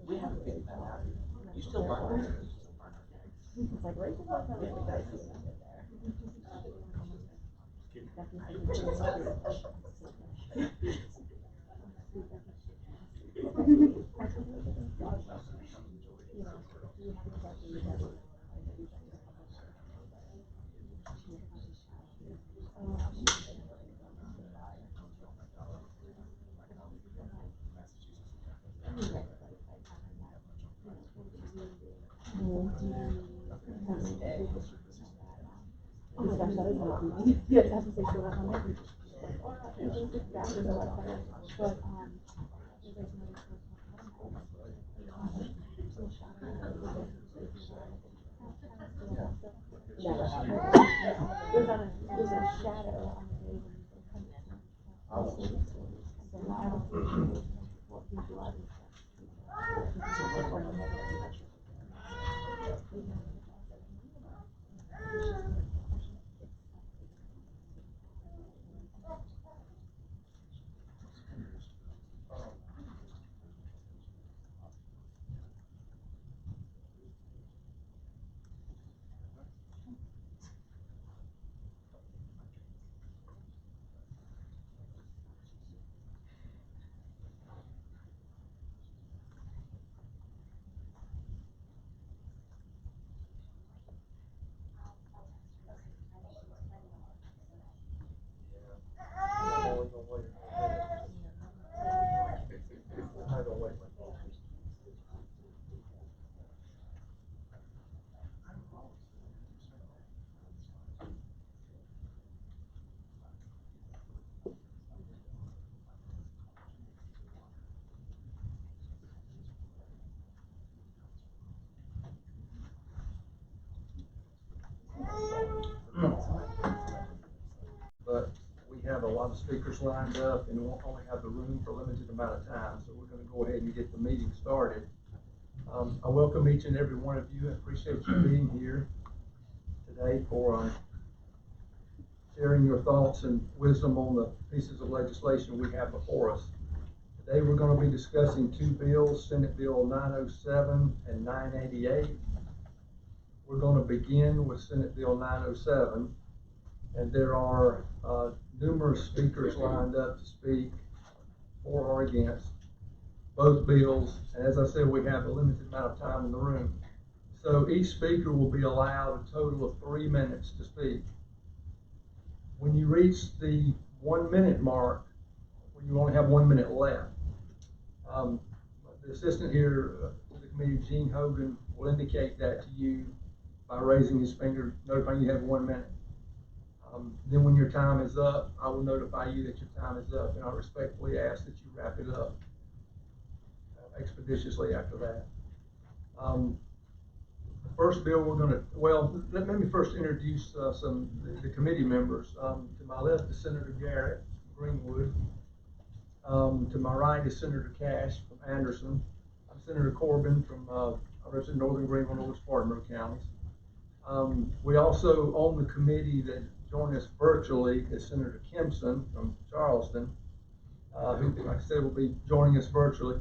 We haven't figured that out. You still learn. It's like right before yeah, that's what they show up on every. But there's a shadow on the day when you come in. So now I don't know what visualizing. But we have a lot of speakers lined up and we'll only have the room for a limited amount of time. So we're going to go ahead and get the meeting started. I welcome each and every one of you. I appreciate you being here today for sharing your thoughts and wisdom on the pieces of legislation we have before us. Today we're going to be discussing two bills, Senate Bill 907 and 988. We're going to begin with Senate Bill 907, and there are numerous speakers lined up to speak for or against both bills. And as I said, we have a limited amount of time in the room. So each speaker will be allowed a total of 3 minutes to speak. When you reach the 1 minute mark, when you only have 1 minute left, the assistant here to the committee, Jeanne Hogan, will indicate that to you by raising his finger, notifying you have 1 minute. Then when your time is up, I will notify you that your time is up, and I respectfully ask that you wrap it up expeditiously after that. The first bill we're going to, well, let me first introduce the committee members. To my left is Senator Garrett from Greenwood. To my right is Senator Cash from Anderson. I'm Senator Corbin from, I represent Northern Greenville, North Spartanburg counties. We also on the committee that join us virtually is Senator Kempson from Charleston, who, like I said, will be joining us virtually,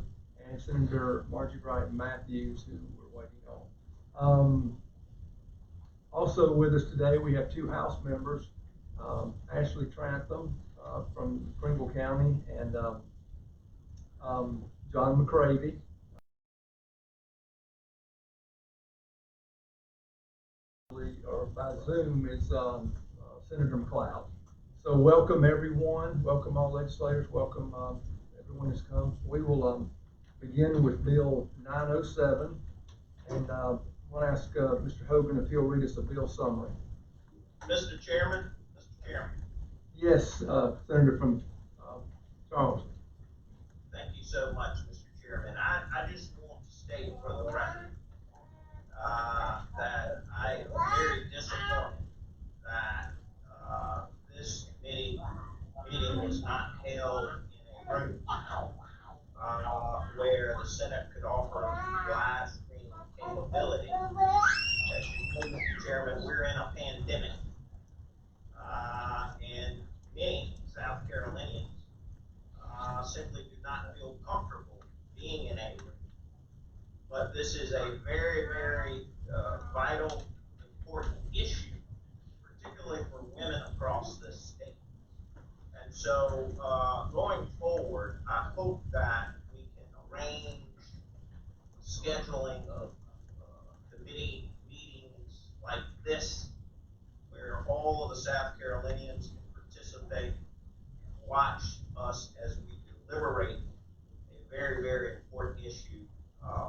and Senator Margie Bright Matthews, who we're waiting on. Also with us today, we have two House members, Ashley Trantham from Greenville County, and John McCravey. Or by Zoom is Senator McLeod. So welcome everyone, welcome all legislators, welcome everyone who's come. We will begin with Bill 907, and I want to ask Mr. Hogan if he'll read us a bill summary. Mr. Chairman. Yes, Senator from Charleston. Thank you so much, Mr. Chairman. I just want to state for the record that I am very disappointed that this committee meeting was not held in a room where the Senate could offer live stream capability. As you know, Mr. Chairman, we're in a pandemic, and many South Carolinians simply do not feel comfortable being in a room this is a very, very vital, important issue, particularly for women across this state. And so going forward, I hope that we can arrange scheduling of committee meetings like this, where all of the South Carolinians can participate and watch us as we deliberate a very, very important issue,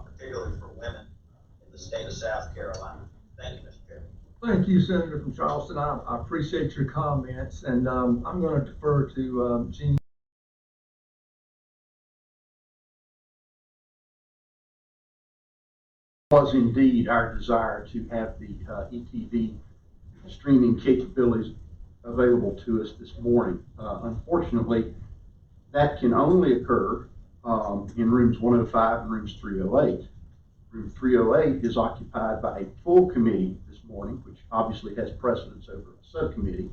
particularly for women in the state of South Carolina. Thank you, Mr. Chairman. Thank you, Senator from Charleston. I appreciate your comments, and I'm going to defer to Jeanne. Was indeed our desire to have the ETV streaming capabilities available to us this morning. Unfortunately, that can only occur in rooms 105 and rooms 308. Room 308 is occupied by a full committee this morning, which obviously has precedence over a subcommittee.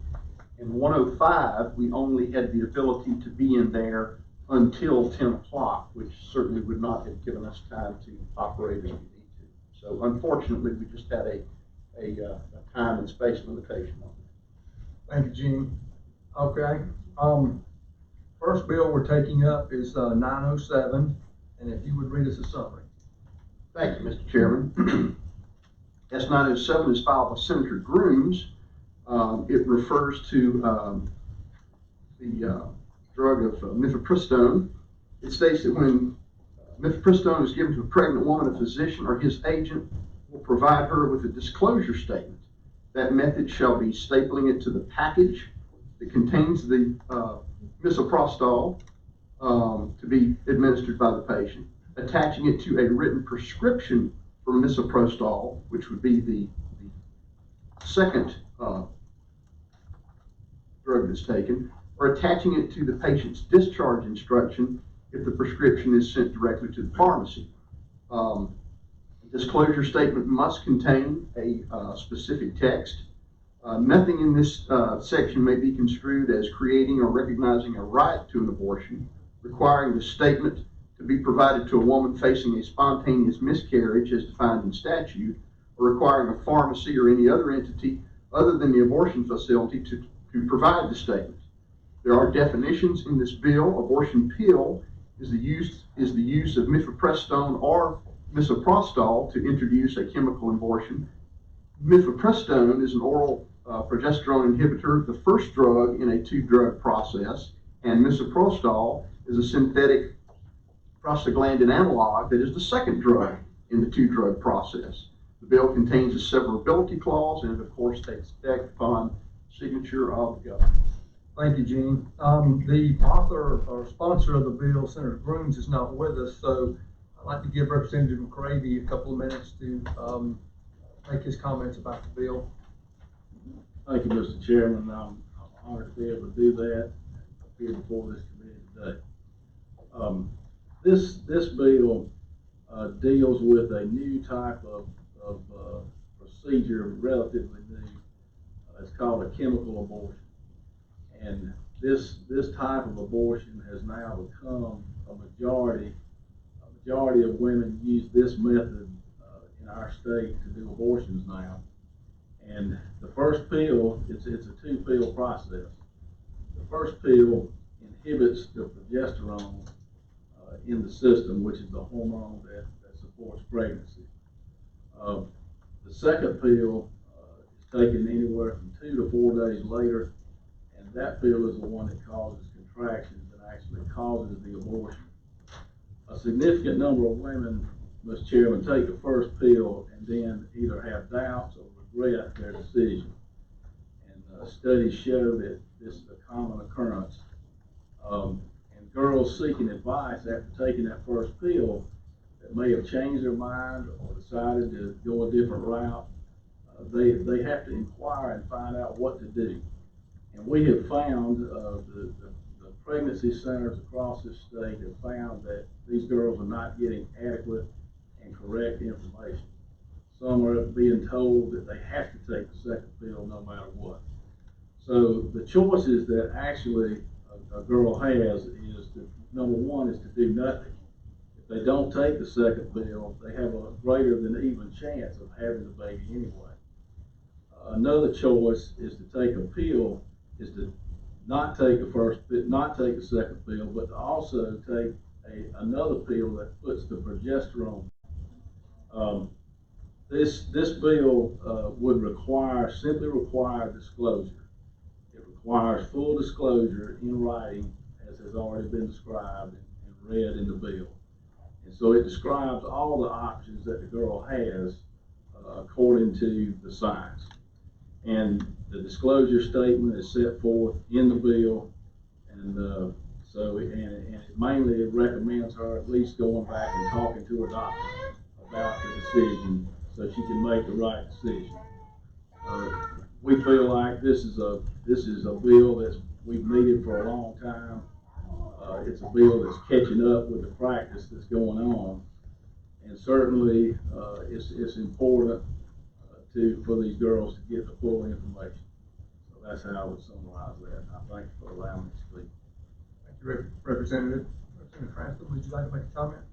In 105, we only had the ability to be in there until 10 o'clock, which certainly would not have given us time to operate as we need to. So unfortunately, we just had a time and space limitation on that. Thank you, Jeanne. Okay. First bill we're taking up is 907, and if you would read us a summary. Thank you, Mr. Chairman. S.907 is filed by Senator Grooms. It refers to the drug of mifepristone. It states that when mifepristone is given to a pregnant woman, a physician or his agent will provide her with a disclosure statement. That method shall be stapling it to the package that contains the misoprostol to be administered by the patient, attaching it to a written prescription for misoprostol, which would be the second drug that's taken, or attaching it to the patient's discharge instruction if the prescription is sent directly to the pharmacy. A disclosure statement must contain a specific text. Nothing in this section may be construed as creating or recognizing a right to an abortion, requiring the statement to be provided to a woman facing a spontaneous miscarriage as defined in statute, or requiring a pharmacy or any other entity other than the abortion facility to provide the statement. There are definitions in this bill. Abortion pill is the use of mifepristone or misoprostol to introduce a chemical abortion. Mifepristone is an oral progesterone inhibitor, the first drug in a two-drug process, and misoprostol is a synthetic prostaglandin analog that is the second drug in the two-drug process. The bill contains a severability clause, and it, of course, takes effect upon signature of the governor. Thank you, Jeanne. The author or sponsor of the bill, Senator Grooms, is not with us, so I'd like to give Representative McCravy a couple of minutes to make his comments about the bill. Thank you, Mr. Chairman. I'm honored to be able to do that here before this committee today. This bill deals with a new type of procedure, relatively new. It's called a chemical abortion. And this type of abortion has now become a majority of women use this method in our state to do abortions now. And the first pill, it's a two-pill process. The first pill inhibits the progesterone in the system, which is the hormone that supports pregnancy. The second pill is taken anywhere from 2 to 4 days later, and that pill is the one that causes contractions and actually causes the abortion. A significant number of women, Mr. Chairman, take the first pill and then either have doubts or regret their decision. And studies show that this is a common occurrence. And girls seeking advice after taking that first pill that may have changed their mind or decided to go a different route, they have to inquire and find out what to do. And we have found, the pregnancy centers across this state have found that these girls are not getting adequate and correct information. Some are being told that they have to take the second pill no matter what. So the choices that actually a girl has is to, number one, is to do nothing. If they don't take the second pill, they have a greater than even chance of having the baby anyway. Another choice is to take a pill, is to not take the second pill, but to also take another pill that puts the progesterone. This bill would simply require disclosure. It requires full disclosure in writing, as has already been described and read in the bill. And so it describes all the options that the girl has according to the science. And the disclosure statement is set forth in the bill, and it mainly recommends her at least going back and talking to her doctor about the decision so she can make the right decision. We feel like this is a bill that we've needed for a long time. It's a bill that's catching up with the practice that's going on, and certainly it's important for these girls to get the full information. So that's how I would summarize that. And I thank you for allowing me to speak. Thank you, Representative. Representative Cranston, would you like to make a comment?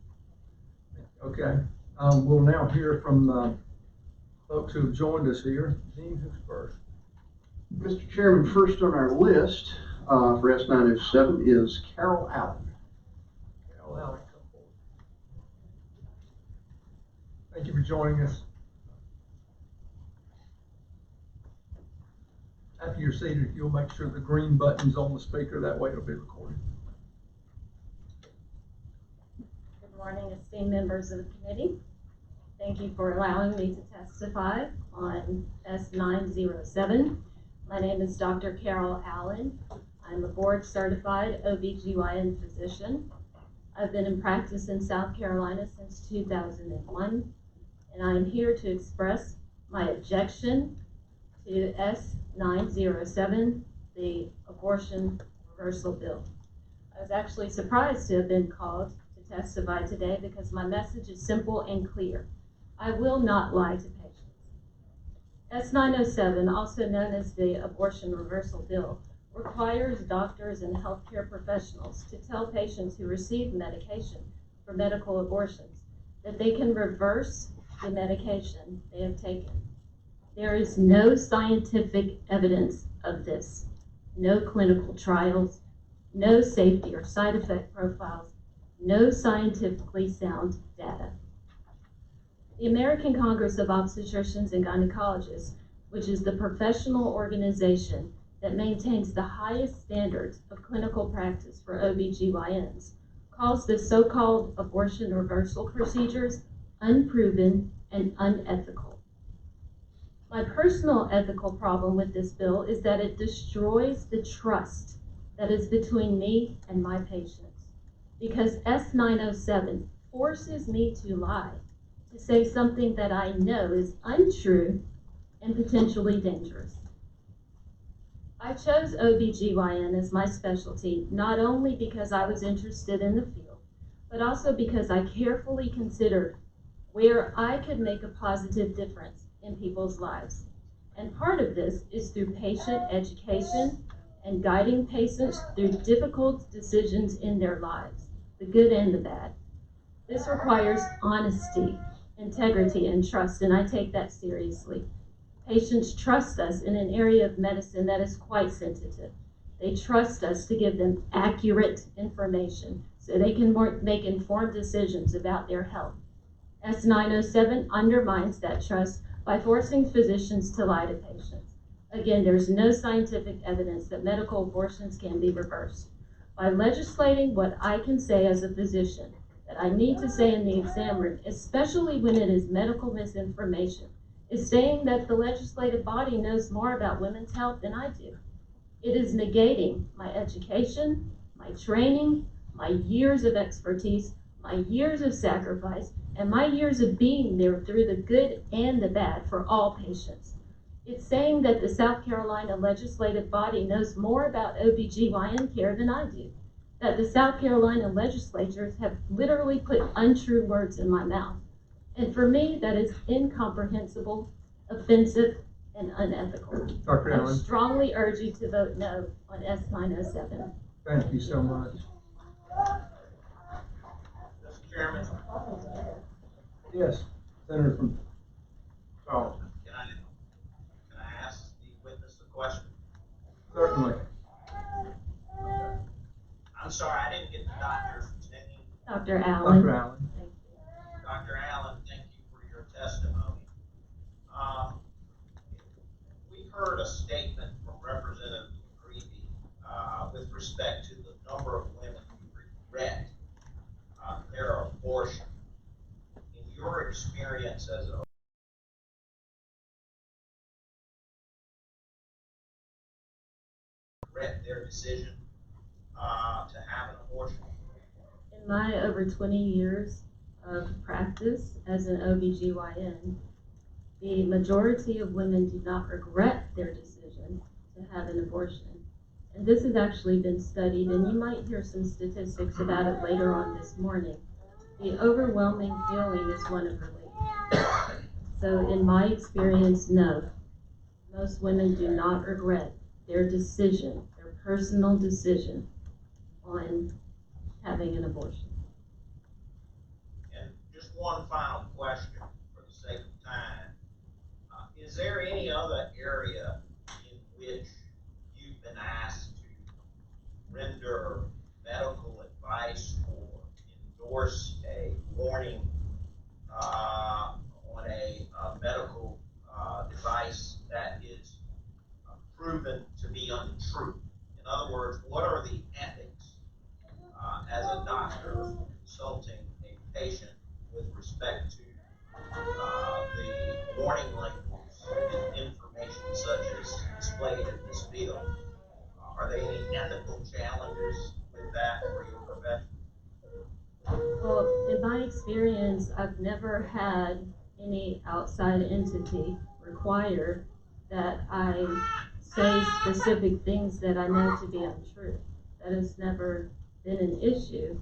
Okay. We'll now hear from folks who have joined us here. Jeanne, who's first? Mr. Chairman, first on our list for S.907 is Carol Allen. Carol Allen, come forward. Thank you for joining us. After you're seated, if you'll make sure the green button's on the speaker, that way it'll be recorded. Good morning, esteemed members of the committee. Thank you for allowing me to testify on S.907. My name is Dr. Carol Allen. I'm a board-certified Ob-Gyn physician. I've been in practice in South Carolina since 2001, and I'm here to express my objection to S.907, the abortion reversal bill. I was actually surprised to have been called to testify today because my message is simple and clear. I will not lie to patients. S.907, also known as the abortion reversal bill, requires doctors and healthcare professionals to tell patients who receive medication for medical abortions that they can reverse the medication they have taken. There is no scientific evidence of this, no clinical trials, no safety or side effect profiles, no scientifically sound data. The American Congress of Obstetricians and Gynecologists, which is the professional organization that maintains the highest standards of clinical practice for OB-GYNs, calls the so-called abortion reversal procedures unproven and unethical. My personal ethical problem with this bill is that it destroys the trust that is between me and my patients, because S.907 forces me to lie, to say something that I know is untrue and potentially dangerous. I chose OB-GYN as my specialty not only because I was interested in the field, but also because I carefully considered where I could make a positive difference in people's lives. And part of this is through patient education and guiding patients through difficult decisions in their lives, the good and the bad. This requires honesty, integrity, and trust, and I take that seriously. Patients trust us in an area of medicine that is quite sensitive. They trust us to give them accurate information so they can make informed decisions about their health. S.907 undermines that trust by forcing physicians to lie to patients. Again, there's no scientific evidence that medical abortions can be reversed. By legislating what I can say as a physician, that I need to say in the exam room, especially when it is medical misinformation, is saying that the legislative body knows more about women's health than I do. It is negating my education, my training, my years of expertise, my years of sacrifice, and my years of being there through the good and the bad for all patients. It's saying that the South Carolina legislative body knows more about OB-GYN care than I do, that the South Carolina legislatures have literally put untrue words in my mouth. And for me, that is incomprehensible, offensive, and unethical. Dr. I Allen, strongly urge you to vote no on S.907. thank you so much. Chairman, Yes, Senator from Charleston. can I ask the witness a question? Certainly. I'm sorry, I didn't get the doctor's name. Dr. Allen. Dr. Allen. Thank you. Dr. Allen, thank you for your testimony. We heard a statement from Representative Creevy with respect to the number of women who regret their abortion. In your experience as a regret their decision to have an abortion? In my over 20 years of practice as an OB-GYN, the majority of women do not regret their decision to have an abortion. And this has actually been studied, and you might hear some statistics about it later on this morning. The overwhelming feeling is one of relief. So in my experience, no, most women do not regret their decision, their personal decision on having an abortion. And just one final question for the sake of time. Is there any other area in which you've been asked to render medical advice or endorse a warning on a medical device that is proven to be untrue? In other words, what are the ethics as a doctor consulting a patient with respect to the warning labels and information such as displayed in this field? Are there any ethical challenges with that for your profession? Well, in my experience, I've never had any outside entity require that I say specific things that I know to be untrue. That has never been an issue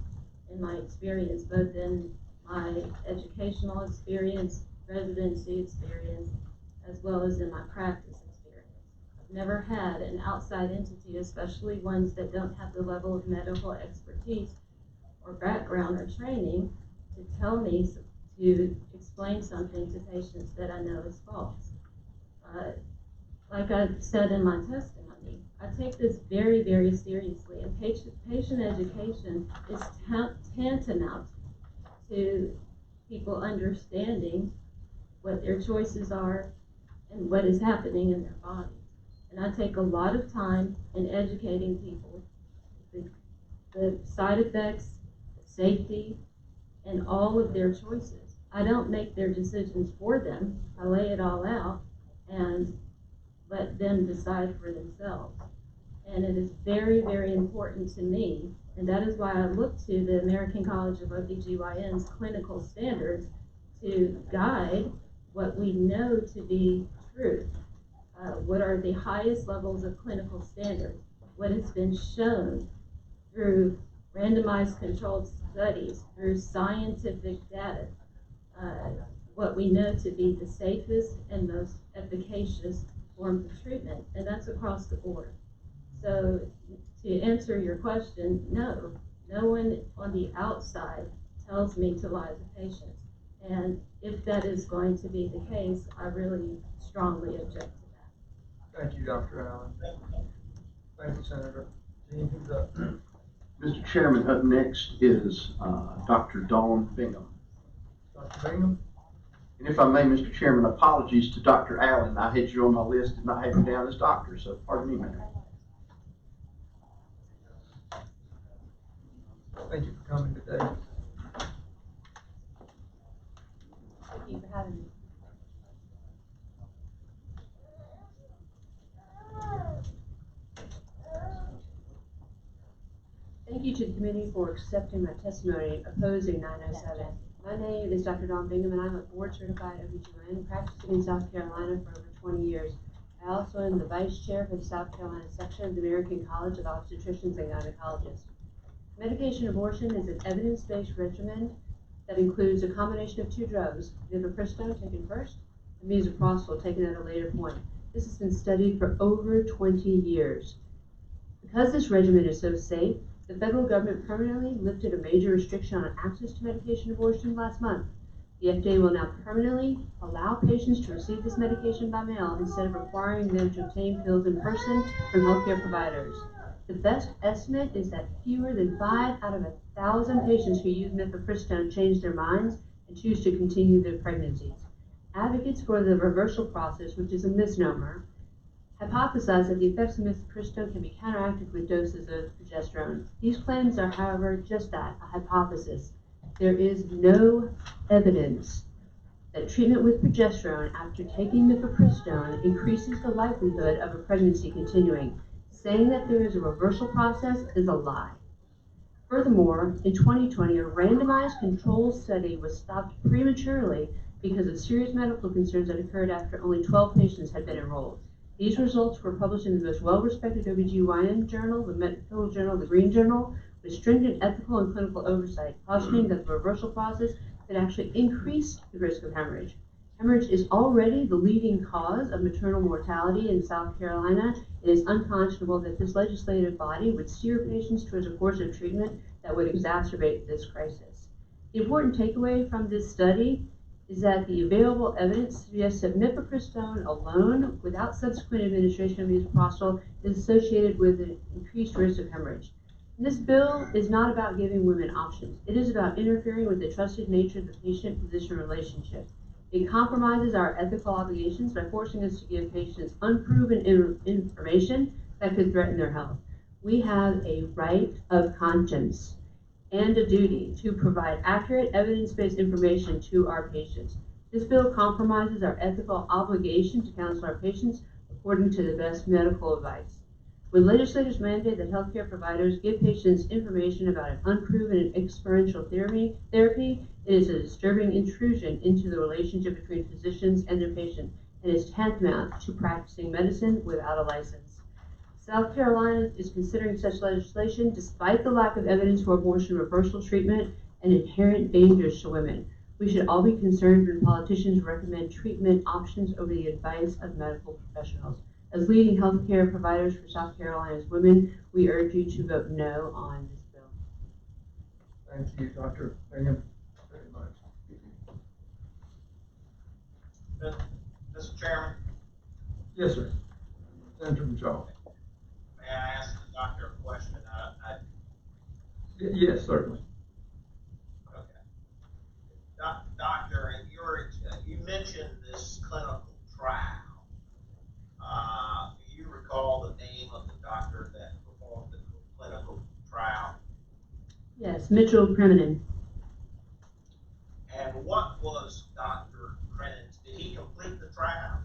in my experience, both in my educational experience, residency experience, as well as in my practice experience. I've never had an outside entity, especially ones that don't have the level of medical expertise or background or training, to tell me to explain something to patients that I know is false. Like I said in my testimony, I take this very, very seriously, and patient education is tantamount to people understanding what their choices are and what is happening in their body. And I take a lot of time in educating people the side effects, safety, and all of their choices. I don't make their decisions for them. I lay it all out and let them decide for themselves. And it is very, very important to me, and that is why I look to the American College of OB-GYN's clinical standards to guide what we know to be true. What are the highest levels of clinical standards? What has been shown through randomized controlled studies, through scientific data, what we know to be the safest and most efficacious forms of treatment, and that's across the board. So to answer your question, no one on the outside tells me to lie to patients. And if that is going to be the case, I really strongly object to that. Thank you, Dr. Allen. Thank you, Senator. Jeanne, who's up? Mr. Chairman, up next is Dr. Dawn Bingham. Dr. Bingham? And if I may, Mr. Chairman, apologies to Dr. Allen. I had you on my list, did not have you down as doctor, so pardon me, ma'am. Thank you for coming today. Thank you for having me. Thank you to the committee for accepting my testimony opposing 907. My name is Dr. Dawn Bingham, and I'm a board-certified OB-GYN practicing in South Carolina for over 20 years. I also am the vice chair for the South Carolina section of the American College of Obstetricians and Gynecologists. Medication abortion is an evidence-based regimen that includes a combination of two drugs, mifepristone taken first and misoprostol taken at a later point. This has been studied for over 20 years. Because this regimen is so safe, The federal government permanently lifted a major restriction on access to medication abortion last month. The FDA will now permanently allow patients to receive this medication by mail instead of requiring them to obtain pills in person from healthcare providers. The best estimate is that fewer than 5 out of 1,000 patients who use mifepristone change their minds and choose to continue their pregnancies. Advocates for the reversal process, which is a misnomer, hypothesize that the effects of mifepristone can be counteracted with doses of progesterone. These claims are, however, just that, a hypothesis. There is no evidence that treatment with progesterone after taking mifepristone increases the likelihood of a pregnancy continuing. Saying that there is a reversal process is a lie. Furthermore, in 2020, a randomized controlled study was stopped prematurely because of serious medical concerns that occurred after only 12 patients had been enrolled. These results were published in the most well-respected Ob-Gyn journal, the Medical Journal, the Green Journal, with stringent ethical and clinical oversight, cautioning that the reversal process could actually increase the risk of hemorrhage. Hemorrhage is already the leading cause of maternal mortality in South Carolina. It is unconscionable that this legislative body would steer patients towards a course of treatment that would exacerbate this crisis. The important takeaway from this study is that the available evidence suggests that mifepristone alone, without subsequent administration of misoprostol, is associated with an increased risk of hemorrhage. And this bill is not about giving women options. It is about interfering with the trusted nature of the patient-physician relationship. It compromises our ethical obligations by forcing us to give patients unproven information that could threaten their health. We have a right of conscience and a duty to provide accurate, evidence-based information to our patients. This bill compromises our ethical obligation to counsel our patients according to the best medical advice. When legislators mandate that healthcare providers give patients information about an unproven and experiential therapy, it is a disturbing intrusion into the relationship between physicians and their patient, and is tantamount to practicing medicine without a license. South Carolina is considering such legislation despite the lack of evidence for abortion reversal treatment and inherent dangers to women. We should all be concerned when politicians recommend treatment options over the advice of medical professionals. As leading healthcare providers for South Carolina's women, we urge you to vote no on this bill. Thank you, Dr. Bingham, very much. Mr. Chairman, Yes, sir. Senator Shaw. may I ask the doctor a question? Yes, certainly. Okay. Doctor, you mentioned this clinical trial. Do you recall the name of the doctor that performed the clinical trial? Yes, Mitchell Kreminen. And what was Dr. Crennin's? Did he complete the trial?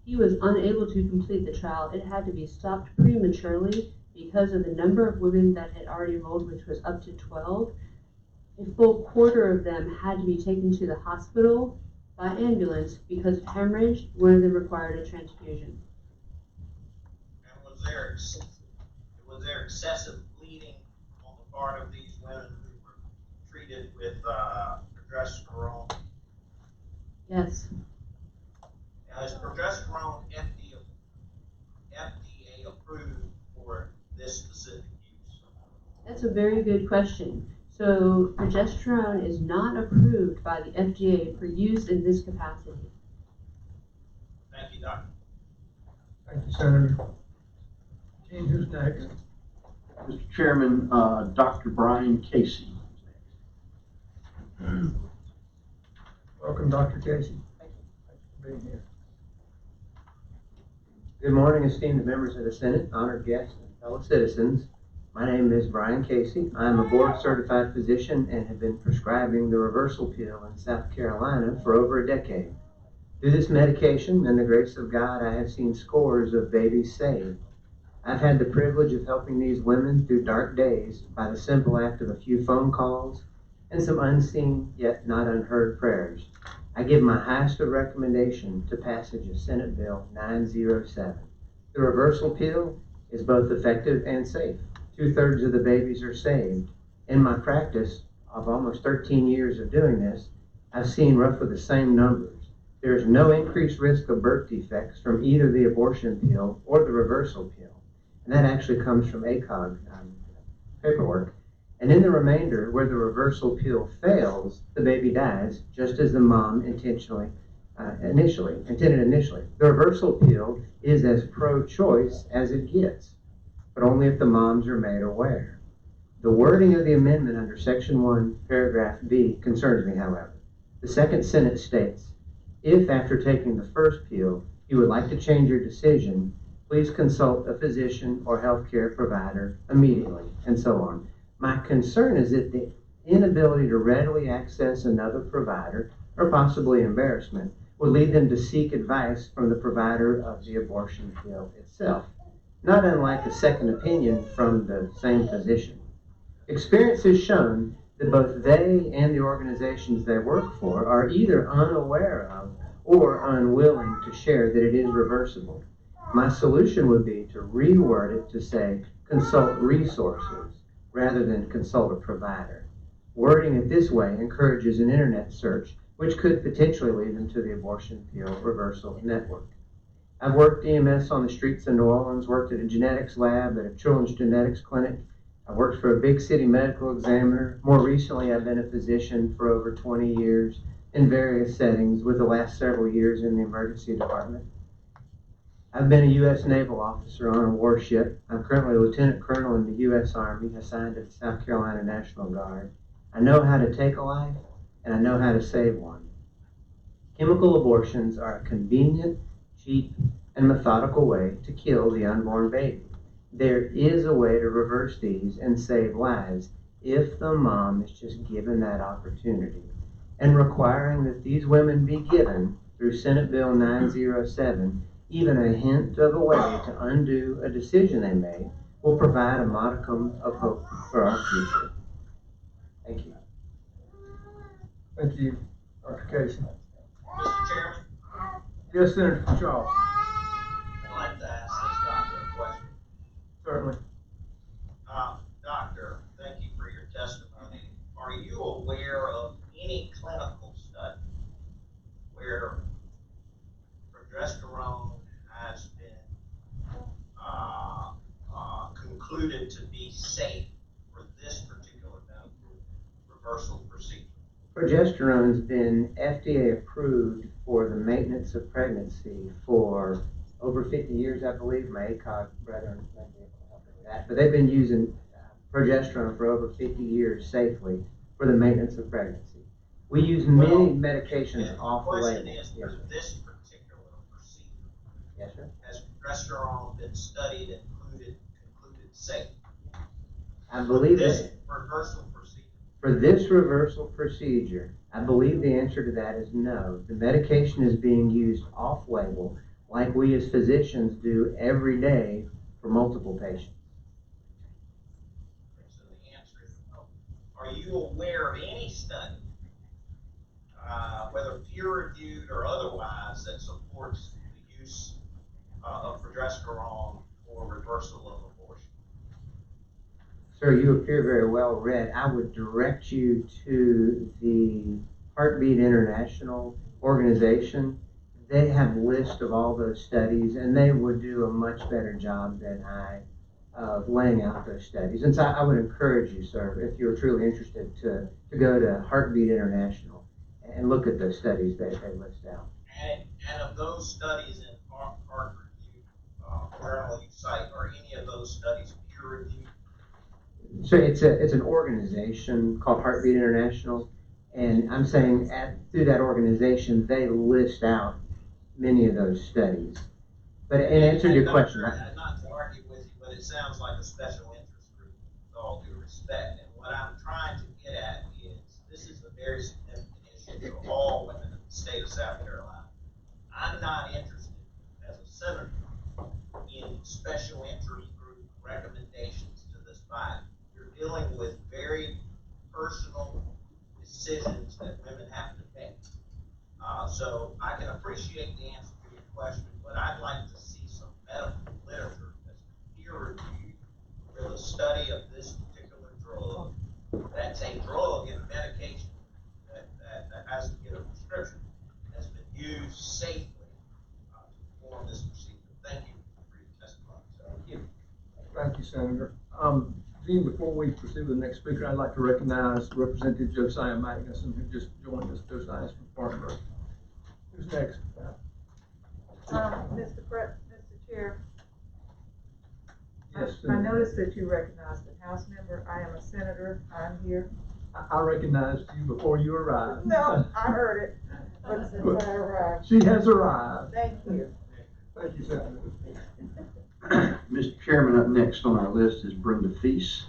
He was unable to complete the trial. It had to be stopped prematurely because of the number of women that had already enrolled, which was up to 12. A full quarter of them had to be taken to the hospital by ambulance because of hemorrhage. One of them required a transfusion. And was there excessive bleeding on the part of these women who were treated with progesterone? Yes. Now, is progesterone FDA approved for this specific use? That's a very good question. So progesterone is not approved by the FDA for use in this capacity. Thank you, Doctor. Thank you, Senator. Jeanne, who's next? Mr. Chairman, Dr. Brian Casey. Welcome, Dr. Casey. Thank you for being here. Good morning, esteemed members of the Senate, honored guests, and fellow citizens. My name is Brian Casey. I am a board-certified physician and have been prescribing the reversal pill in South Carolina for over a decade. Through this medication and the grace of God, I have seen scores of babies saved. I've had the privilege of helping these women through dark days by the simple act of a few phone calls and some unseen yet not unheard prayers. I give my highest of recommendation to passage of Senate Bill 907. The reversal pill is both effective and safe. 2/3 of the babies are saved. In my practice of almost 13 years of doing this, I've seen roughly the same numbers. There is no increased risk of birth defects from either the abortion pill or the reversal pill. And that actually comes from ACOG paperwork. And in the remainder, where the reversal pill fails, the baby dies, just as the mom intended initially. The reversal pill is as pro-choice as it gets, but only if the moms are made aware. The wording of the amendment under Section 1, Paragraph B concerns me, however. The second sentence states, if after taking the first pill you would like to change your decision, please consult a physician or healthcare provider immediately, and so on. My concern is that the inability to readily access another provider, or possibly embarrassment, would lead them to seek advice from the provider of the abortion pill itself, not unlike a second opinion from the same physician. Experience has shown that both they and the organizations they work for are either unaware of or unwilling to share that it is reversible. My solution would be to reword it to say, consult resources rather than consult a provider. Wording it this way encourages an internet search, which could potentially lead them to the abortion pill reversal network. I've worked EMS on the streets of New Orleans, worked at a genetics lab, at a children's genetics clinic. I worked for a big city medical examiner. More recently, I've been a physician for over 20 years in various settings, with the last several years in the emergency department. I've been a U.S. naval officer on a warship. I'm currently a lieutenant colonel in the U.S. Army, assigned to the South Carolina National Guard. I know how to take a life, and I know how to save one. Chemical abortions are a convenient, cheap, and methodical way to kill the unborn baby. There is a way to reverse these and save lives if the mom is just given that opportunity. And requiring that these women be given, through Senate Bill 907, even a hint of a way to undo a decision they made, will provide a modicum of hope for our future. Thank you. Thank you, Dr. Casey. Mr. Chairman, Yes, Senator Shaw. I'd like to ask this doctor a question. Certainly. Doctor, thank you for your testimony. Are you aware of any clinical study where progesterone has been concluded to be safe for this particular medical reversal procedure? Progesterone's been FDA approved for the maintenance of pregnancy for over 50 years, I believe. My ACOG brethren may be able to help me with that. But they've been using progesterone for over 50 years safely for the maintenance of pregnancy. We use many medications off label. The question is, for this particular procedure, yes, sir? has progesterone been studied and concluded safe? I believe this that reversal procedure. for this reversal procedure, I believe the answer to that is no. The medication is being used off label like we as physicians do every day for multiple patients. So the answer is no. Are you aware of any study, whether peer-reviewed or otherwise, that supports the use of progesterone for reversal of abortion? Sir, you appear very well read. I would direct you to the Heartbeat International organization. They have a list of all those studies, and they would do a much better job than I of laying out those studies. And so I would encourage you, sir, if you're truly interested, to go to Heartbeat International and look at those studies that they list out. And of those studies in Harvard journal you cite, are any of those studies peer-reviewed? So it's an organization called Heartbeat International, and I'm saying through that organization they list out many of those studies. But in answer to your question, not to argue with you, but it sounds like a special interest group, with all due respect. And what I'm trying to get at is, this is a very significant issue for all women in the state of South Carolina. I'm not interested, as a senator, in special interest group recommendations to this body. You're dealing with very personal decisions that women have to make. So I can appreciate the answer to your question, but I'd like to see some medical literature that's peer-reviewed for the study of this particular drug. That's a drug and a medication that has to get a prescription, has been used safely to perform this procedure. Thank you for your testimony. thank you. Thank you, Senator. Jeanne, before we proceed with the next speaker, I'd like to recognize Representative Josiah Magnuson, who just joined us. Josiah's from Spartanburg. Who's next? Mr. Chair, Yes. I noticed that you recognized the House member. I am a senator. I'm here. I recognized you before you arrived. No, I heard it, but since I arrived, She has arrived. thank you. Thank you, Senator. Mr. Chairman, up next on our list is Brenda Feast.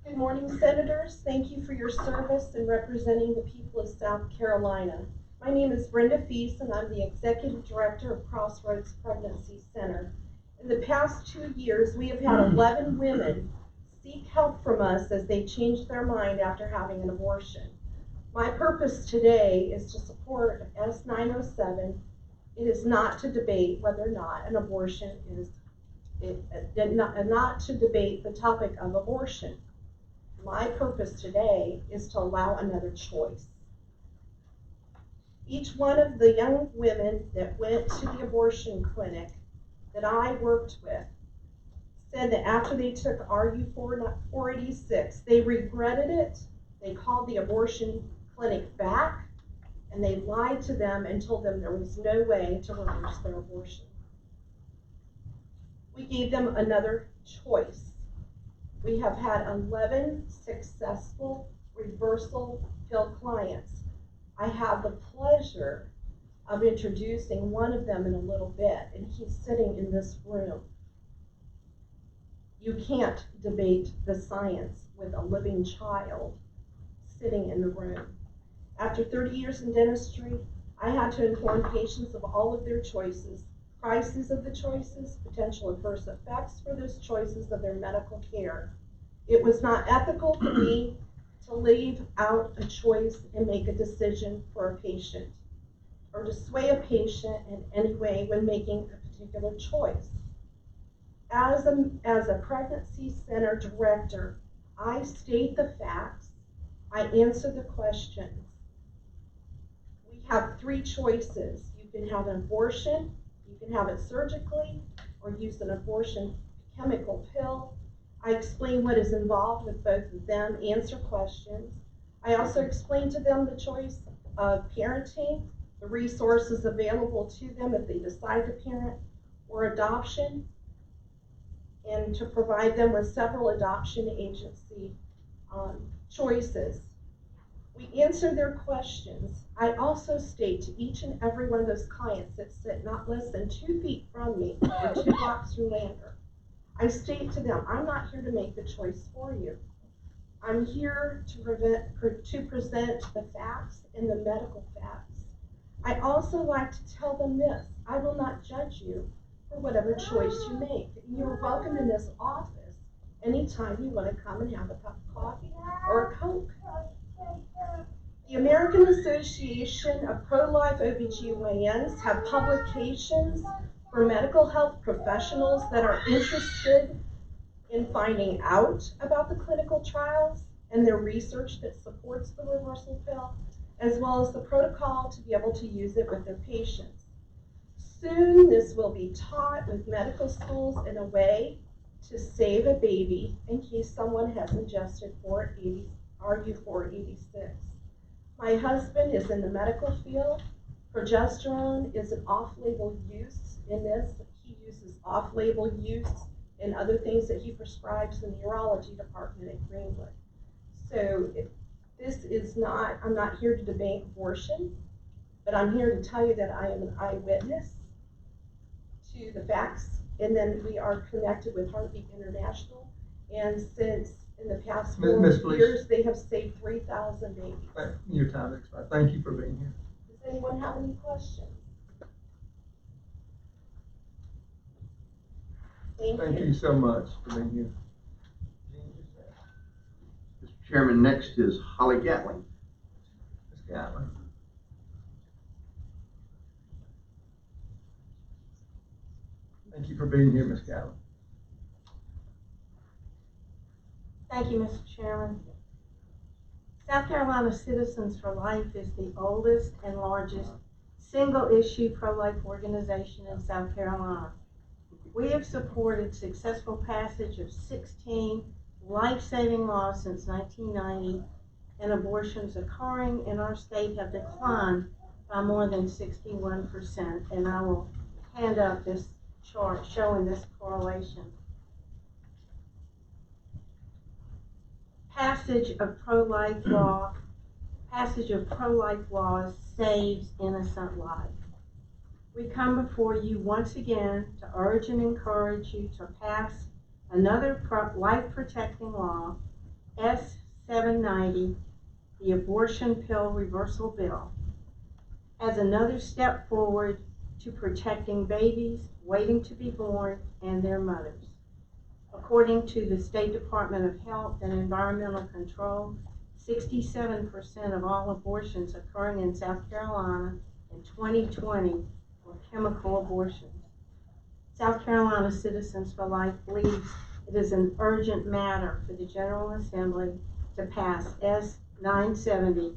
Good morning, Senators. Thank you for your service in representing the people of South Carolina. My name is Brenda Feast, and I'm the Executive Director of Crossroads Pregnancy Center. In the past 2 years, we have had 11 women seek help from us as they changed their mind after having an abortion. My purpose today is to support S.907. It is not to debate whether or not an abortion is, not to debate the topic of abortion. My purpose today is to allow another choice. Each one of the young women that went to the abortion clinic that I worked with said that after they took RU486, they regretted it. They called the abortion clinic back, and they lied to them and told them there was no way to reverse their abortion. We gave them another choice. We have had 11 successful reversal pill clients. I have the pleasure of introducing one of them in a little bit, and he's sitting in this room. You can't debate the science with a living child sitting in the room. After 30 years in dentistry, I had to inform patients of all of their choices, prices of the choices, potential adverse effects for those choices of their medical care. It was not ethical for me to leave out a choice and make a decision for a patient, or to sway a patient in any way when making a particular choice. As a pregnancy center director, I state the facts, I answer the questions. We have 3 choices. You can have an abortion, you can have it surgically, or use an abortion chemical pill. I explain what is involved with both of them, answer questions. I also explain to them the choice of parenting, the resources available to them if they decide to parent, or adoption, and to provide them with several adoption agency choices. We answer their questions. I also state to each and every one of those clients that sit not less than 2 feet from me or 2 blocks from Lander, I state to them, I'm not here to make the choice for you. I'm here to present the facts and the medical facts. I also like to tell them this, I will not judge you for whatever choice you make. You're welcome in this office anytime you want to come and have a cup of coffee or a Coke. The American Association of Pro-Life OB-GYNs have publications for medical health professionals that are interested in finding out about the clinical trials and their research that supports the reversal pill, as well as the protocol to be able to use it with their patients. Soon this will be taught with medical schools in a way to save a baby in case someone has ingested RU486. My husband is in the medical field. Progesterone is an off-label use in this. He uses off-label use in other things that he prescribes in the urology department at Greenwood. So this is not, I'm not here to debate abortion, but I'm here to tell you that I am an eyewitness to the facts, and then we are connected with Heartbeat International, and since in the past 4 years, they have saved 3,000 babies. Your time has expired. Thank you for being here. Does anyone have any questions? Thank you so much for being here. Mr. Chairman, next is Holly Gatling. Ms. Gatlin. Thank you for being here, Ms. Gatlin. Thank you, Mr. Chairman. South Carolina Citizens for Life is the oldest and largest single-issue pro-life organization in South Carolina. We have supported successful passage of 16 life-saving laws since 1990, and abortions occurring in our state have declined by more than 61%. And I will hand out this chart showing this correlation. Passage of pro-life laws saves innocent life. We come before you once again to urge and encourage you to pass another life-protecting law, S.907, the abortion pill reversal bill, as another step forward to protecting babies waiting to be born and their mothers. According to the State Department of Health and Environmental Control, 67% of all abortions occurring in South Carolina in 2020 were chemical abortions. South Carolina Citizens for Life believes it is an urgent matter for the General Assembly to pass S.970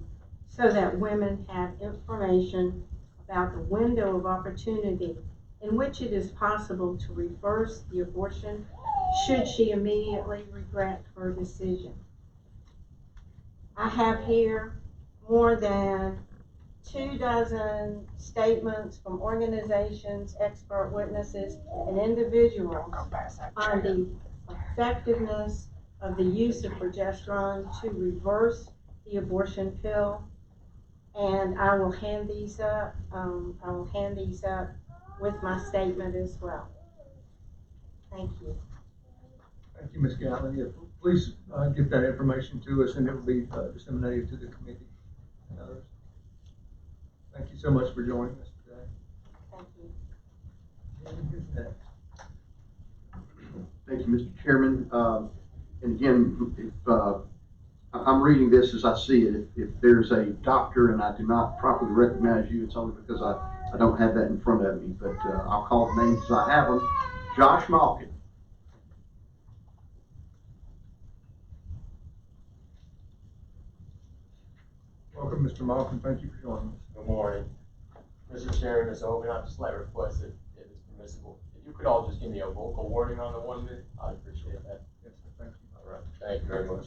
so that women have information about the window of opportunity in which it is possible to reverse the abortion should she immediately regret her decision. I have here more than 24 statements from organizations, expert witnesses, and individuals on the effectiveness of the use of progesterone to reverse the abortion pill. And I will hand these up. With my statement as well. Thank you. Thank you, Ms. Gatlin. Yeah, please give that information to us, and it will be disseminated to the committee and others. Thank you so much for joining us today. Thank you. Who's next? Thank you, Mr. Chairman. And again, if I'm reading this as I see it, if there's a doctor and I do not properly recognize you, it's only because I don't have that in front of me, but I'll call the names as I have them. Josh Malkin. Welcome, Mr. Malkin. Thank you for joining us. Good morning. Mr. Chairman, Ms. Ob-Gyn, I have a slight request if it's permissible. If you could all just give me a vocal warning on the 1 minute, I'd appreciate that. Yes, sir. Thank you. All right. Thank you very much.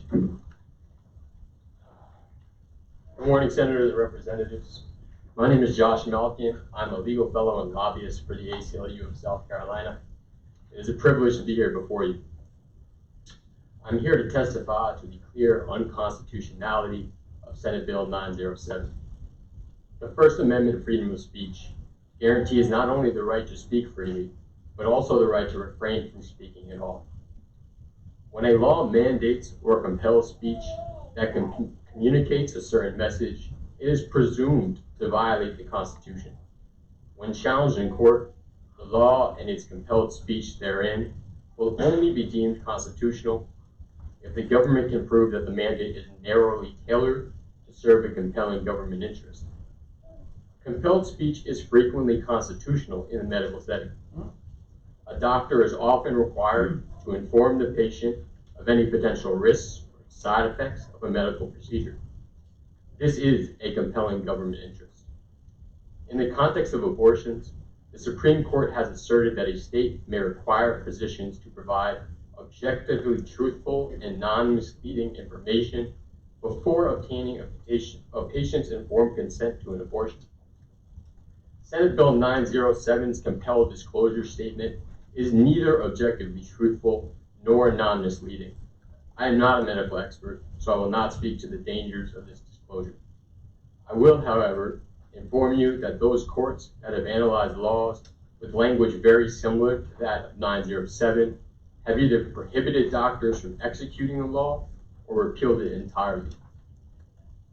Good morning, Senators and Representatives. My name is Josh Malkin. I'm a legal fellow and lobbyist for the ACLU of South Carolina. It is a privilege to be here before you. I'm here to testify to the clear unconstitutionality of Senate Bill 907. The First Amendment freedom of speech guarantees not only the right to speak freely, but also the right to refrain from speaking at all. When a law mandates or compels speech that communicates a certain message, it is presumed to violate the Constitution. When challenged in court, the law and its compelled speech therein will only be deemed constitutional if the government can prove that the mandate is narrowly tailored to serve a compelling government interest. Compelled speech is frequently constitutional in a medical setting. A doctor is often required to inform the patient of any potential risks or side effects of a medical procedure. This is a compelling government interest. In the context of abortions, the Supreme Court has asserted that a state may require physicians to provide objectively truthful and non-misleading information before obtaining a patient's informed consent to an abortion. Senate Bill 907's compelled disclosure statement is neither objectively truthful nor non-misleading. I am not a medical expert, so I will not speak to the dangers of this disclosure. I will, however, inform you that those courts that have analyzed laws with language very similar to that of 907 have either prohibited doctors from executing the law or repealed it entirely.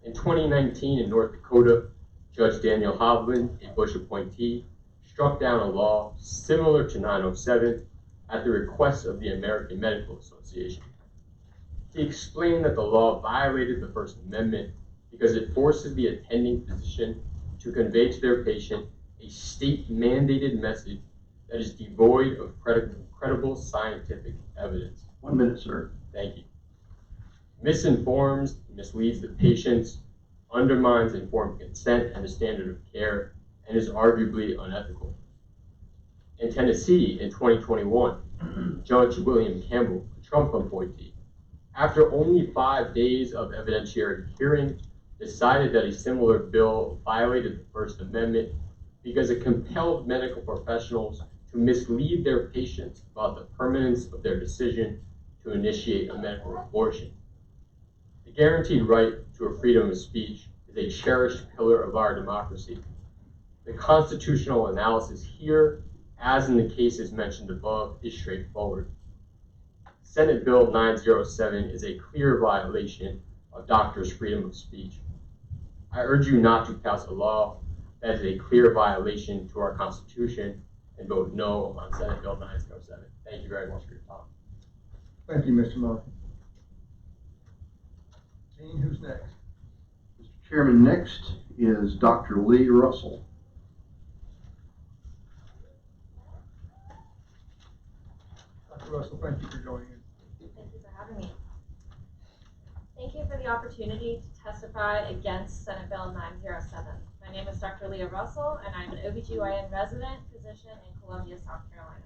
In 2019 in North Dakota, Judge Daniel Hovland, a Bush appointee, struck down a law similar to 907 at the request of the American Medical Association. He explained that the law violated the First Amendment because it forces the attending physician to convey to their patient a state-mandated message that is devoid of credible scientific evidence. 1 minute, sir. Thank you. Misinforms, misleads the patients, undermines informed consent and the standard of care, and is arguably unethical. In Tennessee, in 2021, Judge William Campbell, a Trump appointee, after only 5 days of evidentiary hearing, decided that a similar bill violated the First Amendment because it compelled medical professionals to mislead their patients about the permanence of their decision to initiate a medical abortion. The guaranteed right to a freedom of speech is a cherished pillar of our democracy. The constitutional analysis here, as in the cases mentioned above, is straightforward. Senate Bill 907 is a clear violation of doctors' freedom of speech. I urge you not to pass a law that is a clear violation to our Constitution and vote no on Senate Bill 907. Thank you very much for your time. Thank you, Mr. Murphy. Jeanne, who's next? Mr. Chairman, next is Dr. Lee Russell. Dr. Russell, thank you for joining us. Thank you for having me. Thank you for the opportunity to testify against Senate Bill 907. My name is Dr. Leah Russell, and I'm an OB-GYN resident physician in Columbia, South Carolina.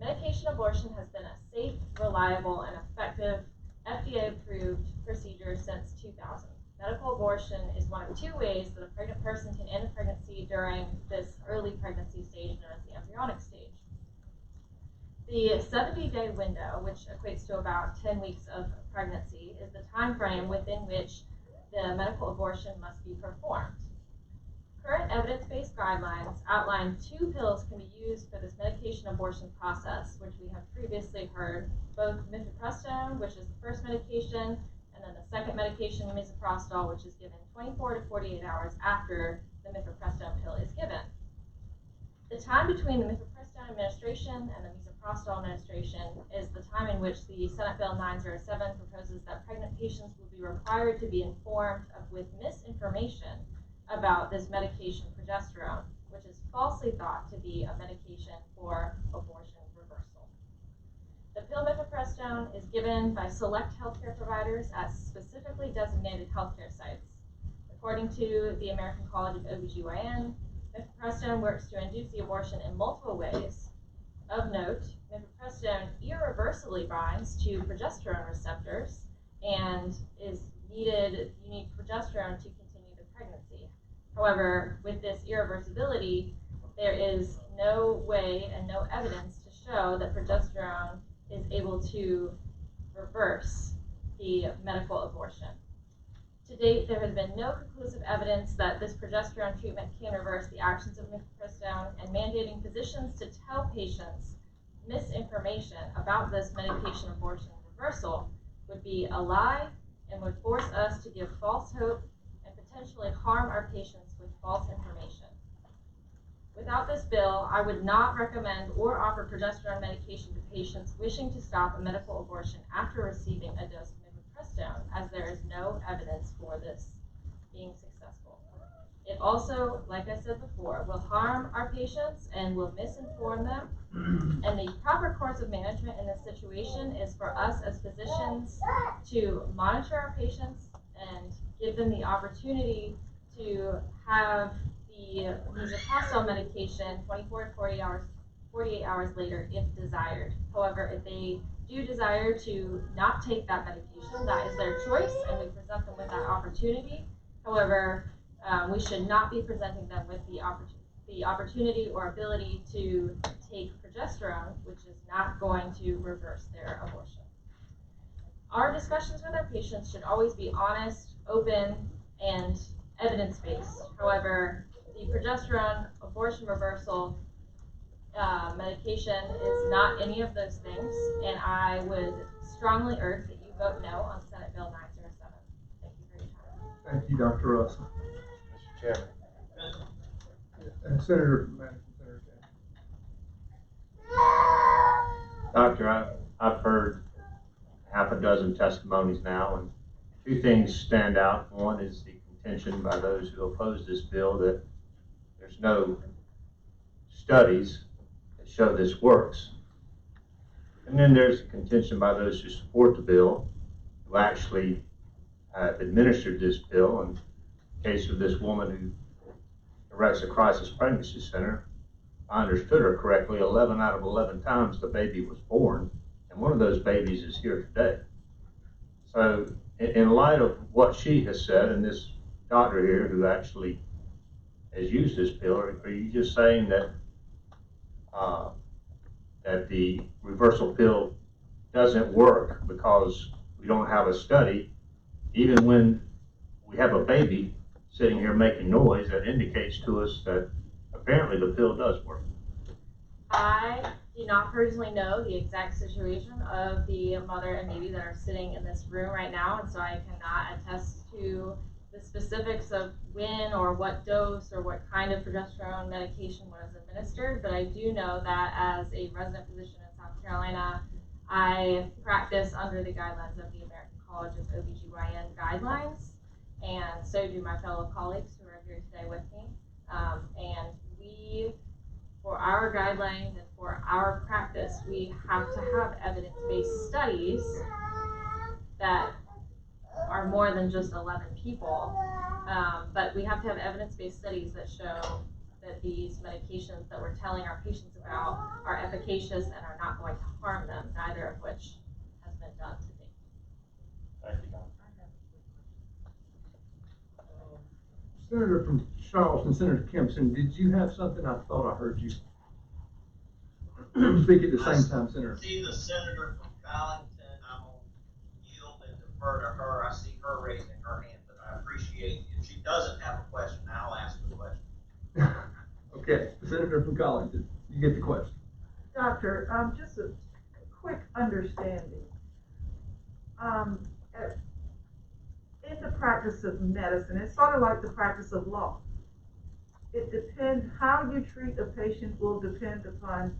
Medication abortion has been a safe, reliable, and effective FDA-approved procedure since 2000. Medical abortion is one of two ways that a pregnant person can end a pregnancy during this early pregnancy stage known as the embryonic stage. The 70-day window, which equates to about 10 weeks of pregnancy, is the time frame within which the medical abortion must be performed. Current evidence-based guidelines outline 2 pills can be used for this medication abortion process, which we have previously heard, both mifepristone, which is the first medication, and then the second medication, misoprostol, which is given 24 to 48 hours after the mifepristone pill is given. The time between the mifepristone administration and the misoprostol administration is the time in which the Senate Bill 907 proposes that pregnant patients will be required to be informed with misinformation about this medication progesterone, which is falsely thought to be a medication for abortion reversal. The pill mifepristone is given by select healthcare providers at specifically designated healthcare sites. According to the American College of OB-GYN, mifepristone works to induce the abortion in multiple ways. Of note, mifepristone irreversibly binds to progesterone receptors and is needed, you need progesterone to continue the pregnancy. However, with this irreversibility, there is no way and no evidence to show that progesterone is able to reverse the medical abortion. To date, there has been no conclusive evidence that this progesterone treatment can reverse the actions of mifepristone, and mandating physicians to tell patients misinformation about this medication abortion reversal would be a lie and would force us to give false hope and potentially harm our patients with false information. Without this bill, I would not recommend or offer progesterone medication to patients wishing to stop a medical abortion after receiving a dose of mifepristone, as there is no evidence for this being successful. It also, like I said before, will harm our patients and will misinform them. And the proper course of management in this situation is for us as physicians to monitor our patients and give them the opportunity to have the misoprostol medication 24 to 48 hours later if desired. However, if they do desire to not take that medication, that is their choice, and we present them with that opportunity. However, we should not be presenting them with the opportunity or ability to take progesterone, which is not going to reverse their abortion. Our discussions with our patients should always be honest, open, and evidence-based. However, the progesterone abortion reversal medication is not any of those things, and I would strongly urge that you vote no on Senate Bill 907. Thank you for your time. Thank you, Dr. Russell. Mr. Chairman. And Senator from Madison, Senator Campbell. Doctor, I've heard half a dozen testimonies now, and 2 things stand out. One is the contention by those who oppose this bill that there's no studies that show this works. And then there's a contention by those who support the bill, who actually administered this bill. In the case of this woman who directs a crisis pregnancy center. If I understood her correctly, 11 out of 11 times the baby was born, and one of those babies is here today. So in light of what she has said, and this doctor here who actually has used this pill, are you just saying that that the reversal pill doesn't work because we don't have a study, even when we have a baby sitting here making noise that indicates to us that apparently the pill does work? I do not personally know the exact situation of the mother and baby that are sitting in this room right now, and so I cannot attest to the specifics of when or what dose or what kind of progesterone medication was administered, but I do know that as a resident physician in South Carolina, I practice under the guidelines of the American College of OB-GYN guidelines, and so do my fellow colleagues who are here today with me. And we, for our guidelines and for our practice, we have to have evidence-based studies that are more than just 11 people, but we have to have evidence-based studies that show that these medications that we're telling our patients about are efficacious and are not going to harm them, neither of which has been done to date. Thank you, Don. Senator from Charleston, Senator Kempson, did you have something? I thought I heard you speak at the same time, Senator. I see the senator from Collington. I'm going to yield and defer to her. I see her raising her hand, but I appreciate if she doesn't have a question, I'll ask the question. Okay, the senator from Collington, you get the question. Doctor, just a quick understanding. In the practice of medicine, it's sort of like the practice of law. It depends, how you treat a patient will depend upon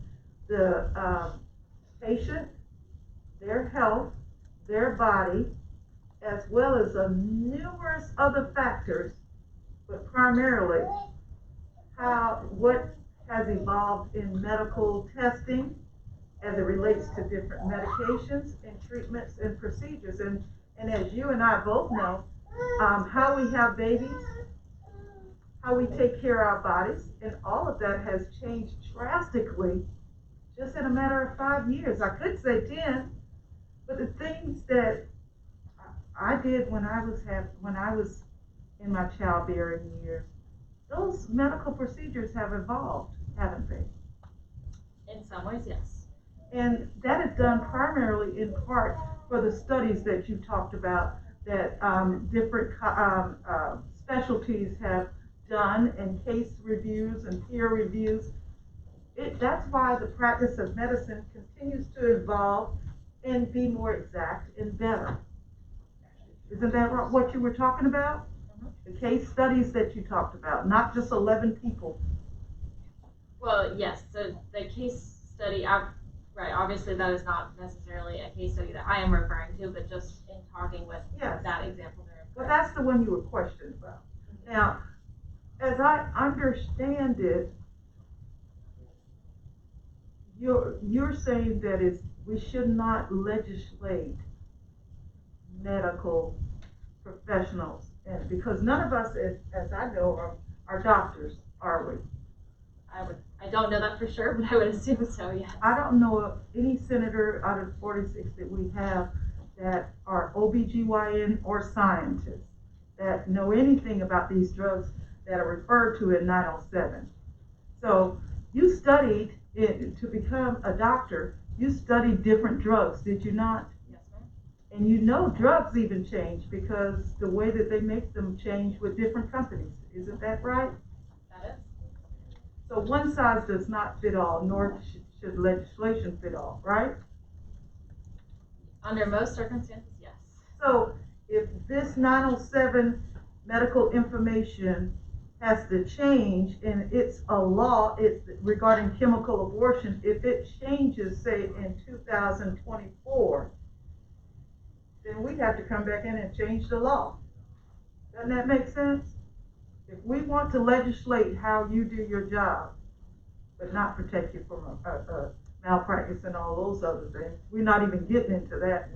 the patient, their health, their body, as well as numerous other factors, but primarily what has evolved in medical testing as it relates to different medications and treatments and procedures. And as you and I both know, how we have babies, how we take care of our bodies, and all of that has changed drastically just in a matter of 5 years. I could say 10, but the things that I did when I was in my childbearing years, those medical procedures have evolved, haven't they? In some ways, yes. And that is done primarily in part for the studies that you talked about that different specialties have done, and case reviews and peer reviews. That's why the practice of medicine continues to evolve and be more exact and better. Isn't that what you were talking about? The case studies that you talked about, not just 11 people. Well, yes, the case study, right, obviously that is not necessarily a case study that I am referring to, but just in talking with that example there. Well, that's the one you were questioned about. Now, as I understand it, you're saying that we should not legislate medical professionals, and because none of us, as I know, are doctors, are we? I don't know that for sure, but I would assume so, yes. I don't know of any senator out of 46 that we have that are OB-GYN or scientists that know anything about these drugs that are referred to in 907. So you studied to become a doctor, you studied different drugs, did you not? Yes, ma'am. And you know drugs even change because the way that they make them change with different companies. Isn't that right? That is. So one size does not fit all, nor should legislation fit all, right? Under most circumstances, yes. So if this 907 medical information has to change and it's a law regarding chemical abortion, if it changes, say, in 2024, then we have to come back in and change the law. Doesn't that make sense? If we want to legislate how you do your job, but not protect you from malpractice and all those other things, we're not even getting into that.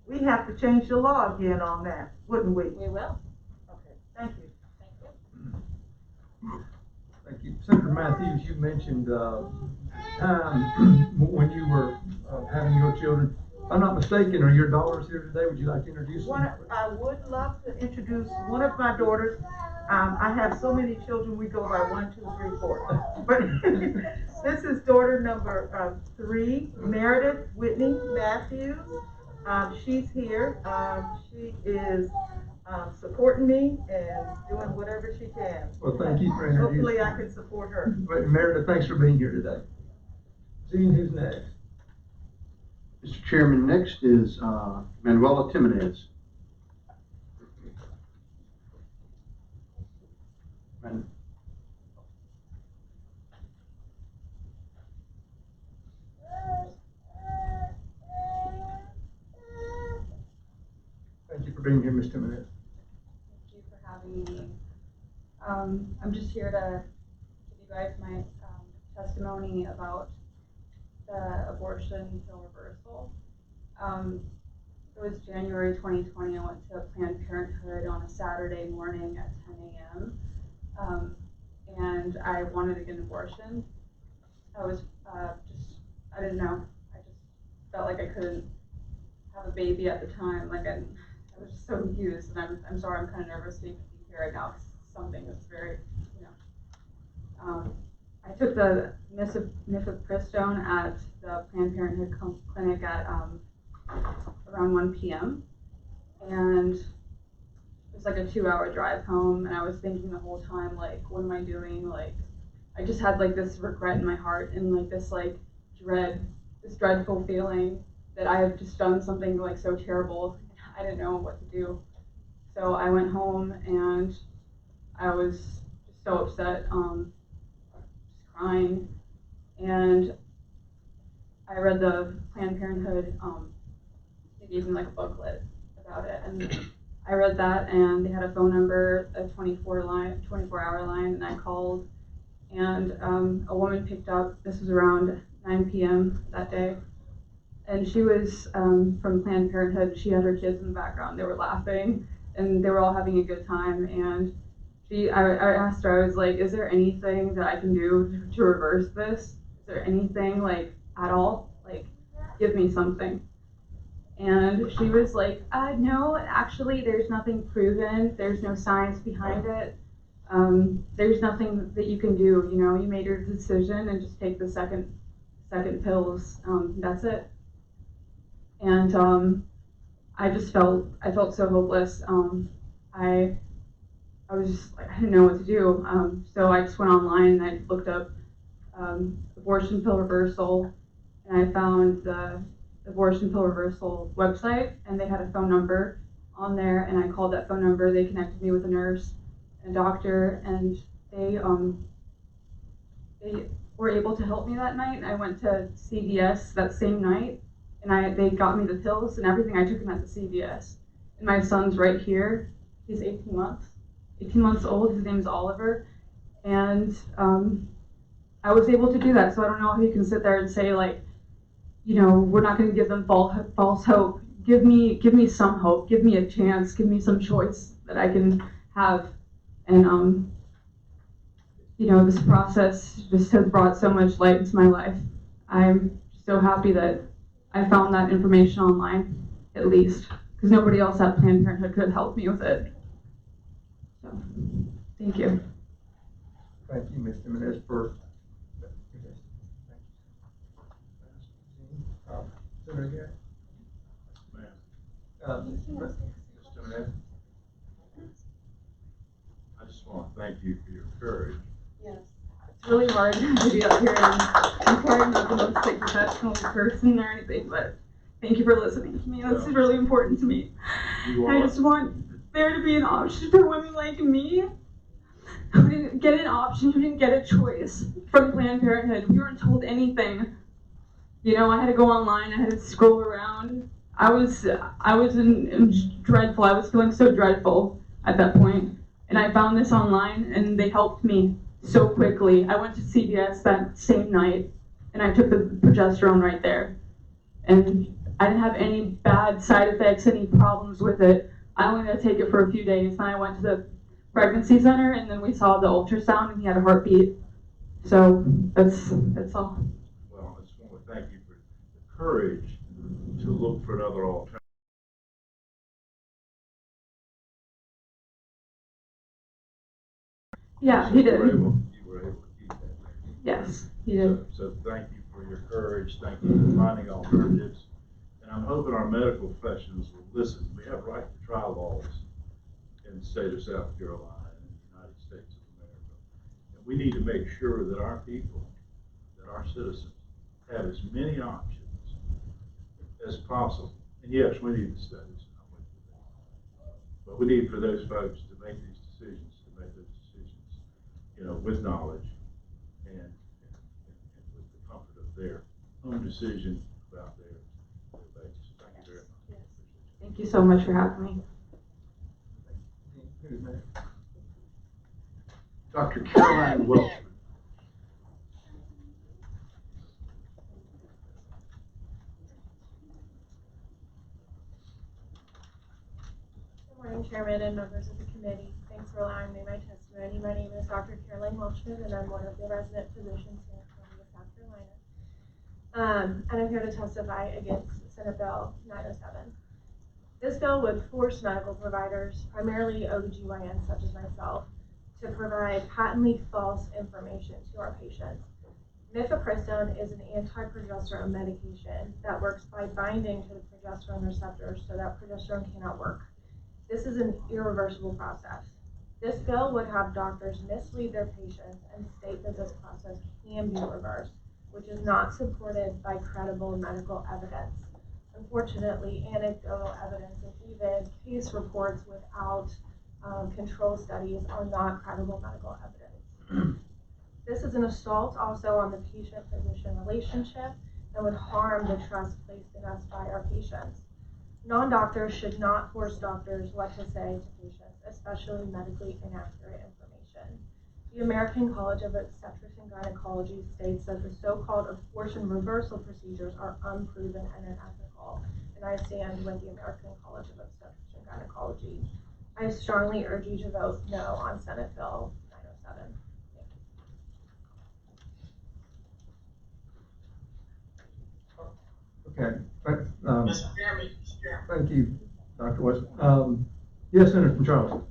We have to change the law again on that, wouldn't we? We will. Okay, thank you. Thank you. Thank you. Senator Matthews, you mentioned time when you were having your children. If I'm not mistaken, are your daughters here today? Would you like to introduce them? I would love to introduce one of my daughters. I have so many children, we go by 1, 2, 3, 4. But this is daughter number 3, Meredith Whitney Matthews. She's here. She is supporting me and doing whatever she can. Well, thank you for introducing. Hopefully I can support her. Meredith, thanks for being here today. Jeanne, who's next? Mr. Chairman, next is Manuela Timonez. Thank you for being here, Ms. Timonez. Thank you for having me. I'm just here to give you guys my testimony about the abortion pill reversal. It was January 2020. I went to Planned Parenthood on a Saturday morning at 10 a.m. And I wanted to get an abortion. I was I didn't know. I just felt like I couldn't have a baby at the time. Like I was just so confused, and I'm sorry, I'm kind of nervous being here right now because it's something that's very, I took the mifepristone at the Planned Parenthood clinic at around 1 p.m. and it was like a 2-hour drive home, and I was thinking the whole time, like, what am I doing? Like, I just had like this regret in my heart and like this like this dreadful feeling that I had just done something like so terrible. I didn't know what to do. So I went home and I was just so upset, just crying. And I read the Planned Parenthood, they gave me like a booklet about it. And I read that, and they had a phone number, a 24-hour line, and I called. And a woman picked up. This was around 9 p.m. that day. And she was from Planned Parenthood. She had her kids in the background. They were laughing, and they were all having a good time. And I asked her, I was like, is there anything that I can do to reverse this? Is there anything, like, at all? Like, give me something. And she was like, no, actually, there's nothing proven. There's no science behind it. There's nothing that you can do. You know, you made your decision, and just take the second pills. That's it. And I felt so hopeless. I was just like, I didn't know what to do. So I just went online and I looked up abortion pill reversal, and I found the abortion pill reversal website, and they had a phone number on there, and I called that phone number. They connected me with a nurse and a doctor, and they were able to help me that night. I went to CVS that same night, and they got me the pills and everything. I took them at the CVS. And my son's right here. He's 18 months old. His name's Oliver. And I was able to do that. So I don't know how you can sit there and say, like, you know, we're not going to give them false hope. Give me some hope. Give me a chance. Give me some choice that I can have. And you know, this process just has brought so much light into my life. I'm so happy that I found that information online, at least, because nobody else at Planned Parenthood could help me with it. So, thank you. Thank you, Ms. Jimenez, for Senator Garrett. Ms. Jimenez. I just want to thank you for your courage. Yes. It's really hard to be up here, and I'm probably not the most like, professional person or anything, but thank you for listening to me. This is really important to me. I just want there to be an option for women like me who didn't get an option, who didn't get a choice from Planned Parenthood. We weren't told anything. You know, I had to go online, I had to scroll around. I was in dreadful. I was feeling so dreadful at that point. And I found this online, and they helped me so quickly. I went to CVS that same night, and I took the progesterone right there. And I didn't have any bad side effects, any problems with it. I only had to take it for a few days, and I went to the pregnancy center, and then we saw the ultrasound, and he had a heartbeat. So that's all. Well, I just want to thank you for the courage to look for another alternative. Yeah, he did. You were able to keep that. Yes, he did. So thank you for your courage. Thank you for finding alternatives. And I'm hoping our medical professionals will listen. We have right to try laws in the state of South Carolina and in the United States of America. And we need to make sure that our people, that our citizens, have as many options as possible. And yes, we need the studies. I'm with you there. But we need for those folks to make these decisions, with knowledge and with the comfort of their own decision about their basis. Thank you very much. Yes. Thank you so much for having me. Who's next? Dr. Caroline Welchman. Good morning, Chairman and members of the committee. Thanks for allowing me my testimony. My name is Dr. Caroline Welchman, and I'm one of the resident physicians here in Columbia, South Carolina. And I'm here to testify against Senate Bill 907. This bill would force medical providers, primarily OB-GYNs such as myself, to provide patently false information to our patients. Mifepristone is an anti-progesterone medication that works by binding to the progesterone receptors so that progesterone cannot work. This is an irreversible process. This bill would have doctors mislead their patients and state that this process can be reversed, which is not supported by credible medical evidence. Unfortunately, anecdotal evidence and even case reports without control studies are not credible medical evidence. This is an assault also on the patient-physician relationship and would harm the trust placed in us by our patients. Non-doctors should not force doctors what to say to patients, especially medically inaccurate information. The American College of Obstetrics and Gynecology states that the so-called abortion reversal procedures are unproven and unethical, and I stand with the American College of Obstetrics and Gynecology. I strongly urge you to vote no on Senate Bill 907. Okay. Mr. Chairman, Thank you, Dr. West. Yes, Senator from Charles.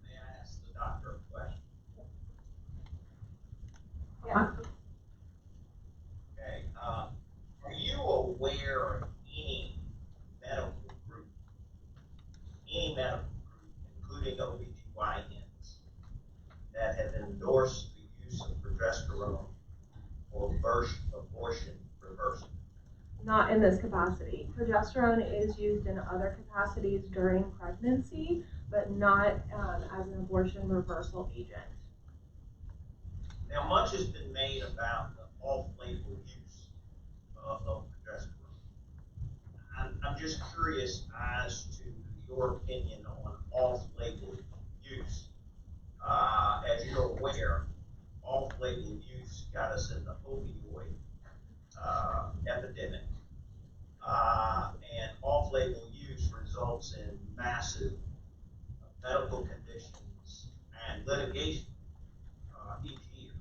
may I ask the doctor a question? Yeah. Okay, are you aware of any medical group, including OB-GYNs, that have endorsed the use of progesterone for abortion reversal? Not in this capacity. Progesterone is used in other capacities during pregnancy, but not as an abortion reversal agent. Now, much has been made about the off-label use of progesterone. I'm just curious as to your opinion on off-label use. As you're aware, off-label use got us in the opioid epidemic. And off-label use results in massive medical conditions and litigation each year.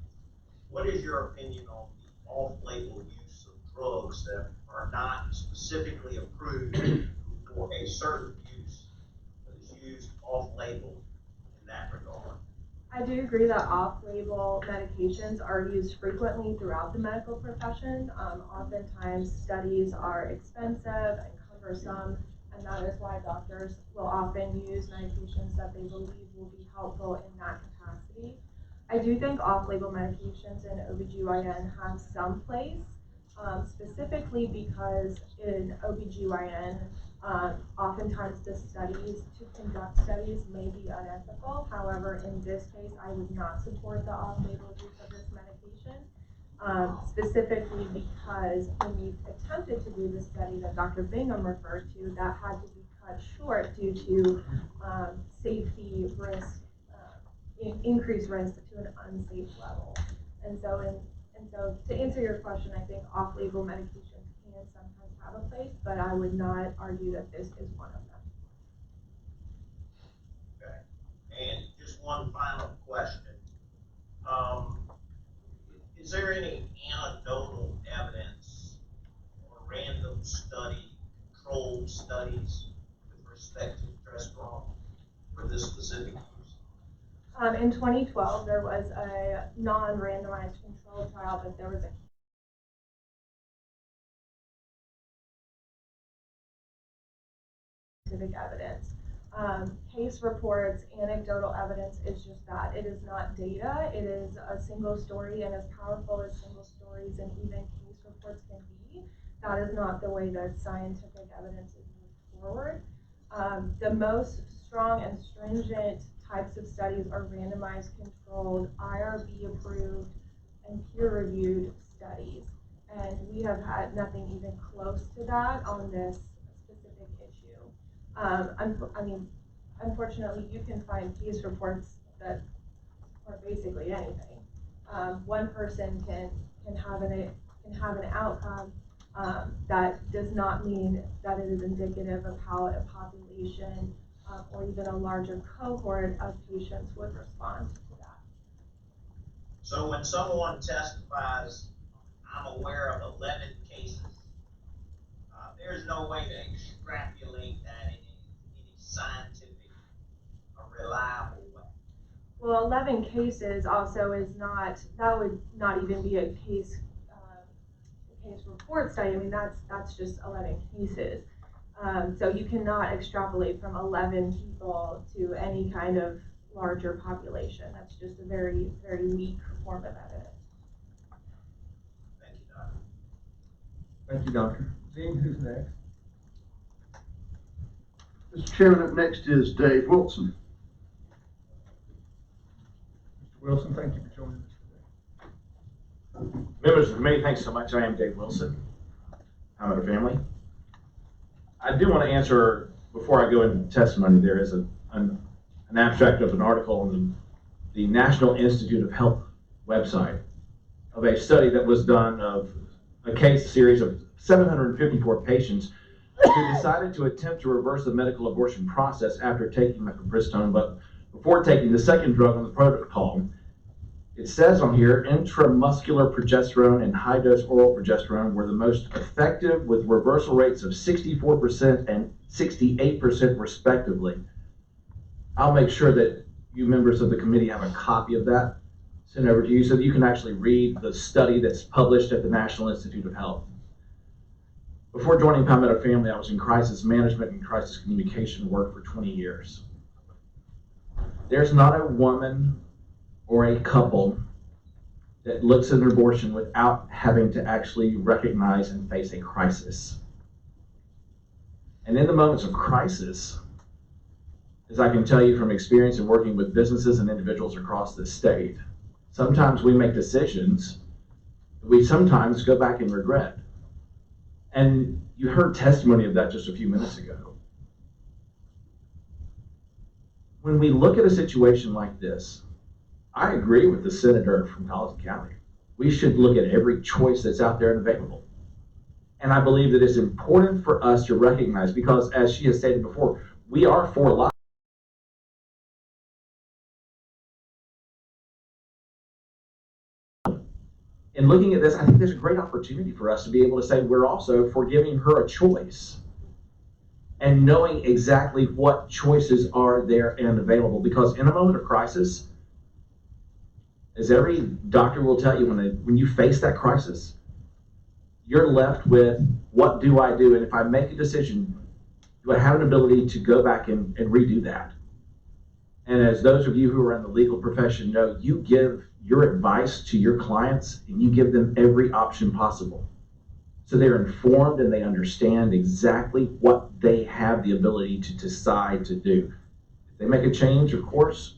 What is your opinion on the off-label use of drugs that are not specifically approved for a certain use, but is used off-label in that regard? I do agree that off-label medications are used frequently throughout the medical profession. Oftentimes studies are expensive and cumbersome, and that is why doctors will often use medications that they believe will be helpful in that capacity. I do think off-label medications in OB-GYN have some place, specifically because in OB-GYN, oftentimes the studies, to conduct studies, may be unethical. However, in this case, I would not support the off-label use of this medication, specifically because when we attempted to do the study that Dr. Bingham referred to, that had to be cut short due to safety risk, increased risk to an unsafe level. And so to answer your question, I think off-label medications can sometimes have a place, but I would not argue that this is one of them. Okay. And just one final question. Is there any anecdotal evidence or random study, controlled studies with respect to Trestron for this specific use? In 2012, there was a non-randomized controlled trial, but there was a scientific evidence. Case reports, anecdotal evidence is just that. It is not data. It is a single story, and as powerful as single stories and even case reports can be, that is not the way that scientific evidence is moved forward. The most strong and stringent types of studies are randomized, controlled, IRB approved, and peer-reviewed studies. And we have had nothing even close to that on this specific issue. Unfortunately, you can find case reports that are basically anything. One person can have an outcome that does not mean that it is indicative of how a population or even a larger cohort of patients would respond to that. So when someone testifies, I'm aware of 11 cases, there's no way to extrapolate that in any scientific or reliable way. Well, 11 cases also is not, that would not even be a case report study. I mean, that's just 11 cases. So you cannot extrapolate from 11 people to any kind of larger population. That's just a very, very weak form of evidence. Thank you, Doctor. Thank you, Doctor. Jeanne, who's next? Mr. Chairman, up next is Dave Wilson. Mr. Wilson, thank you for joining us today. Members of the committee, thanks so much. I am Dave Wilson. I'm at a family. I do want to answer, before I go into testimony, there is an abstract of an article on the National Institute of Health website of a study that was done of a case series of 754 patients who decided to attempt to reverse the medical abortion process after taking mifepristone, but before taking the second drug on the protocol. It says on here, intramuscular progesterone and high-dose oral progesterone were the most effective, with reversal rates of 64% and 68% respectively. I'll make sure that you members of the committee have a copy of that sent over to you so that you can actually read the study that's published at the National Institute of Health. Before joining Palmetto Family, I was in crisis management and crisis communication work for 20 years. There's not a woman or a couple that looks at an abortion without having to actually recognize and face a crisis. And in the moments of crisis, as I can tell you from experience in working with businesses and individuals across the state, sometimes we make decisions that we sometimes go back and regret. And you heard testimony of that just a few minutes ago. When we look at a situation like this, I agree with the senator from Colleton County. We should look at every choice that's out there and available. And I believe that it's important for us to recognize, because as she has stated before, we are for life. In looking at this, I think there's a great opportunity for us to be able to say we're also for giving her a choice and knowing exactly what choices are there and available. Because in a moment of crisis, as every doctor will tell you, when you face that crisis, you're left with, what do I do? And if I make a decision, do I have an ability to go back and redo that? And as those of you who are in the legal profession know, you give your advice to your clients and you give them every option possible. So they're informed and they understand exactly what they have the ability to decide to do. If they make a change, of course,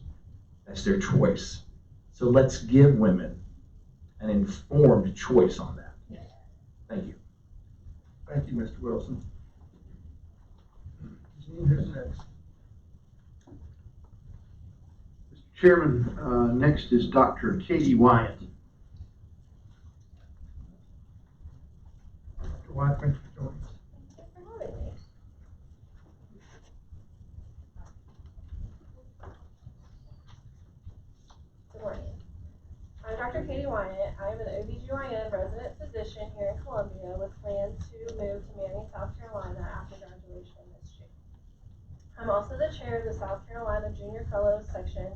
that's their choice. So let's give women an informed choice on that. Thank you. Thank you, Mr. Wilson. Jeanne, who's next? Mr. Chairman, next is Dr. Katie Wyatt. Dr. Wyatt, thank you for joining us. Thank you for having me. Katie Wyatt. I am an OB-GYN resident physician here in Columbia with plans to move to Manning, South Carolina after graduation this June. I'm also the chair of the South Carolina Junior Fellows section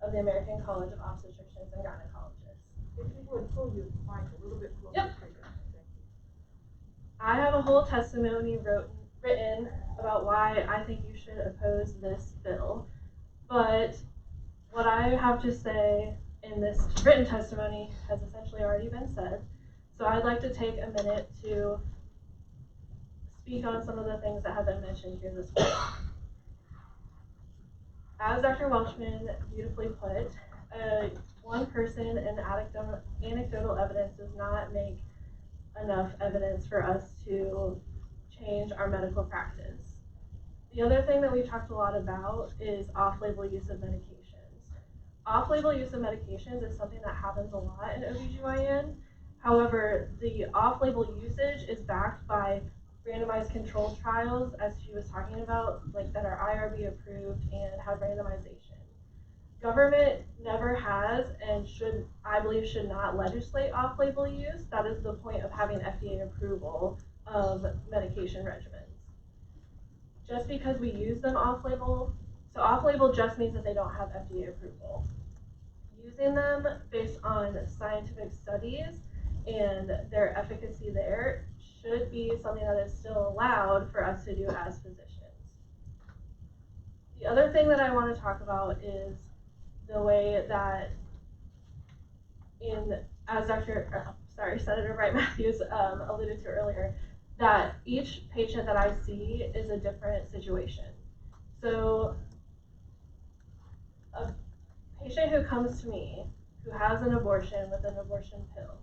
of the American College of Obstetricians and Gynecologists. If you would pull your mic a little bit closer. Yep. I have a whole testimony written about why I think you should oppose this bill, but what I have to say in this written testimony has essentially already been said, so I'd like to take a minute to speak on some of the things that have been mentioned here this morning. As Dr. Welchman beautifully put, one person and anecdotal evidence does not make enough evidence for us to change our medical practice. The other thing that we've talked a lot about is off-label use of medications. Off-label use of medications is something that happens a lot in OB-GYN. However, the off-label usage is backed by randomized controlled trials, as she was talking about, like that are IRB approved and have randomization. Government never has and should, I believe, should not legislate off-label use. That is the point of having FDA approval of medication regimens. Just because we use them off-label, so off-label just means that they don't have FDA approval. Using them based on scientific studies and their efficacy there should be something that is still allowed for us to do as physicians. The other thing that I want to talk about is the way that as Senator Wright Matthews alluded to earlier, that each patient that I see is a different situation. So a patient who comes to me who has an abortion with an abortion pill,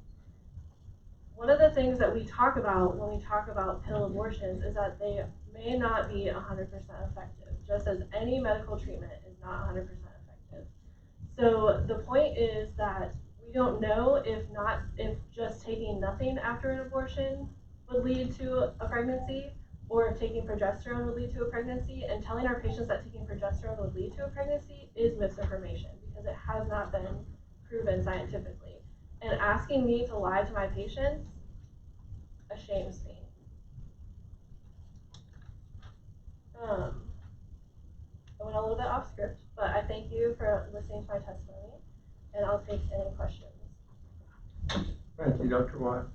one of the things that we talk about when we talk about pill abortions is that they may not be 100% effective, just as any medical treatment is not 100% effective. So the point is that we don't know if just taking nothing after an abortion would lead to a pregnancy, or if taking progesterone would lead to a pregnancy, and telling our patients that taking progesterone would lead to a pregnancy is misinformation because it has not been proven scientifically. And asking me to lie to my patients ashames me. I went a little bit off script, but I thank you for listening to my testimony, and I'll take any questions. Thank you, Dr. Wyatt.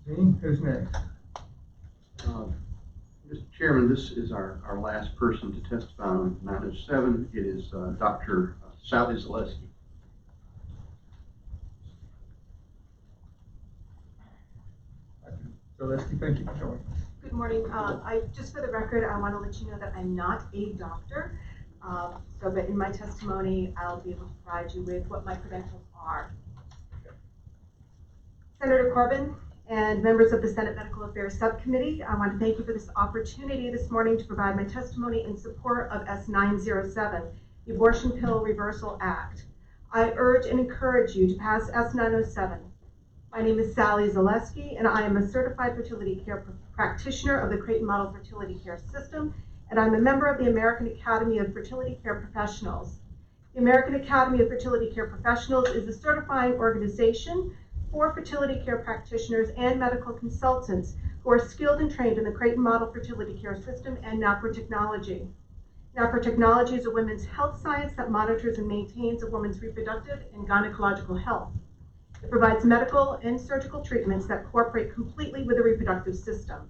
Jeanne, who's next? Mr. Chairman, this is our last person to testify on 907. It is Dr. Sally Zaleski. Zaleski, thank you for joining us. Good morning. Just for the record, I want to let you know that I'm not a doctor. But in my testimony, I'll be able to provide you with what my credentials are. Senator Corbin and members of the Senate Medical Affairs Subcommittee, I want to thank you for this opportunity this morning to provide my testimony in support of S.907, the Abortion Pill Reversal Act. I urge and encourage you to pass S.907. My name is Sally Zaleski, and I am a certified fertility care practitioner of the Creighton Model Fertility Care System, and I'm a member of the American Academy of Fertility Care Professionals. The American Academy of Fertility Care Professionals is a certifying organization for fertility care practitioners and medical consultants who are skilled and trained in the Creighton Model Fertility Care System and NAPR technology. NAPR technology is a women's health science that monitors and maintains a woman's reproductive and gynecological health. It provides medical and surgical treatments that cooperate completely with the reproductive system.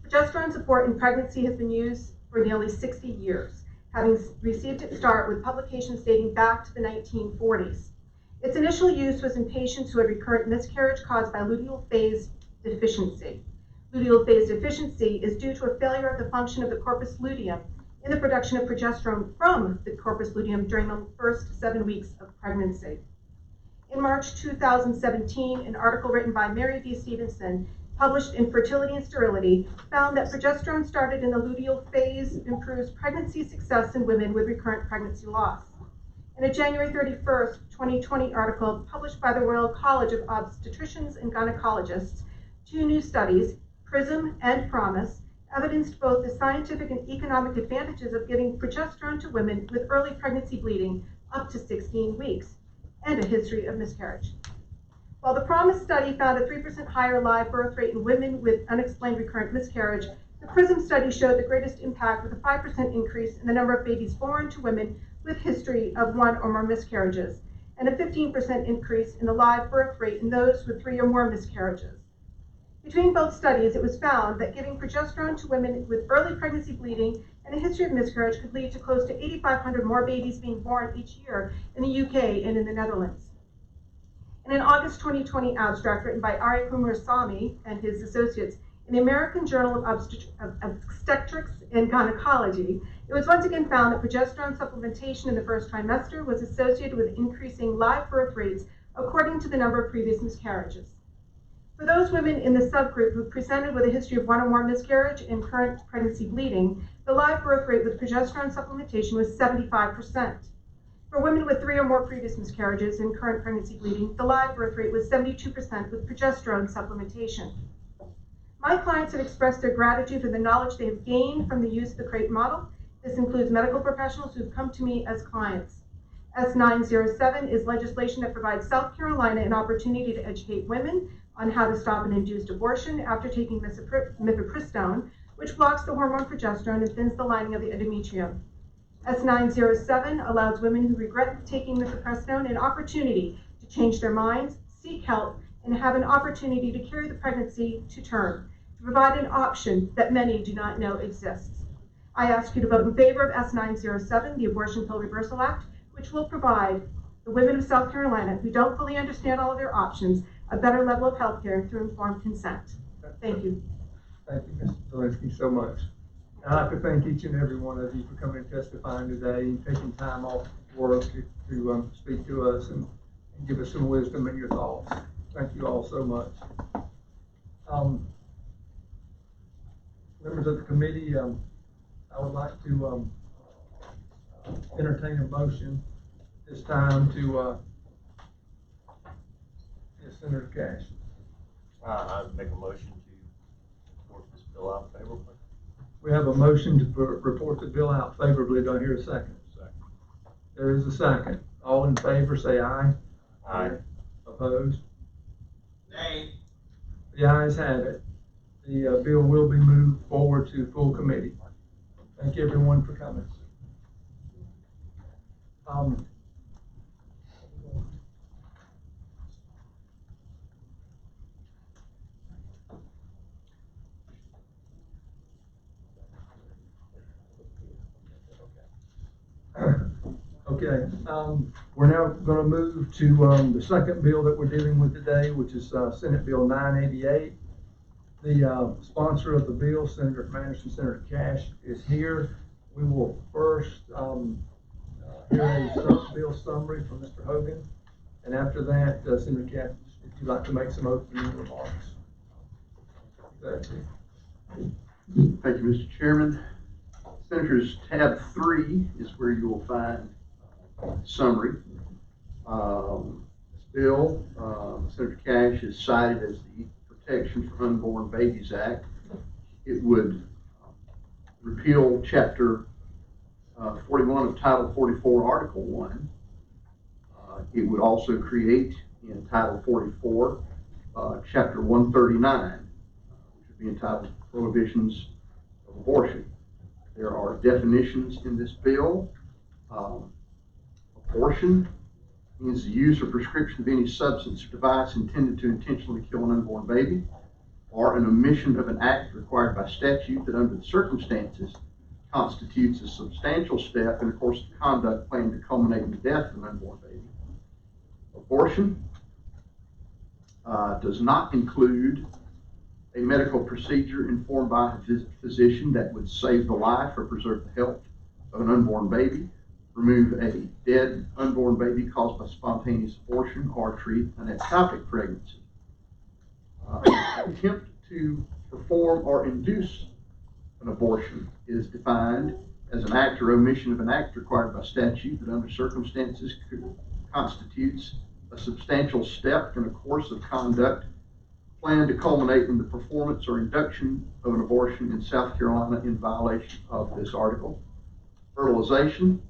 Progesterone support in pregnancy has been used for nearly 60 years, having received its start with publications dating back to the 1940s. Its initial use was in patients who had recurrent miscarriage caused by luteal phase deficiency. Luteal phase deficiency is due to a failure of the function of the corpus luteum in the production of progesterone from the corpus luteum during the first 7 weeks of pregnancy. In March 2017, an article written by Mary V. Stevenson, published in Fertility and Sterility, found that progesterone started in the luteal phase improves pregnancy success in women with recurrent pregnancy loss. In a January 31st, 2020 article published by the Royal College of Obstetricians and Gynecologists, 2 new studies, PRISM and PROMISE, evidenced both the scientific and economic advantages of giving progesterone to women with early pregnancy bleeding up to 16 weeks, and a history of miscarriage. While the PROMISE study found a 3% higher live birth rate in women with unexplained recurrent miscarriage, the PRISM study showed the greatest impact with a 5% increase in the number of babies born to women with history of 1 or more miscarriages, and a 15% increase in the live birth rate in those with 3 or more miscarriages. Between both studies, it was found that giving progesterone to women with early pregnancy bleeding and a history of miscarriage could lead to close to 8,500 more babies being born each year in the UK and in the Netherlands. In an August 2020 abstract written by Ari Kumarasamy and his associates in the American Journal of Obstetrics and Gynecology, it was once again found that progesterone supplementation in the first trimester was associated with increasing live birth rates according to the number of previous miscarriages. For those women in the subgroup who presented with a history of 1 or more miscarriage and current pregnancy bleeding, the live birth rate with progesterone supplementation was 75%. For women with 3 or more previous miscarriages and current pregnancy bleeding, the live birth rate was 72% with progesterone supplementation. My clients have expressed their gratitude for the knowledge they have gained from the use of the CRATE model. This includes medical professionals who have come to me as clients. S.907 is legislation that provides South Carolina an opportunity to educate women on how to stop an induced abortion after taking mifepristone, which blocks the hormone progesterone and thins the lining of the endometrium. S.907 allows women who regret taking mifepristone an opportunity to change their minds, seek help, and have an opportunity to carry the pregnancy to term, to provide an option that many do not know exists. I ask you to vote in favor of S.907, the Abortion Pill Reversal Act, which will provide the women of South Carolina who don't fully understand all of their options a better level of health care through informed consent. Thank you. Thank you, Ms. Zaleski, so much. I'd like to thank each and every one of you for coming and testifying today and taking time off work to speak to us and give us some wisdom and your thoughts. Thank you all so much. Members of the committee, I would like to entertain a motion this time to Senator Cash. I make a motion to report this bill out favorably. We have a motion to report the bill out favorably. Do I hear a second? Second. There is a second. All in favor say aye. Aye. Opposed? Nay. The ayes have it. The bill will be moved forward to full committee. Thank everyone for coming. Okay, we're now going to move to the second bill that we're dealing with today, which is Senate Bill 988. The sponsor of the bill, Senator Manderson, Senator Cash, is here. We will first hear a bill summary from Mr. Hogan, and after that, Senator Cash, if you'd like to make some opening remarks. Thank you, Mr. Chairman. Senators, tab 3 is where you will find summary. This bill, Senator Cash is cited as the Protection for Unborn Babies Act. It would repeal Chapter 41 of Title 44, Article 1. It would also create in Title 44, Chapter 139, which would be entitled Prohibitions of Abortion. There are definitions in this bill. Abortion means the use or prescription of any substance or device intended to intentionally kill an unborn baby, or an omission of an act required by statute that under the circumstances constitutes a substantial step in a course of conduct planned to culminate in the death of an unborn baby. Abortion does not include a medical procedure informed by a physician that would save the life or preserve the health of an unborn baby, remove a dead unborn baby caused by spontaneous abortion, or treat an ectopic pregnancy. Attempt to perform or induce an abortion is defined as an act or omission of an act required by statute that under circumstances constitutes a substantial step in a course of conduct planned to culminate in the performance or induction of an abortion in South Carolina in violation of this article. Fertilization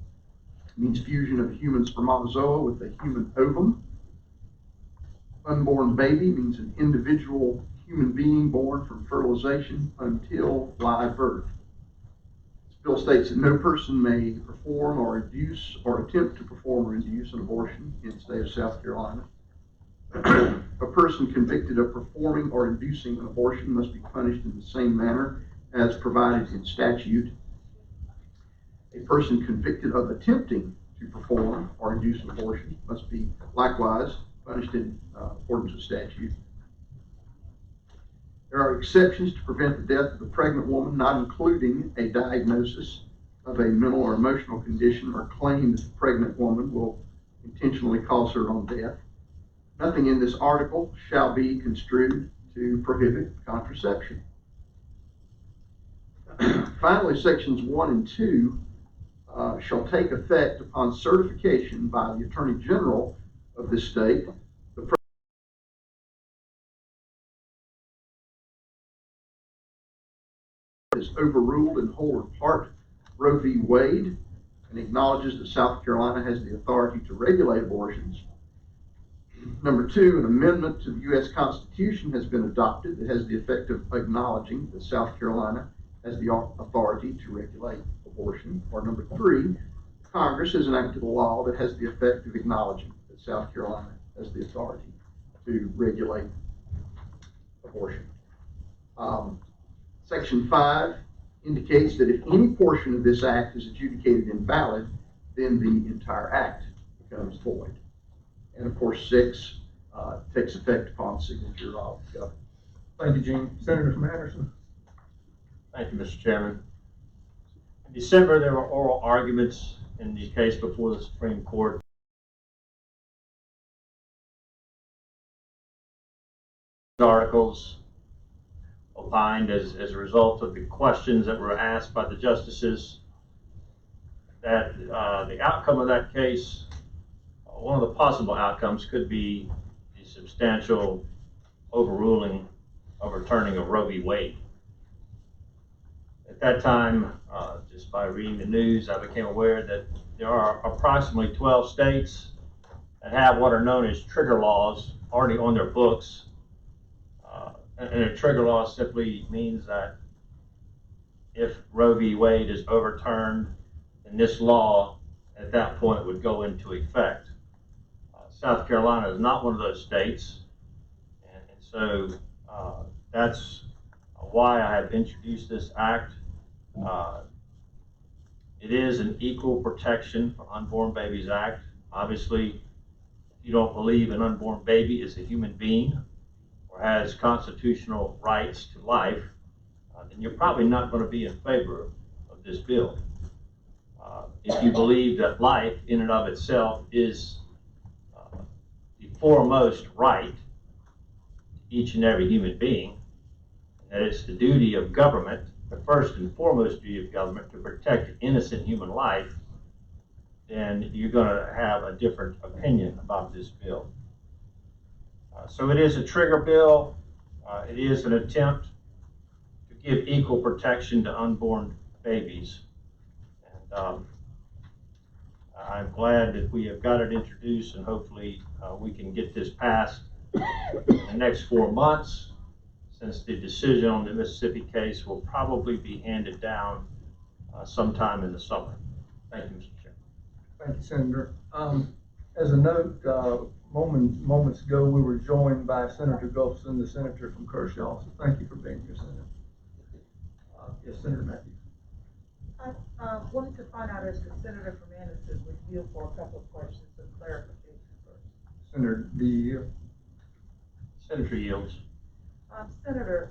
means fusion of a human spermatozoa with a human ovum. Unborn baby means an individual human being born from fertilization until live birth. This bill states that no person may perform or induce or attempt to perform or induce an abortion in the state of South Carolina. A person convicted of performing or inducing an abortion must be punished in the same manner as provided in statute. A person convicted of attempting to perform or induce an abortion must be likewise punished in accordance with statute. There are exceptions to prevent the death of a pregnant woman, not including a diagnosis of a mental or emotional condition or claim that the pregnant woman will intentionally cause her own death. Nothing in this article shall be construed to prohibit contraception. Finally, sections 1 and 2 shall take effect upon certification by the Attorney General of this state. The has overruled in whole or part Roe v. Wade and acknowledges that South Carolina has the authority to regulate abortions. Number 2, an amendment to the U.S. Constitution has been adopted that has the effect of acknowledging that South Carolina has the authority to regulate abortion. Or number 3, Congress has enacted a law that has the effect of acknowledging that South Carolina has the authority to regulate abortion. Section 5 indicates that if any portion of this act is adjudicated invalid, then the entire act becomes void. And of course, 6 takes effect upon signature of the governor. Thank you, Jeanne. Senator from Anderson. Thank you, Mr. Chairman. In December, there were oral arguments in the case before the Supreme Court. Articles opined as a result of the questions that were asked by the justices that the outcome of that case, one of the possible outcomes could be a substantial overturning of Roe v. Wade. At that time, just by reading the news, I became aware that there are approximately 12 states that have what are known as trigger laws already on their books. And a trigger law simply means that if Roe v. Wade is overturned, then this law at that point would go into effect. South Carolina is not one of those states, and so that's why I have introduced this act. It is an Equal Protection for Unborn Babies Act. Obviously, if you don't believe an unborn baby is a human being or has constitutional rights to life, then you're probably not going to be in favor of this bill. If you believe that life in and of itself is the foremost right to each and every human being, that it's the duty of government, the first and foremost duty of government, to protect innocent human life, then you're going to have a different opinion about this bill. So it is a trigger bill. It is an attempt to give equal protection to unborn babies. And I'm glad that we have got it introduced, and hopefully we can get this passed in the next 4 months, since the decision on the Mississippi case will probably be handed down sometime in the summer. Thank you, Mr. Chairman. Thank you, Senator. As a note, moments ago, we were joined by Senator Gulfson, the senator from Kershaw. So thank you for being here, Senator. Yes, Senator Matthews. I wanted to find out if the senator from Anderson would yield for a couple of questions of clarification first. Senator, do you yield? Senator yields. Senator,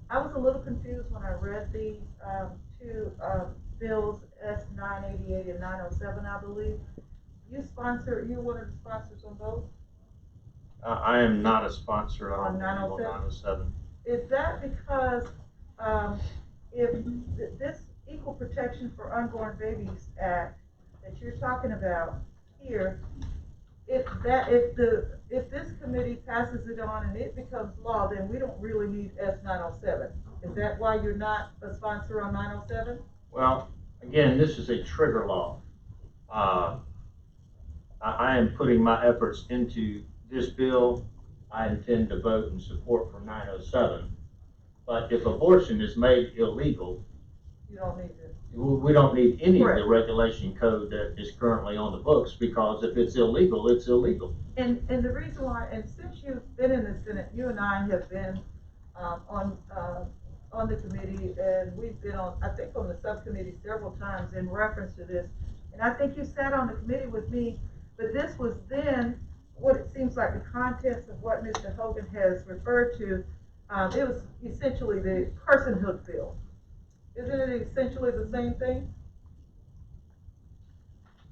I was a little confused when I read these two bills, S.988 and 907, I believe. You're one of the sponsors on both? I am not a sponsor on 907. 907. Is that because if this Equal Protection for Unborn Babies Act that you're talking about here, if this committee passes it on and it becomes law, then we don't really need S.907. Is that why you're not a sponsor on 907? Well, again, this is a trigger law. I am putting my efforts into this bill. I intend to vote in support for 907. But if abortion is made illegal, You don't need to. we don't need any of the Correct. regulation code that is currently on the books, because if it's illegal, it's illegal. And the reason why, and since you've been in the Senate, you and I have been on the committee, and we've been on, I think, on the subcommittee several times in reference to this. And I think you sat on the committee with me, but this was then what it seems like the contents of what Mr. Hogan has referred to. It was essentially the personhood bill. Isn't it essentially the same thing?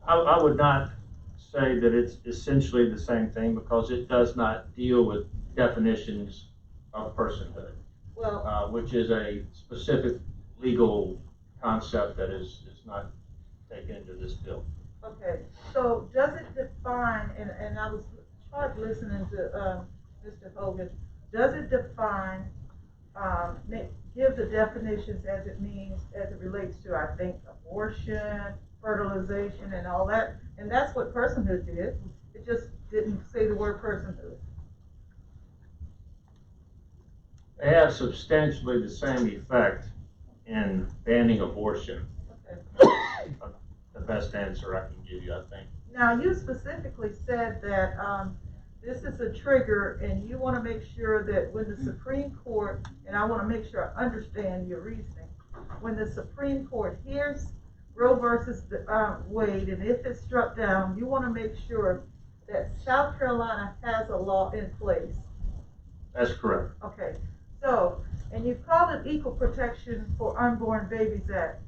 I would not say that it's essentially the same thing, because it does not deal with definitions of personhood, Well, which is a specific legal concept that is not taken into this bill. okay, so does it define, and I was tried listening to Mr. Hogan, does it define, give the definitions as it means, as it relates to, I think, abortion, fertilization, and all that, and that's what personhood did. It just didn't say the word personhood. They have substantially the same effect in banning abortion. Okay. The best answer I can give you, I think. Now, you specifically said that this is a trigger, and you want to make sure that when the Supreme Court, and I want to make sure I understand your reasoning, when the Supreme Court hears Roe versus Wade, and if it's struck down, you want to make sure that South Carolina has a law in place. That's correct. Okay, so, and you've called it Equal Protection for Unborn Babies Act.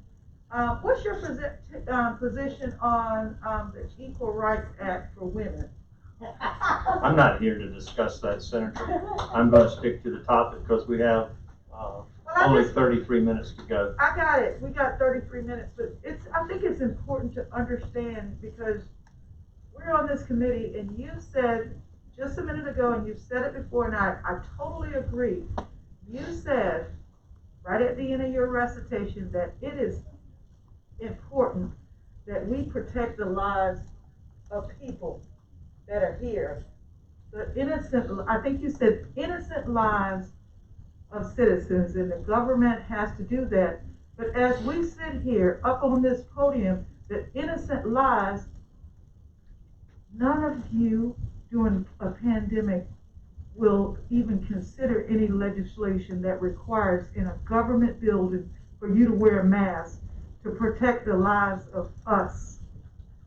What's your position on the Equal Rights Act for women? I'm not here to discuss that, Senator. I'm going to stick to the topic, because we have only 33 minutes to go. I got it. We got 33 minutes, but I think it's important to understand, because we're on this committee, and you said just a minute ago, and you've said it before, and I totally agree. You said right at the end of your recitation that it is important that we protect the lives of people that are here. The innocent, I think you said innocent lives of citizens, and the government has to do that. But as we sit here up on this podium, the innocent lives, none of you during a pandemic will even consider any legislation that requires in a government building for you to wear a mask to protect the lives of us.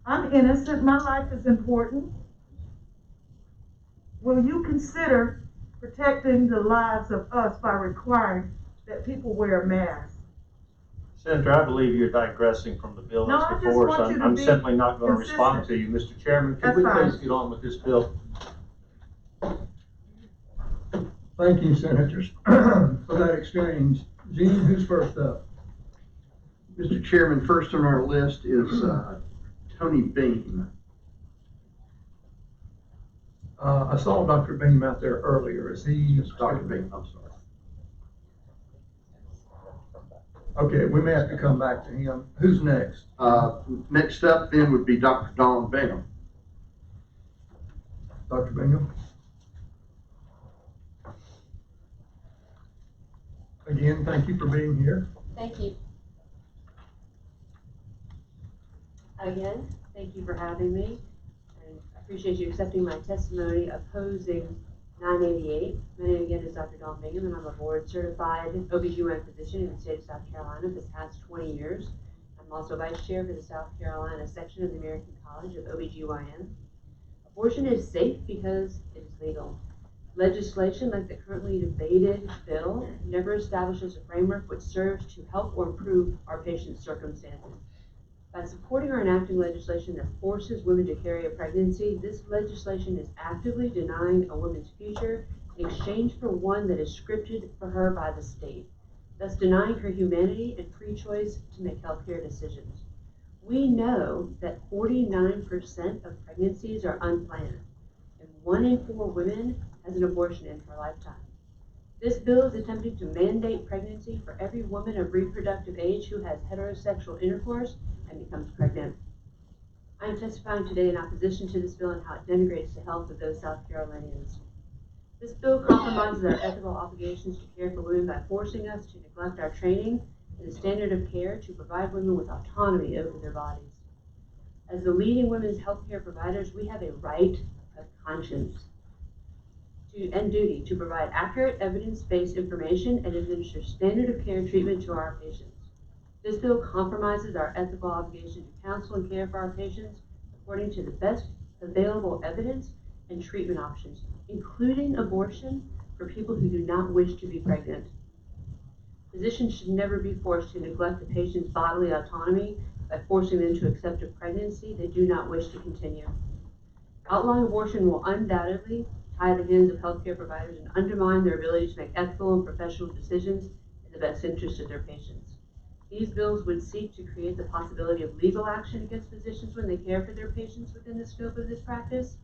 I'm innocent, my life is important. Will you consider protecting the lives of us by requiring that people wear a mask? Senator, I believe you're digressing from the bill No, that's I just before us. want you to I'm be simply not going to respond consistent. to you. Mr. Chairman, can That's we fine. please get on with this bill? Thank you, Senators, for that exchange. Jeanne, who's first up? Mr. Chairman, first on our list is Tony Beam. I saw Dr. Beam out there earlier. Is he? Dr. Beam, I'm sorry. Okay, we may have to come back to him. Who's next? Next up then would be Dr. Dawn Bingham. Dr. Bingham? Again, thank you for being here. Thank you. Again, thank you for having me. And I appreciate you accepting my testimony opposing 988. My name again is Dr. Dawn Bingham, and I'm a board certified Ob-Gyn physician in the state of South Carolina for the past 20 years. I'm also vice chair for the South Carolina section of the American College of Ob-Gyn. Abortion is safe because it is legal. Legislation like the currently debated bill never establishes a framework which serves to help or improve our patients' circumstances. By supporting or enacting legislation that forces women to carry a pregnancy, this legislation is actively denying a woman's future in exchange for one that is scripted for her by the state, thus denying her humanity and free choice to make healthcare decisions. We know that 49% of pregnancies are unplanned, and 1 in 4 women has an abortion in her lifetime. This bill is attempting to mandate pregnancy for every woman of reproductive age who has heterosexual intercourse and becomes pregnant. I am testifying today in opposition to this bill and how it denigrates the health of those South Carolinians. This bill compromises our ethical obligations to care for women by forcing us to neglect our training and the standard of care to provide women with autonomy over their bodies. As the leading women's healthcare providers, we have a right of conscience and duty to provide accurate, evidence-based information and administer standard of care treatment to our patients. This bill compromises our ethical obligation to counsel and care for our patients according to the best available evidence and treatment options, including abortion for people who do not wish to be pregnant. Physicians should never be forced to neglect the patient's bodily autonomy by forcing them to accept a pregnancy they do not wish to continue. Outlawing abortion will undoubtedly tie the hands of healthcare providers and undermine their ability to make ethical and professional decisions in the best interest of their patients. These bills would seek to create the possibility of legal action against physicians when they care for their patients within the scope of this practice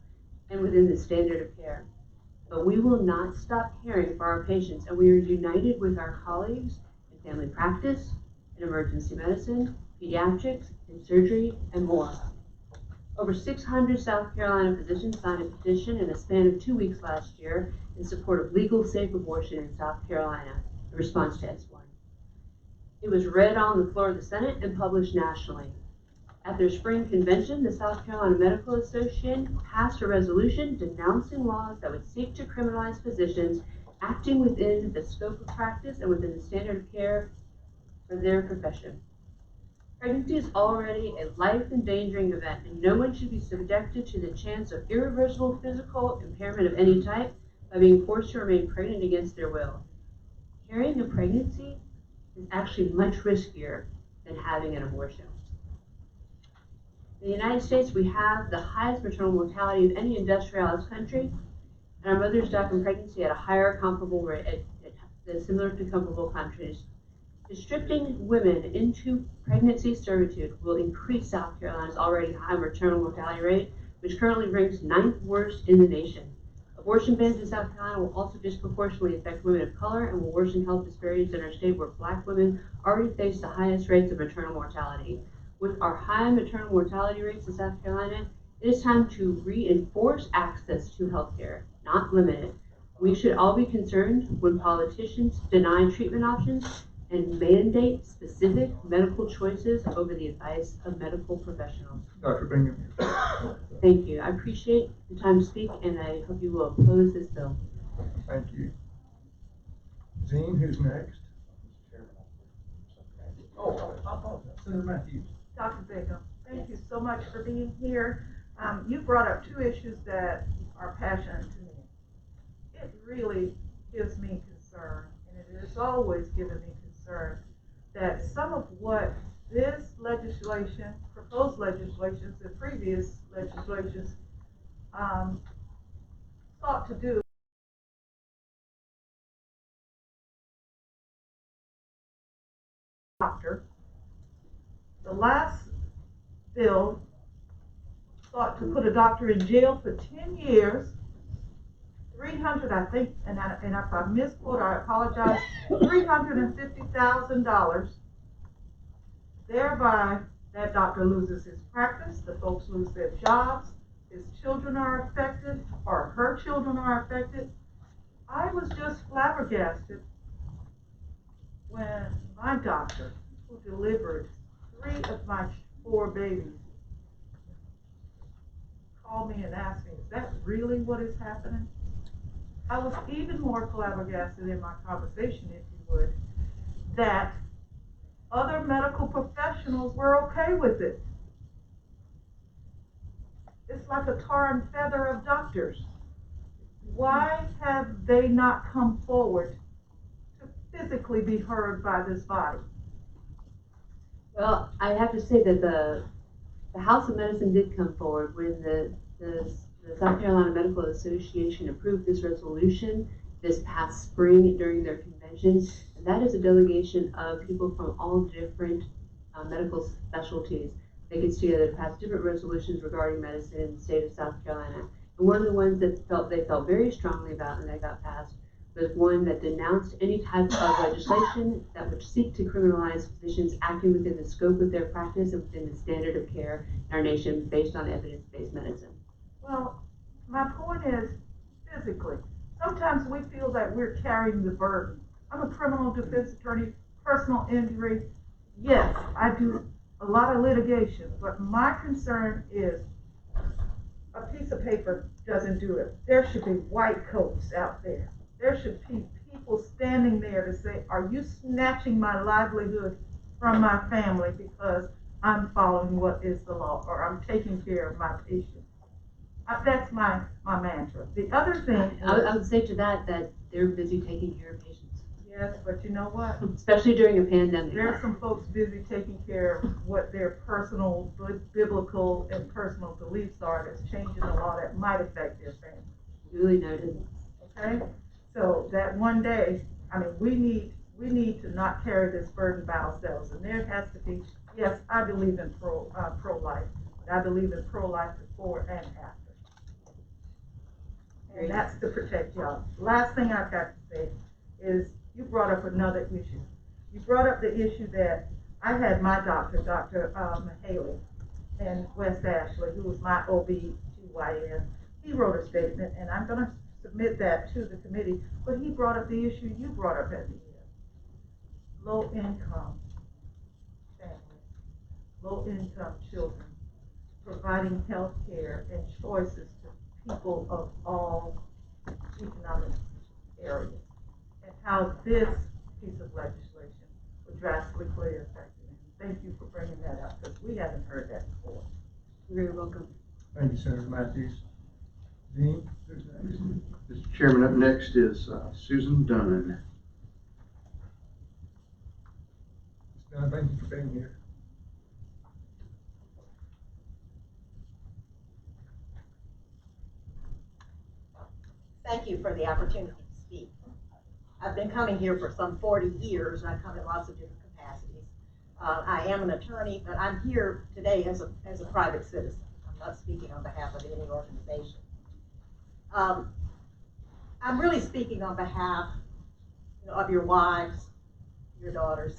and within the standard of care. But we will not stop caring for our patients, and we are united with our colleagues in family practice, in emergency medicine, pediatrics, in surgery, and more. Over 600 South Carolina physicians signed a petition in a span of 2 weeks last year in support of legal safe abortion in South Carolina in response to S.1. It was read on the floor of the Senate and published nationally. At their spring convention, the South Carolina Medical Association passed a resolution denouncing laws that would seek to criminalize physicians acting within the scope of practice and within the standard of care for their profession. Pregnancy is already a life-endangering event, and no one should be subjected to the chance of irreversible physical impairment of any type by being forced to remain pregnant against their will. Carrying a pregnancy is actually much riskier than having an abortion. In the United States, we have the highest maternal mortality of any industrialized country, and our mothers die from pregnancy at a higher comparable rate, similar to comparable countries. Restricting women into pregnancy servitude will increase South Carolina's already high maternal mortality rate, which currently ranks 9th worst in the nation. Abortion bans in South Carolina will also disproportionately affect women of color and will worsen health disparities in our state where Black women already face the highest rates of maternal mortality. With our high maternal mortality rates in South Carolina, it is time to reinforce access to health care, not limit it. We should all be concerned when politicians deny treatment options and mandate specific medical choices over the advice of medical professionals. Dr. Bingham. Thank you. I appreciate the time to speak, and I hope you will oppose this bill. Thank you. Jeanne, who's next? Senator Matthews. Dr. Bingham, thank you so much for being here. You brought up two issues that are passionate to me. It really gives me concern, and it has always given me concern, that some of what this legislation, proposed legislations, and previous legislations sought to do doctor. The last bill sought to put a doctor in jail for 10 years, 300, I think, and if I misquote, I apologize, $350,000. Thereby, that doctor loses his practice, the folks lose their jobs, his children are affected, or her children are affected. I was just flabbergasted when my doctor, who delivered 3 of my 4 babies, called me and asked me, is that really what is happening? I was even more flabbergasted in my conversation, if you would, that other medical professionals were okay with it. It's like a tar and feather of doctors. Why have they not come forward to physically be heard by this body? Well, I have to say that the House of Medicine did come forward when the South Carolina Medical Association approved this resolution this past spring during their convention. And that is a delegation of people from all different medical specialties. They get together to pass different resolutions regarding medicine in the state of South Carolina. And one of the ones that they felt very strongly about and that got passed was one that denounced any type of legislation that would seek to criminalize physicians acting within the scope of their practice and within the standard of care in our nation based on evidence-based medicine. Well, my point is physically. Sometimes we feel that we're carrying the burden. I'm a criminal defense attorney, personal injury. Yes, I do a lot of litigation, but my concern is a piece of paper doesn't do it. There should be white coats out there. There should be people standing there to say, are you snatching my livelihood from my family because I'm following what is the law, or I'm taking care of my patients? That's my mantra. The other thing I would say to that they're busy taking care of patients. Yes, but you know what? Especially during a pandemic. There are some folks busy taking care of what their personal, biblical, and personal beliefs are that's changing the law that might affect their family. Really noted. Okay? So that one day, I mean, we need to not carry this burden by ourselves. And there has to be, yes, I believe in pro-life, but I believe in pro-life before and after. And that's to protect y'all. Last thing I've got to say is, you brought up another issue. You brought up the issue that I had my doctor, Dr. Haley, in West Ashley, who was my Ob-Gyn. He wrote a statement, and I'm going to submit that to the committee, but he brought up the issue you brought up at the end. Low-income families, low-income children, providing health care and choices to people of all economic areas. And how this piece of legislation would drastically affect it. Thank you for bringing that up, because we haven't heard that before. You're very welcome. Thank you, Senator Matthews. Dean? Mr. Chairman, up next is Susan Dunn. Ms. Dunn, thank you for being here. Thank you for the opportunity to speak. I've been coming here for some 40 years, and I come in lots of different capacities. I am an attorney, but I'm here today as a private citizen. I'm not speaking on behalf of any organization. I'm really speaking on behalf of your wives, your daughters,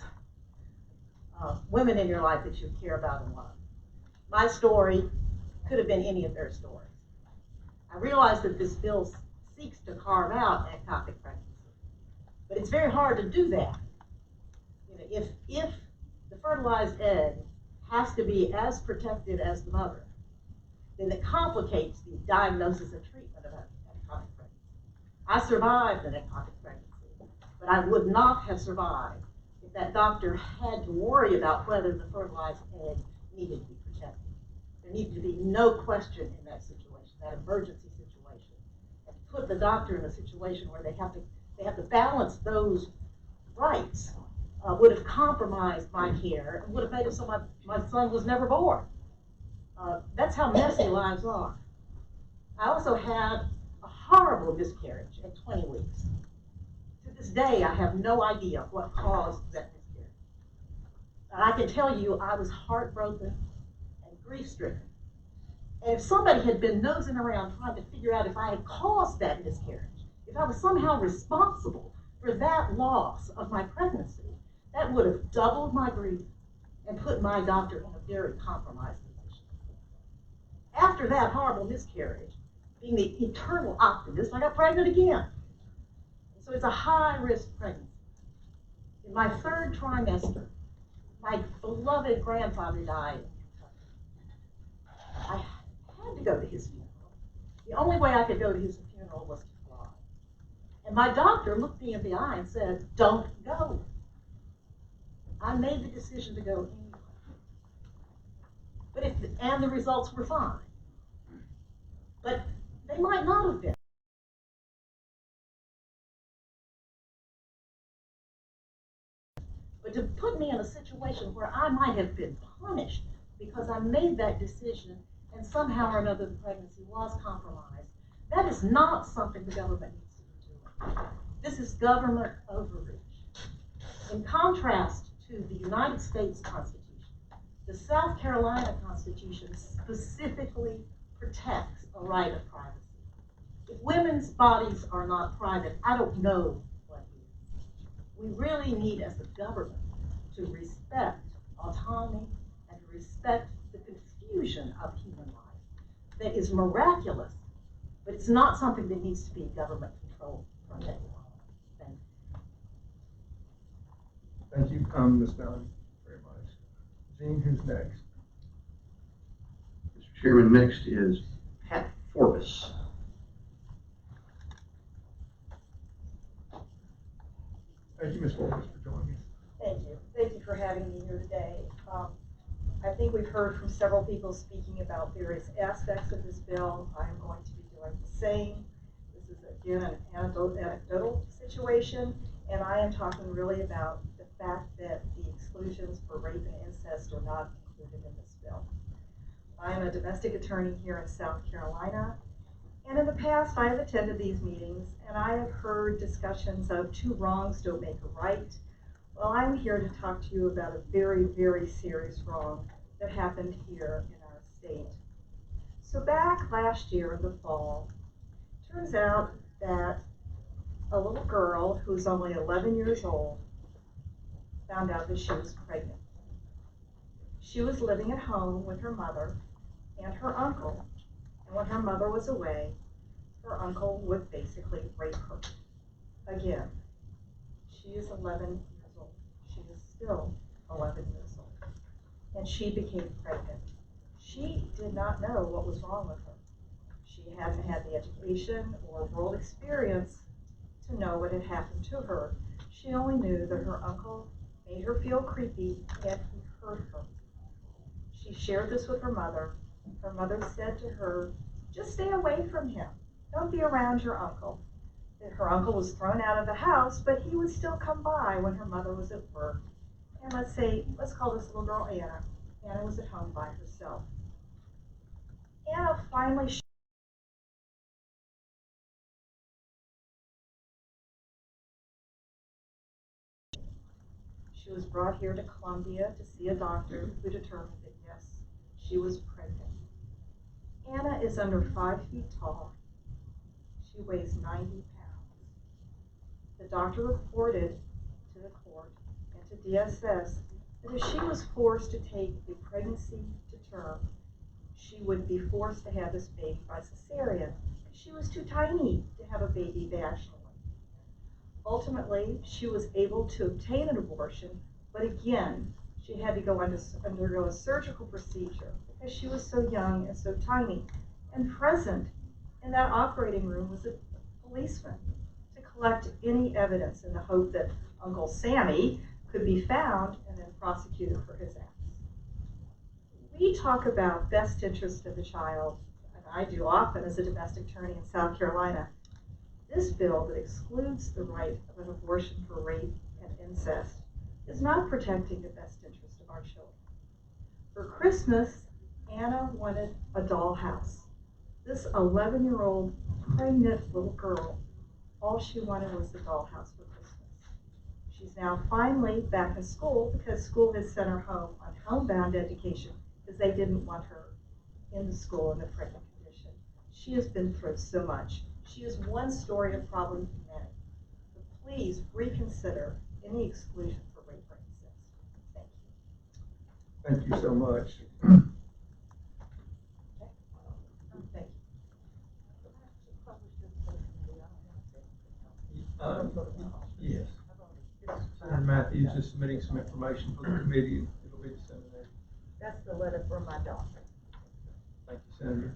women in your life that you care about and love. My story could have been any of their stories. I realize that this bill seeks to carve out ectopic pregnancy, but it's very hard to do that. If the fertilized egg has to be as protected as the mother, then it complicates the diagnosis and treatment of ectopic pregnancy. I survived an ectopic pregnancy, but I would not have survived if that doctor had to worry about whether the fertilized egg needed to be protected. There needed to be no question in that situation, that emergency situation, and put the doctor in a situation where they have to balance those rights. Would have compromised my care and would have made it so my son was never born. That's how messy lives are. I also had a horrible miscarriage at 20 weeks. To this day, I have no idea what caused that miscarriage. And I can tell you I was heartbroken and grief-stricken. And if somebody had been nosing around trying to figure out if I had caused that miscarriage, if I was somehow responsible for that loss of my pregnancy, that would have doubled my grief and put my doctor in a very compromised position. After that horrible miscarriage, being the eternal optimist, I got pregnant again. So it's a high-risk pregnancy. In my third trimester, my beloved grandfather died. I had to go to his funeral. The only way I could go to his funeral was to fly. And my doctor looked me in the eye and said, "Don't go." I made the decision to go anyway. And the results were fine. But they might not have been. But to put me in a situation where I might have been punished because I made that decision and somehow or another the pregnancy was compromised, that is not something the government needs to be doing. This is government overreach. In contrast to the United States Constitution, the South Carolina Constitution specifically protects a right of privacy. If women's bodies are not private, I don't know what is. We really need, as a government, to respect autonomy and to respect the confusion of human life that is miraculous, but it's not something that needs to be government controlled from day one. Thank you. Thank you, Ms. Dunn, very much. Jeanne, who's next? Mr. Chairman, next is Pat Forbes. Thank you, Ms. Forbes, for joining us. Thank you. Thank you for having me here today. I think we've heard from several people speaking about various aspects of this bill. I am going to be doing the same. This is, again, an anecdotal situation, and I am talking really about the fact that the exclusions for rape and incest are not included in this bill. I am a domestic attorney here in South Carolina, and in the past I have attended these meetings, and I have heard discussions of two wrongs don't make a right. Well, I'm here to talk to you about a very, very serious wrong that happened here in our state. So back last year in the fall, turns out that a little girl who's only 11 years old found out that she was pregnant. She was living at home with her mother and her uncle, and when her mother was away, her uncle would basically rape her. Again, she is 11 years old. She is still 11 years old. And she became pregnant. She did not know what was wrong with her. She hadn't had the education or world experience to know what had happened to her. She only knew that her uncle made her feel creepy and he hurt her. She shared this with her mother. Her mother said to her, just stay away from him. Don't be around your uncle. Her uncle was thrown out of the house, but he would still come by when her mother was at work. And let's call this little girl Anna. Anna was at home by herself. Anna finally she was brought here to Columbia to see a doctor who determined that yes, she was pregnant. Anna is under 5 feet tall. She weighs 90 pounds. The doctor reported to the court and to DSS that if she was forced to take a pregnancy to term, she would be forced to have this baby by cesarean. She was too tiny to have a baby vaginally. Ultimately, she was able to obtain an abortion, but again, she had to undergo a surgical procedure because she was so young and so tiny. And present in that operating room was a policeman to collect any evidence in the hope that Uncle Sammy could be found and then prosecuted for his acts. We talk about best interest of the child, and I do often as a domestic attorney in South Carolina. This bill that excludes the right of an abortion for rape and incest is not protecting the best interest of our children. For Christmas, Anna wanted a dollhouse. This 11-year-old pregnant little girl, all she wanted was the dollhouse for Christmas. She's now finally back in school because school has sent her home on homebound education because they didn't want her in the school in the pregnant condition. She has been through so much. She is one story of probably many. But please reconsider any exclusion for rape or incest. Thank you. Thank you so much. Thank you. Yes. Senator Matthews is submitting some information for the committee. It'll be disseminated. That's the letter from my daughter. Thank you, Senator.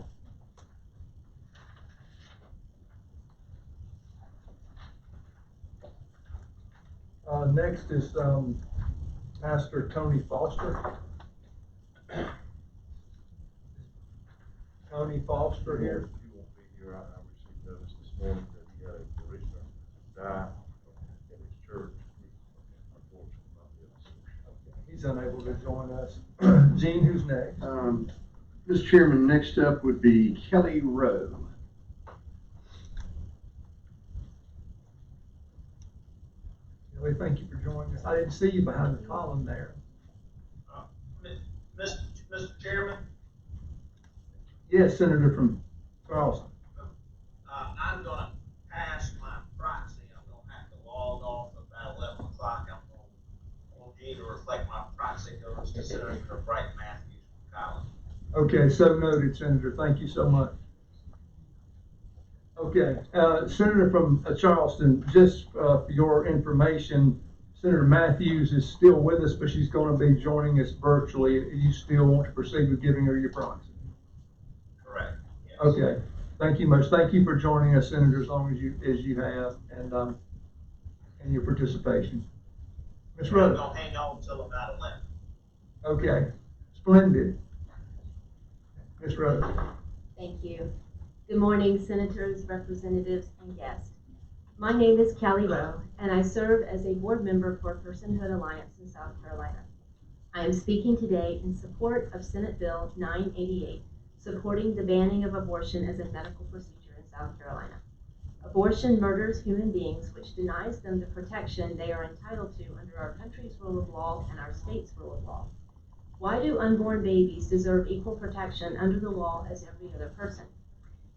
Next is Pastor Tony Foster. Tony Foster here. He won't be here. I received notice this morning that he had a parishioner die in his church. Unfortunately, not the other. He's unable to join us. Jeanne, who's next? Mr. Chairman, next up would be Kelly Rowe. Kelly, thank you for joining us. I didn't see you behind the column there. Mr. Chairman? Yes, Senator from Charleston. I me to reflect my proxy goes to Senator Bright Matthews from College. Okay, so noted, Senator. Thank you so much. Okay, Senator from Charleston, just for your information, Senator Matthews is still with us, but she's going to be joining us virtually. You still want to proceed with giving her your proxy? Correct. Yes. Okay. Thank you much. Thank you for joining us, Senator, as long as you have, and your participation. Ms. I'm Rhodes. going to hang on until about 11. Okay. Splendid. Ms. Rhodes. Thank you. Good morning, senators, representatives, and guests. My name is Callie Rowe, and I serve as a board member for Personhood Alliance in South Carolina. I am speaking today in support of Senate Bill 988, supporting the banning of abortion as a medical procedure in South Carolina. Abortion murders human beings, which denies them the protection they are entitled to under our country's rule of law and our state's rule of law. Why do unborn babies deserve equal protection under the law as every other person?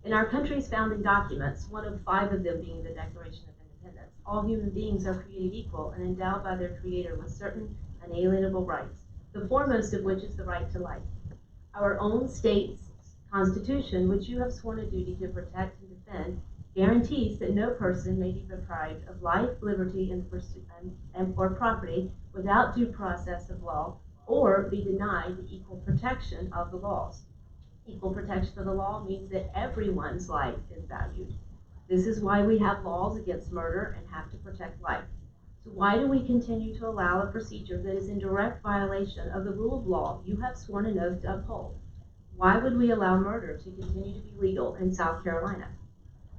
In our country's founding documents, one of 5 of them being the Declaration of Independence, all human beings are created equal and endowed by their Creator with certain unalienable rights, the foremost of which is the right to life. Our own state's Constitution, which you have sworn a duty to protect and defend, guarantees that no person may be deprived of life, liberty, or property without due process of law, or be denied the equal protection of the laws. Equal protection of the law means that everyone's life is valued. This is why we have laws against murder and have to protect life. So why do we continue to allow a procedure that is in direct violation of the rule of law you have sworn an oath to uphold? Why would we allow murder to continue to be legal in South Carolina?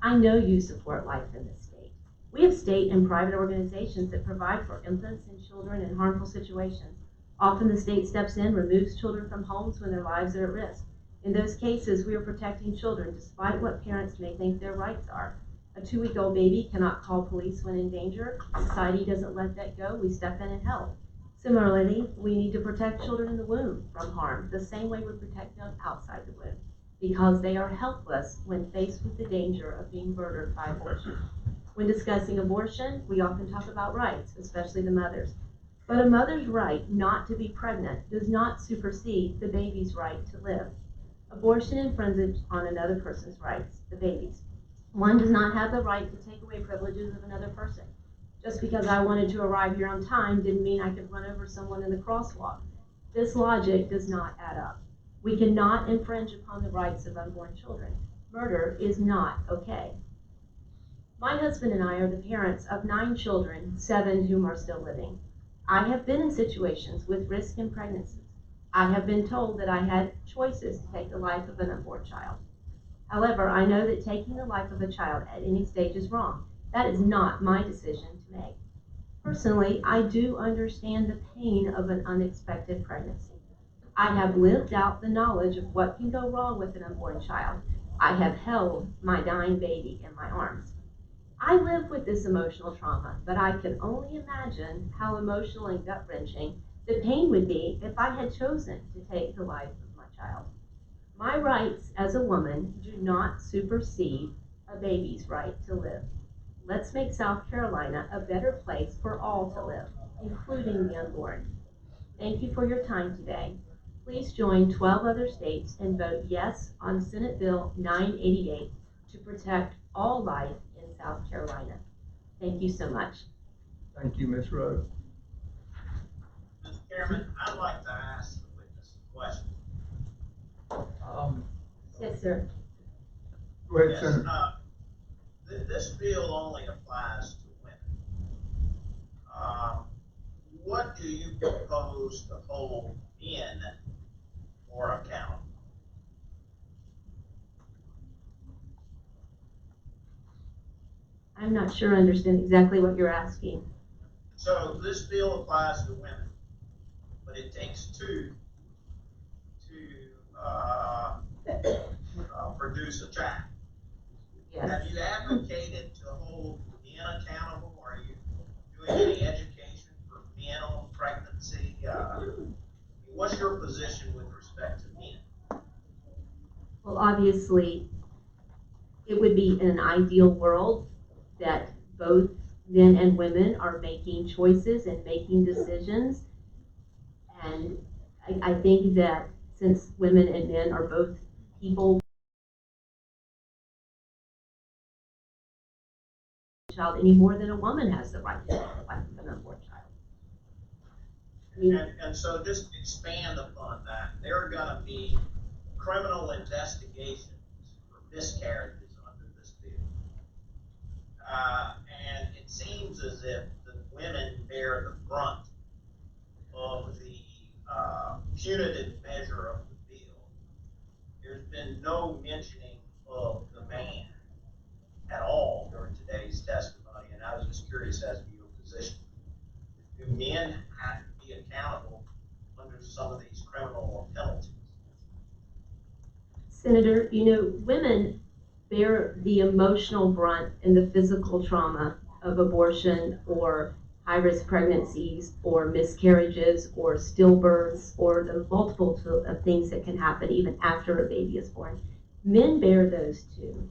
I know you support life in this state. We have state and private organizations that provide for infants and children in harmful situations. Often the state steps in, removes children from homes when their lives are at risk. In those cases, we are protecting children despite what parents may think their rights are. A 2-week-old baby cannot call police when in danger. Society doesn't let that go. We step in and help. Similarly, we need to protect children in the womb from harm the same way we protect them outside the womb, because they are helpless when faced with the danger of being murdered by abortion. When discussing abortion, we often talk about rights, especially the mother's. But a mother's right not to be pregnant does not supersede the baby's right to live. Abortion infringes on another person's rights, the baby's. One does not have the right to take away privileges of another person. Just because I wanted to arrive here on time didn't mean I could run over someone in the crosswalk. This logic does not add up. We cannot infringe upon the rights of unborn children. Murder is not okay. My husband and I are the parents of 9 children, 7 whom are still living. I have been in situations with risk in pregnancies. I have been told that I had choices to take the life of an unborn child. However, I know that taking the life of a child at any stage is wrong. That is not my decision to make. Personally, I do understand the pain of an unexpected pregnancy. I have lived out the knowledge of what can go wrong with an unborn child. I have held my dying baby in my arms. I live with this emotional trauma, but I can only imagine how emotional and gut-wrenching the pain would be if I had chosen to take the life of my child. My rights as a woman do not supersede a baby's right to live. Let's make South Carolina a better place for all to live, including the unborn. Thank you for your time today. Please join 12 other states and vote yes on Senate Bill 988 to protect all life in South Carolina. Thank you so much. Thank you, Ms. Rhodes. Mr. Chairman, I'd like to ask the witness a question. Yes, sir. Go ahead, Yes, Senator. This bill only applies to women. What do you propose to hold men for account? I'm not sure I understand exactly what you're asking. So this bill applies to women, but it takes 2 to produce a child. Yes. Have you advocated to hold men accountable? Are you doing any education for men on pregnancy? What's your position with respect to men? Well, obviously, it would be in an ideal world that both men and women are making choices and making decisions And I think that since women and men are both people, child any more than a woman has the right to the life of an unborn child. And so just to expand upon that, there are going to be criminal investigations for miscarriages under this bill. And it seems as if the women bear the brunt of the punitive measure of the bill. There's been no mentioning of the man at all during today's testimony, and I was just curious as to your position. Do men have to be accountable under some of these criminal penalties? Senator, you know, women bear the emotional brunt and the physical trauma of abortion or high-risk pregnancies or miscarriages or stillbirths or the multiple of things that can happen even after a baby is born. Men bear those too.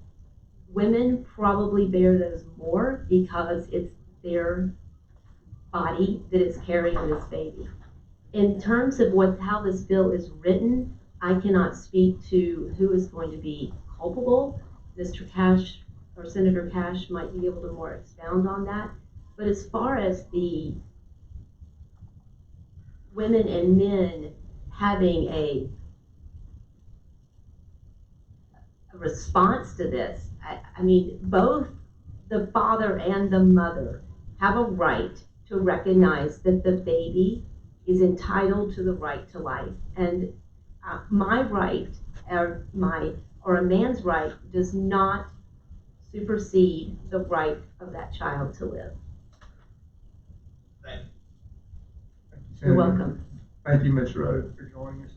Women probably bear those more because it's their body that is carrying this baby. In terms of how this bill is written, I cannot speak to who is going to be culpable. Mr. Cash or Senator Cash might be able to more expound on that. But as far as the women and men having a response to this, I mean, both the father and the mother have a right to recognize that the baby is entitled to the right to life. And my right, or a man's right, does not supersede the right of that child to live. Thank you. Thank you, You're Senator. welcome. Thank you, Ms. Rhodes, for joining us.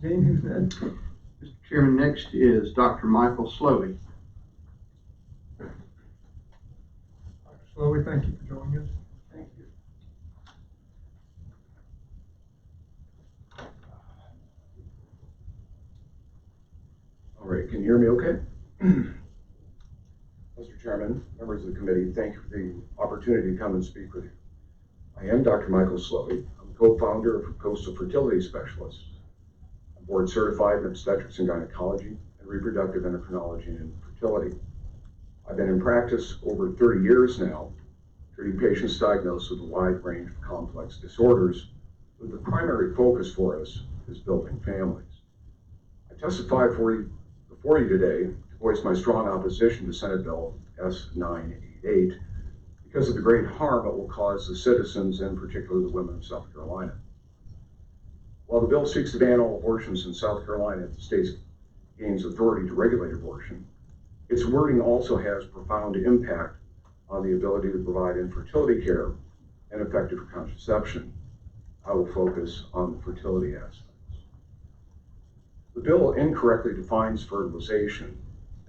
Jeanne, who's next? Mr. Chairman, next is Dr. Michael Slowey. Dr. Slowey, thank you for joining us. Thank you. All right, can you hear me okay? Mr. Chairman, members of the committee, thank you for the opportunity to come and speak with you. I am Dr. Michael Slowey. I'm co-founder of Coastal Fertility Specialists. I'm board certified in obstetrics and gynecology and reproductive endocrinology and infertility. I've been in practice over 30 years now, treating patients diagnosed with a wide range of complex disorders, but the primary focus for us is building families. I testify before you today to voice my strong opposition to Senate Bill S.988 because of the great harm it will cause the citizens, and particularly the women of South Carolina. While the bill seeks to ban all abortions in South Carolina if the state gains authority to regulate abortion, its wording also has profound impact on the ability to provide infertility care and effective contraception. I will focus on the fertility aspects. The bill incorrectly defines fertilization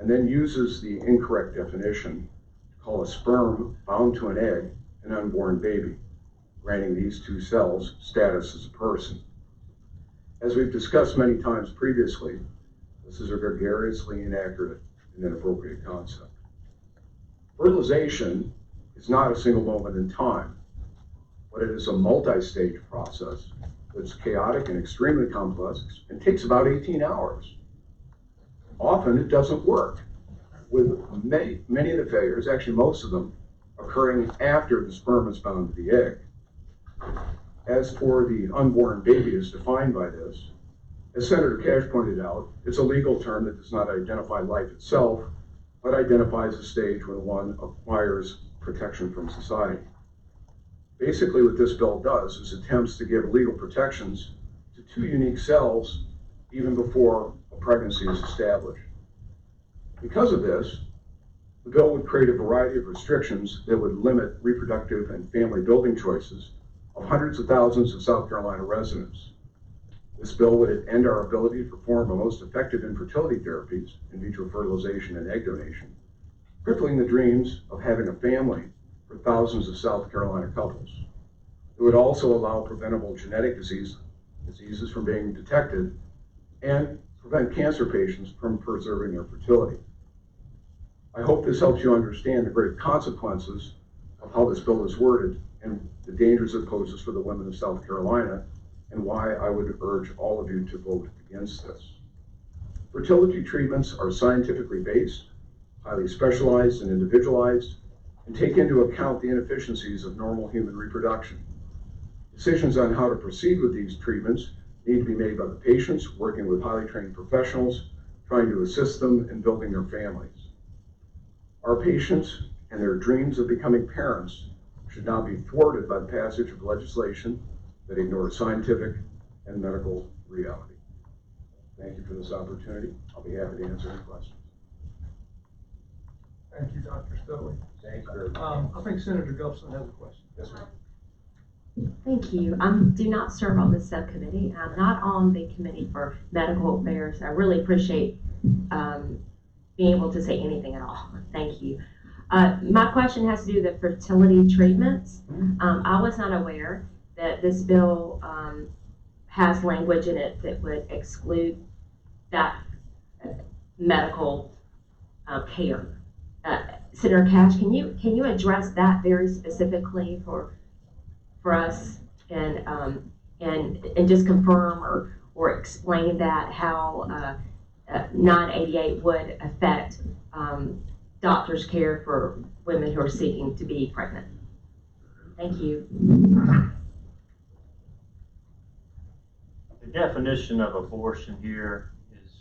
and then uses the incorrect definition to call a sperm bound to an egg an unborn baby, granting these two cells status as a person. As we've discussed many times previously, this is a gregariously inaccurate and inappropriate concept. Fertilization is not a single moment in time, but it is a multi-stage process that's chaotic and extremely complex and takes about 18 hours. Often it doesn't work, with many of the failures, actually most of them, occurring after the sperm is bound to the egg. As for the unborn baby as defined by this, as Senator Cash pointed out, it's a legal term that does not identify life itself, but identifies a stage when one acquires protection from society. Basically, what this bill does is attempts to give legal protections to two unique cells even before a pregnancy is established. Because of this, the bill would create a variety of restrictions that would limit reproductive and family building choices of hundreds of thousands of South Carolina residents. This bill would end our ability to perform the most effective infertility therapies, in vitro fertilization and egg donation, crippling the dreams of having a family for thousands of South Carolina couples. It would also allow preventable genetic diseases from being detected and prevent cancer patients from preserving their fertility. I hope this helps you understand the great consequences of how this bill is worded and the dangers it poses for the women of South Carolina and why I would urge all of you to vote against this. Fertility treatments are scientifically based, highly specialized and individualized, and take into account the inefficiencies of normal human reproduction. Decisions on how to proceed with these treatments need to be made by the patients working with highly trained professionals, trying to assist them in building their families. Our patients and their dreams of becoming parents should not be thwarted by the passage of legislation that ignores scientific and medical reality. Thank you for this opportunity. I'll be happy to answer any questions. Thank you, Dr. Stowey. Thank you very much. I think Senator Gulfson has a question. Yes, ma'am. Thank you. I do not serve on the subcommittee. I'm not on the committee for medical affairs. I really appreciate being able to say anything at all. Thank you. My question has to do with the fertility treatments. I was not aware that this bill has language in it that would exclude that medical care. Senator Cash, can you address that very specifically for us and just confirm or explain that how 988 would affect doctors' care for women who are seeking to be pregnant? Thank you. The definition of abortion here is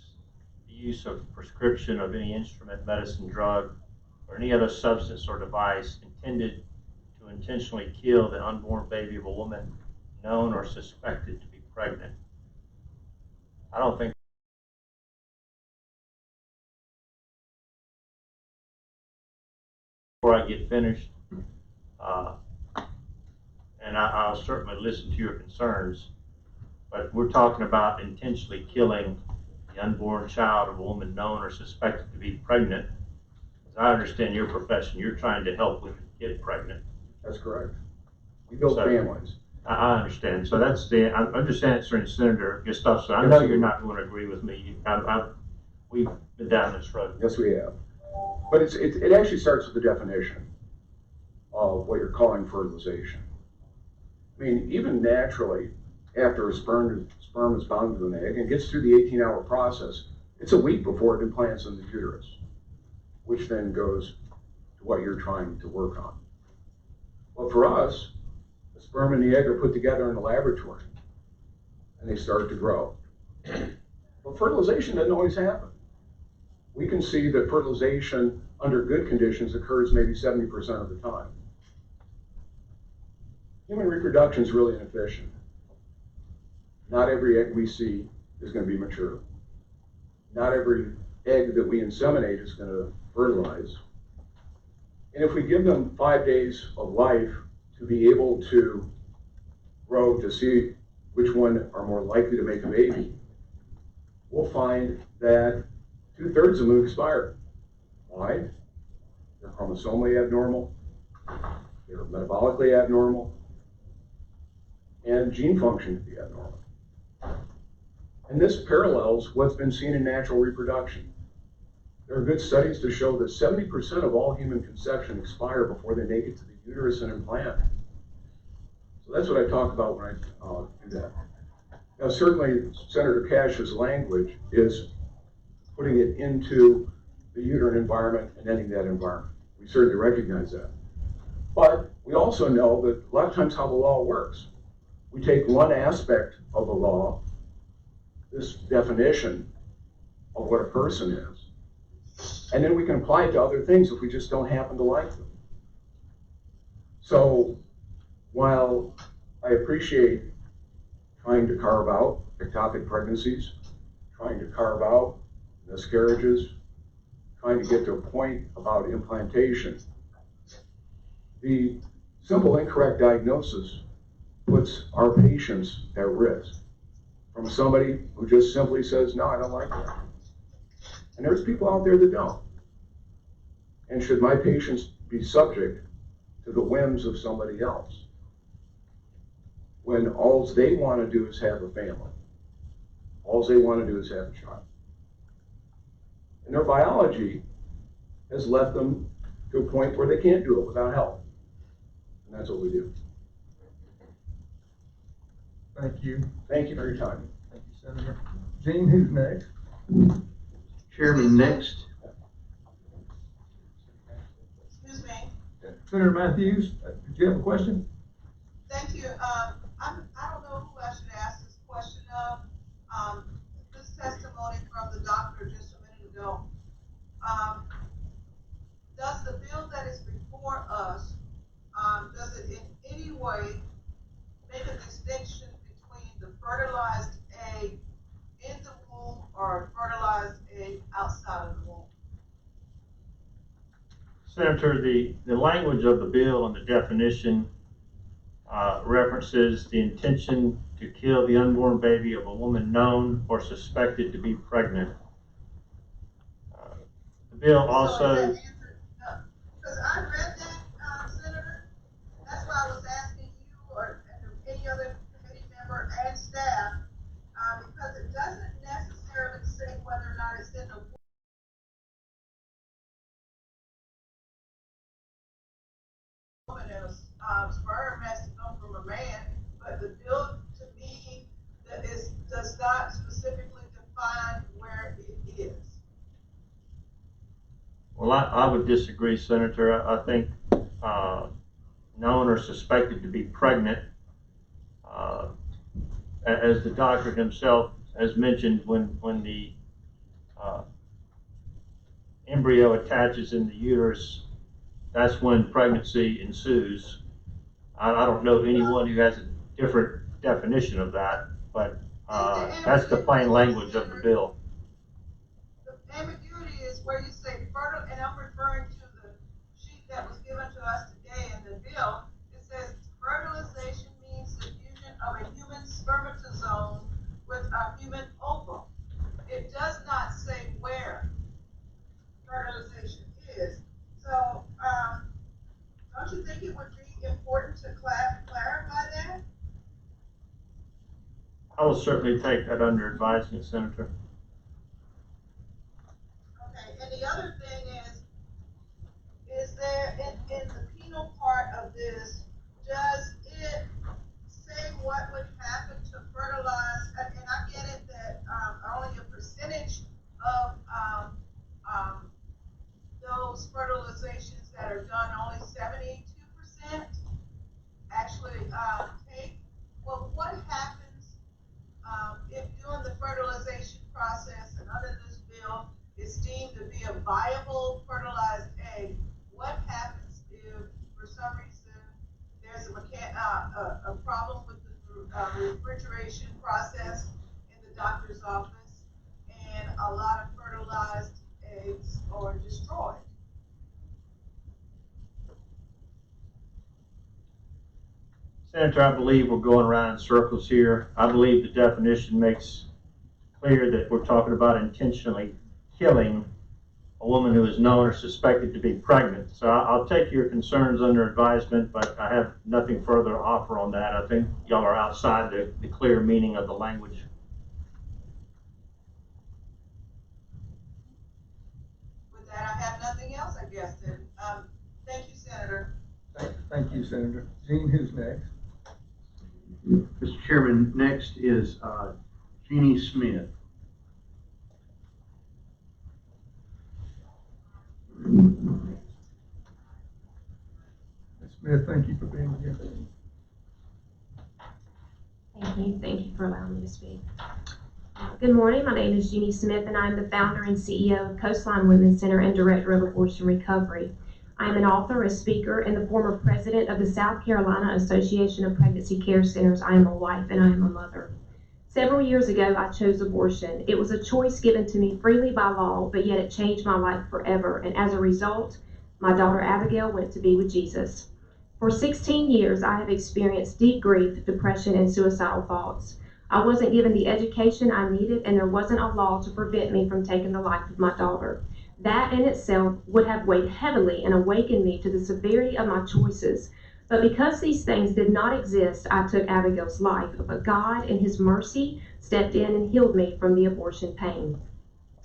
the use of prescription of any instrument, medicine, drug, or any other substance or device intended to intentionally kill the unborn baby of a woman known or suspected to be pregnant. I don't think before I get finished, and I'll certainly listen to your concerns, but we're talking about intentionally killing the unborn child of a woman known or suspected to be pregnant. As I understand your profession, you're trying to help women get pregnant. That's correct. We build families. I understand. So that's I'm just answering Senator Gustafson. I know you're not going to agree with me. We've been down this road. Yes, we have. But it actually starts with the definition of what you're calling fertilization. I mean, even naturally, after a sperm is bound to an egg and gets through the 18-hour process, it's a week before it implants in the uterus, which then goes to what you're trying to work on. Well, for us, the sperm and the egg are put together in a laboratory, and they start to grow. But fertilization doesn't always happen. We can see that fertilization under good conditions occurs maybe 70% of the time. Human reproduction is really inefficient. Not every egg we see is going to be mature. Not every egg that we inseminate is going to fertilize. And if we give them 5 days of life to be able to grow to see which one are more likely to make a baby, we'll find that 2/3 of them expire. Why? They're chromosomally abnormal, they're metabolically abnormal, and gene function can be abnormal. And this parallels what's been seen in natural reproduction. There are good studies to show that 70% of all human conception expire before they make it to the uterus and implant. So that's what I talk about when I do that. Now, certainly, Senator Cash's language is putting it into the uterine environment and ending that environment. We certainly recognize that. But we also know that a lot of times how the law works. We take one aspect of the law, this definition of what a person is, and then we can apply it to other things if we just don't happen to like them. So while I appreciate trying to carve out ectopic pregnancies, trying to carve out miscarriages, trying to get to a point about implantation, the simple incorrect diagnosis puts our patients at risk from somebody who just simply says, no, I don't like that. And there's people out there that don't. And should my patients be subject to the whims of somebody else when all they want to do is have a family? All they want to do is have a child. And their biology has led them to a point where they can't do it without help. And that's what we do. Thank you. Thank you for your time. Thank you, Senator. Jeanne, who's next? Chairman, next. Excuse me. Senator Matthews, did you have a question? Thank you. I don't know who I should ask this question of. This testimony from the doctor just a minute ago. Does the bill that is before us, does it in any way make a distinction between the fertilized egg in the womb or fertilized egg outside of the womb? Senator, the language of the bill and the definition references the intention to kill the unborn baby of a woman known or suspected to be pregnant. The bill also... Because I read that, Senator. That's why I was asking you or any other committee member and staff, because it doesn't necessarily say whether or not it's in the woman and a sperm has to come from a man, but the bill to me does not specifically define where it is. Well, I would disagree, Senator. I think known or suspected to be pregnant, as the doctor himself has mentioned, when the embryo attaches in the uterus, that's when pregnancy ensues. I don't know anyone who has a different definition of that, but that's the plain language of the bill. The ambiguity is where you say fertile, and I'm referring to the sheet that was given to us today in the bill. It says fertilization means the fusion of a human spermatozoon with a human ovum. It does not say where fertilization is. So, don't you think it would be important to clarify that? I will certainly take that under advisement, Senator. Okay, and the other thing is there in the penal part of this, does it say what would happen to fertilize? And I get it that only a percentage of those fertilizations that are done, only 72% actually take. Well, what happens if during the fertilization process and under this bill is deemed to be a viable fertilized egg? What happens if for some reason there's a problem with the refrigeration process in the doctor's office and a lot of fertilized eggs are destroyed? Senator, I believe we're going around in circles here. I believe the definition makes clear that we're talking about intentionally killing a woman who is known or suspected to be pregnant. So I'll take your concerns under advisement, but I have nothing further to offer on that. I think y'all are outside the clear meaning of the language. With that, I have nothing else, I guess, then. Thank you, Senator. Thank you, Senator. Jeanne, who's next? Mr. Chairman, next is Jeanne Smith. Ms. Smith, thank you for being here. Thank you for allowing me to speak. Good morning, my name is Jeanne Smith and I'm the founder and CEO of Coastline Women's Center and Director of Abortion Recovery. I am an author, a speaker, and the former president of the South Carolina Association of Pregnancy Care Centers. I am a wife and I am a mother. Several years ago, I chose abortion. It was a choice given to me freely by law, but yet it changed my life forever. And as a result, my daughter Abigail went to be with Jesus. For 16 years, I have experienced deep grief, depression, and suicidal thoughts. I wasn't given the education I needed, and there wasn't a law to prevent me from taking the life of my daughter. That in itself would have weighed heavily and awakened me to the severity of my choices. But because these things did not exist, I took Abigail's life. But God, in His mercy, stepped in and healed me from the abortion pain.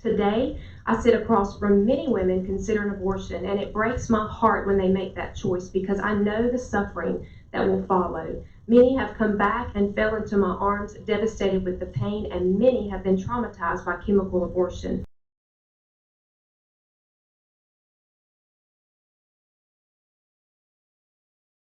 Today, I sit across from many women considering abortion, and it breaks my heart when they make that choice because I know the suffering that will follow. Many have come back and fell into my arms, devastated with the pain, and many have been traumatized by chemical abortion.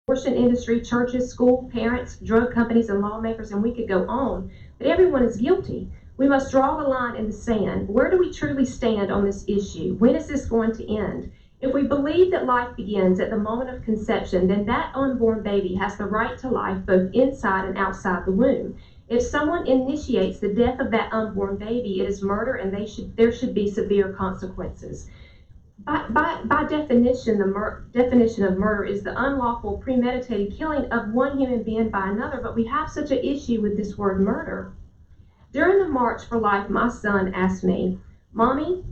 Abortion industry, churches, school, parents, drug companies, and lawmakers, and we could go on, but everyone is guilty. We must draw the line in the sand. Where do we truly stand on this issue? When is this going to end? If we believe that life begins at the moment of conception, then that unborn baby has the right to life both inside and outside the womb. If someone initiates the death of that unborn baby, it is murder, and there should be severe consequences. By definition, the definition of murder is the unlawful, premeditated killing of one human being by another, but we have such an issue with this word murder. During the March for Life, my son asked me, "Mommy,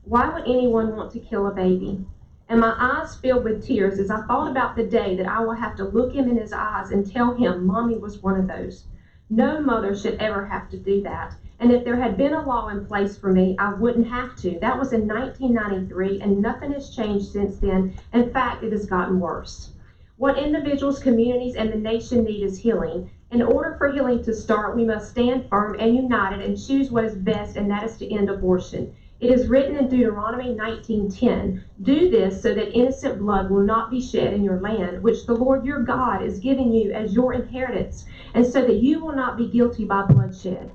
why would anyone want to kill a baby?" And my eyes filled with tears as I thought about the day that I will have to look him in his eyes and tell him Mommy was one of those. No mother should ever have to do that. And if there had been a law in place for me, I wouldn't have to. That was in 1993, and nothing has changed since then. In fact, it has gotten worse. What individuals, communities, and the nation need is healing. In order for healing to start, we must stand firm and united and choose what is best, and that is to end abortion. It is written in Deuteronomy 19:10, "Do this so that innocent blood will not be shed in your land, which the Lord your God is giving you as your inheritance, and so that you will not be guilty by bloodshed."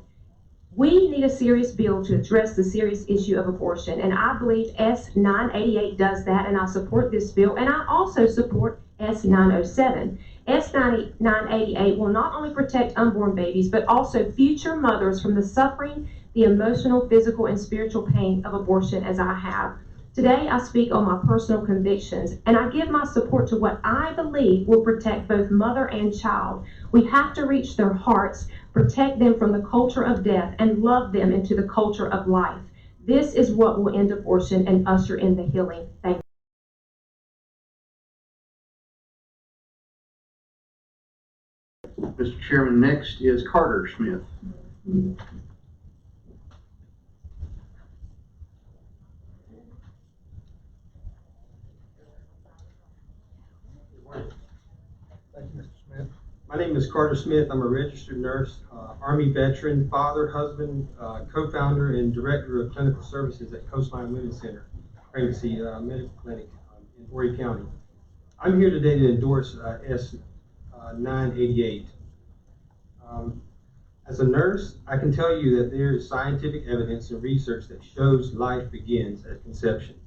We need a serious bill to address the serious issue of abortion, and I believe S.988 does that, and I support this bill, and I also support S.907. S.988 will not only protect unborn babies, but also future mothers from the suffering, the emotional, physical, and spiritual pain of abortion as I have. Today, I speak on my personal convictions, and I give my support to what I believe will protect both mother and child. We have to reach their hearts, protect them from the culture of death, and love them into the culture of life. This is what will end abortion and usher in the healing. Thank you. Mr. Chairman, next is Carter Smith. Thank you, Mr. Smith. My name is Carter Smith. I'm a registered nurse, Army veteran, father, husband, co-founder, and director of clinical services at Coastline Women's Center, Pregnancy Medical Clinic in Horry County. I'm here today to endorse S.988. As a nurse, I can tell you that there is scientific evidence and research that shows life begins at conception.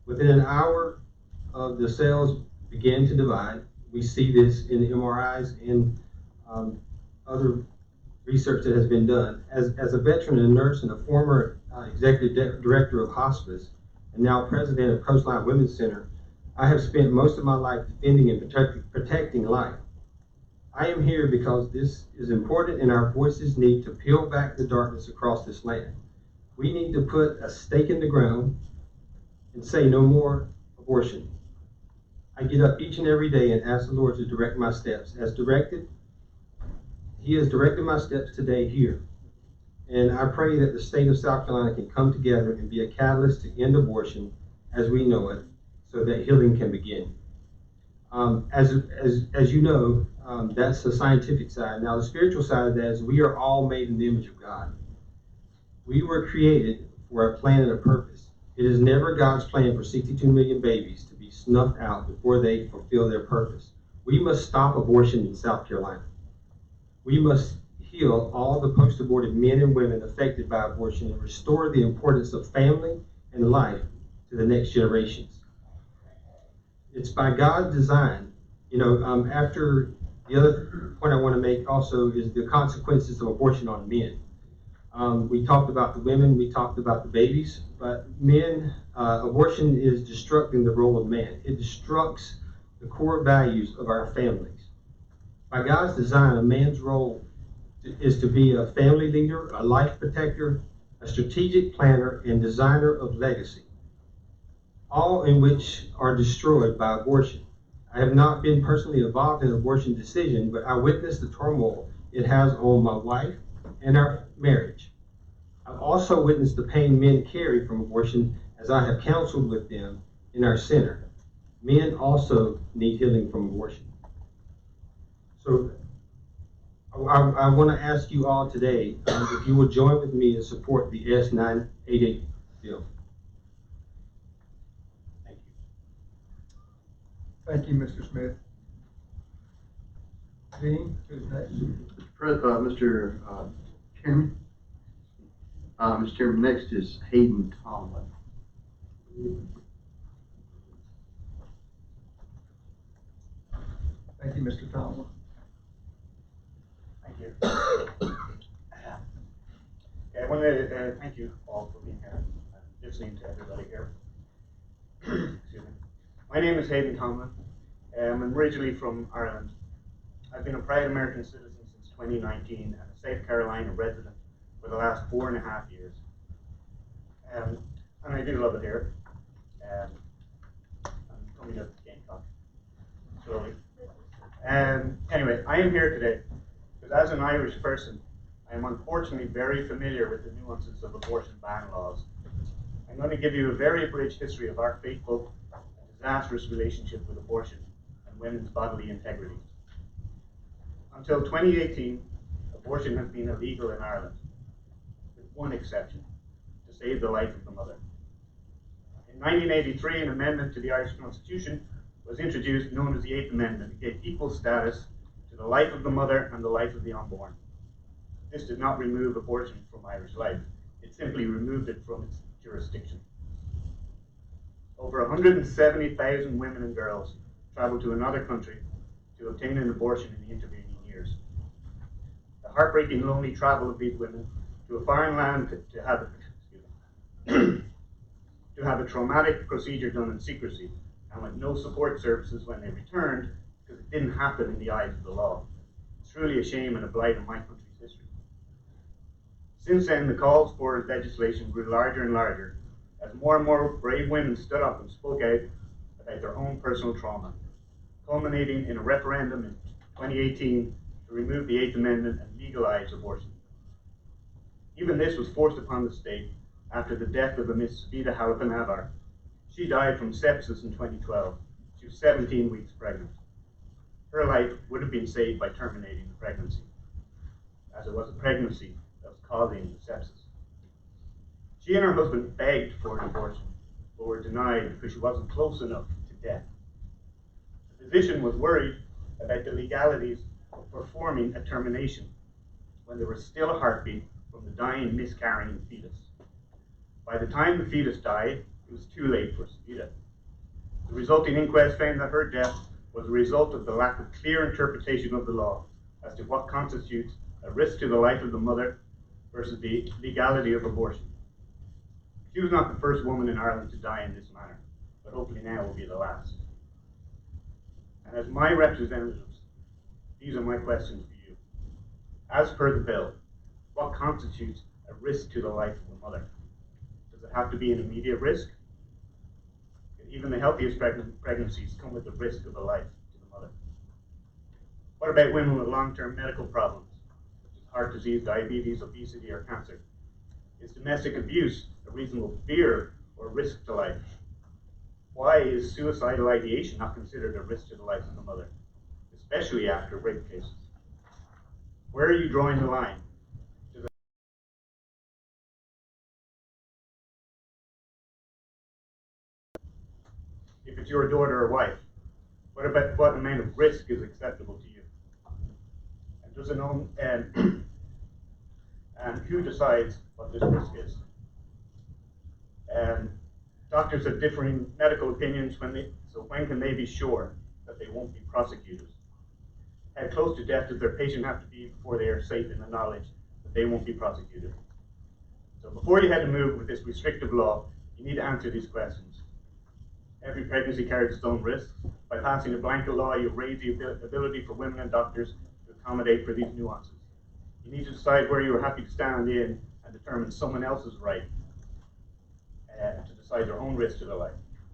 Within an hour of the cells begin to divide. We see this in the MRIs and other research that has been done. As a veteran and a nurse and a former executive director of hospice and now president of Coastline Women's Center, I have spent most of my life defending and protecting life. I am here because this is important and our voices need to peel back the darkness across this land. We need to put a stake in the ground and say no more abortion. I get up each and every day and ask the Lord to direct my steps. As directed, He has directed my steps today here. And I pray that the state of South Carolina can come together and be a catalyst to end abortion as we know it, so that healing can begin. As you know, that's the scientific side. Now, the spiritual side of that is we are all made in the image of God. We were created for a plan and a purpose. It is never God's plan for 62 million babies to be snuffed out before they fulfill their purpose. We must stop abortion in South Carolina. We must heal all the post-aborted men and women affected by abortion and restore the importance of family and life to the next generations. It's by God's design. After the other point I want to make also is the consequences of abortion on men. We talked about the women, we talked about the babies, but men, abortion is destructing the role of man. It destructs the core values of our families. By God's design, a man's role is to be a family leader, a life protector, a strategic planner, and designer of legacy, all in which are destroyed by abortion. I have not been personally involved in an abortion decision, but I witnessed the turmoil it has on my wife and our marriage. I've also witnessed the pain men carry from abortion as I have counseled with them in our center. Men also need healing from abortion. So I want to ask you all today if you will join with me and support the S.988 bill. Thank you. Thank you, Mr. Smith. Jeanne, who's next? Mr. Chairman. Mr. Chairman, next is Hayden Tomlin. Thank you, Mr. Tomlin. Thank you. I want to thank you all for being here and listening to everybody here. Excuse me. My name is Hayden Tomlin. I'm originally from Ireland. I've been a proud American citizen since 2019 and a South Carolina resident for the last 4.5 years. And I do love it here. I'm coming up to Gamecock slowly. Anyway, I am here today because as an Irish person, I am unfortunately very familiar with the nuances of abortion ban laws. I'm going to give you a very abridged history of our fateful and disastrous relationship with abortion and women's bodily integrity. Until 2018, abortion has been illegal in Ireland, with one exception, to save the life of the mother. In 1983, an amendment to the Irish Constitution was introduced known as the Eighth Amendment. It gave equal status to the life of the mother and the life of the unborn. This did not remove abortion from Irish life. It simply removed it from its jurisdiction. Over 170,000 women and girls traveled to another country to obtain an abortion in the intervening years. The heartbreaking, lonely travel of these women to a foreign land to have a traumatic procedure done in secrecy and with no support services when they returned because it didn't happen in the eyes of the law. It's truly a shame and a blight on my country's history. Since then, the calls for legislation grew larger and larger as more and more brave women stood up and spoke out about their own personal trauma, culminating in a referendum in 2018 to remove the Eighth Amendment and legalize abortion. Even this was forced upon the state after the death of a Miss Vida Halapan-Avar. She died from sepsis in 2012. She was 17 weeks pregnant. Her life would have been saved by terminating the pregnancy, as it was a pregnancy that was causing the sepsis. She and her husband begged for an abortion, but were denied because she wasn't close enough to death. The physician was worried about the legalities of performing a termination when there was still a heartbeat from the dying, miscarrying fetus. By the time the fetus died, it was too late for Vida. The resulting inquest found that her death was a result of the lack of clear interpretation of the law as to what constitutes a risk to the life of the mother versus the legality of abortion. She was not the first woman in Ireland to die in this manner, but hopefully now will be the last. And as my representatives, these are my questions for you. As per the bill, what constitutes a risk to the life of the mother? Does it have to be an immediate risk? Even the healthiest pregnancies come with the risk of a life to the mother. What about women with long-term medical problems, such as heart disease, diabetes, obesity, or cancer? Is domestic abuse a reasonable fear or risk to life? Why is suicidal ideation not considered a risk to the life of the mother, especially after rape cases? Where are you drawing the line? If it's your daughter or wife, what amount of risk is acceptable to you? And does it know, and who decides what this risk is? Doctors have differing medical opinions so when can they be sure that they won't be prosecuted? How close to death does their patient have to be before they are safe in the knowledge that they won't be prosecuted? So before you head to move with this restrictive law, you need to answer these questions. Every pregnancy carries its own risks. By passing a blanket law, you raise the ability for women and doctors to accommodate for these nuances. You need to decide where you are happy to stand in and determine someone else's right to decide their own risk to their life.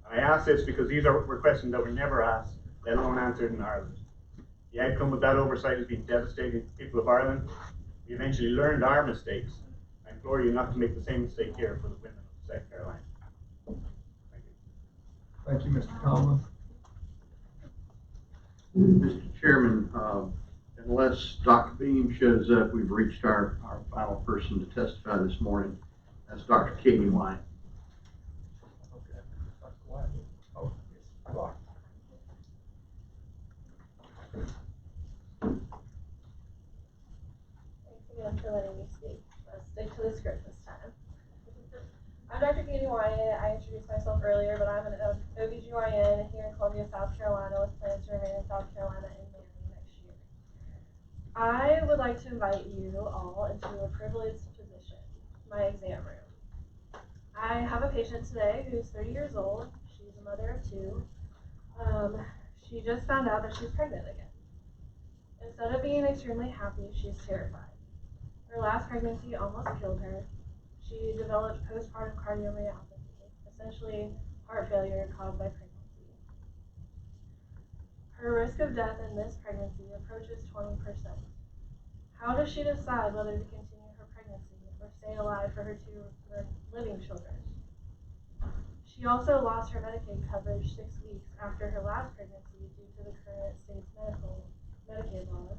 And I ask this because these were questions that were never asked, let alone answered in Ireland. The outcome of that oversight has been devastating to the people of Ireland. We eventually learned our mistakes. I implore you not to make the same mistake here for the women of South Carolina. Thank you, Mr. Tomlin. Mr. Chairman, Unless Dr. Beam shows up, we've reached our final person to testify this morning. That's Dr. Katie Wyatt. Okay, Dr. Wyatt. Oh, yes, you are. Thanks again for letting me speak. Let's stick to the script this time. I'm Dr. Katie Wyatt. I introduced myself earlier, but I'm an OB-GYN here in Columbia, South Carolina, with plans to remain in South Carolina in May next year. I would like to invite you all into a privileged position, my exam room. I have a patient today who's 30 years old. She's a mother of 2. She just found out that she's pregnant again. Instead of being extremely happy, she's terrified. Her last pregnancy almost killed her. She developed postpartum cardiomyopathy, essentially heart failure caused by pregnancy. Her risk of death in this pregnancy approaches 20%. How does she decide whether to continue her pregnancy or stay alive for her 2 living children? She also lost her Medicaid coverage 6 weeks after her last pregnancy due to the current state's Medicaid laws.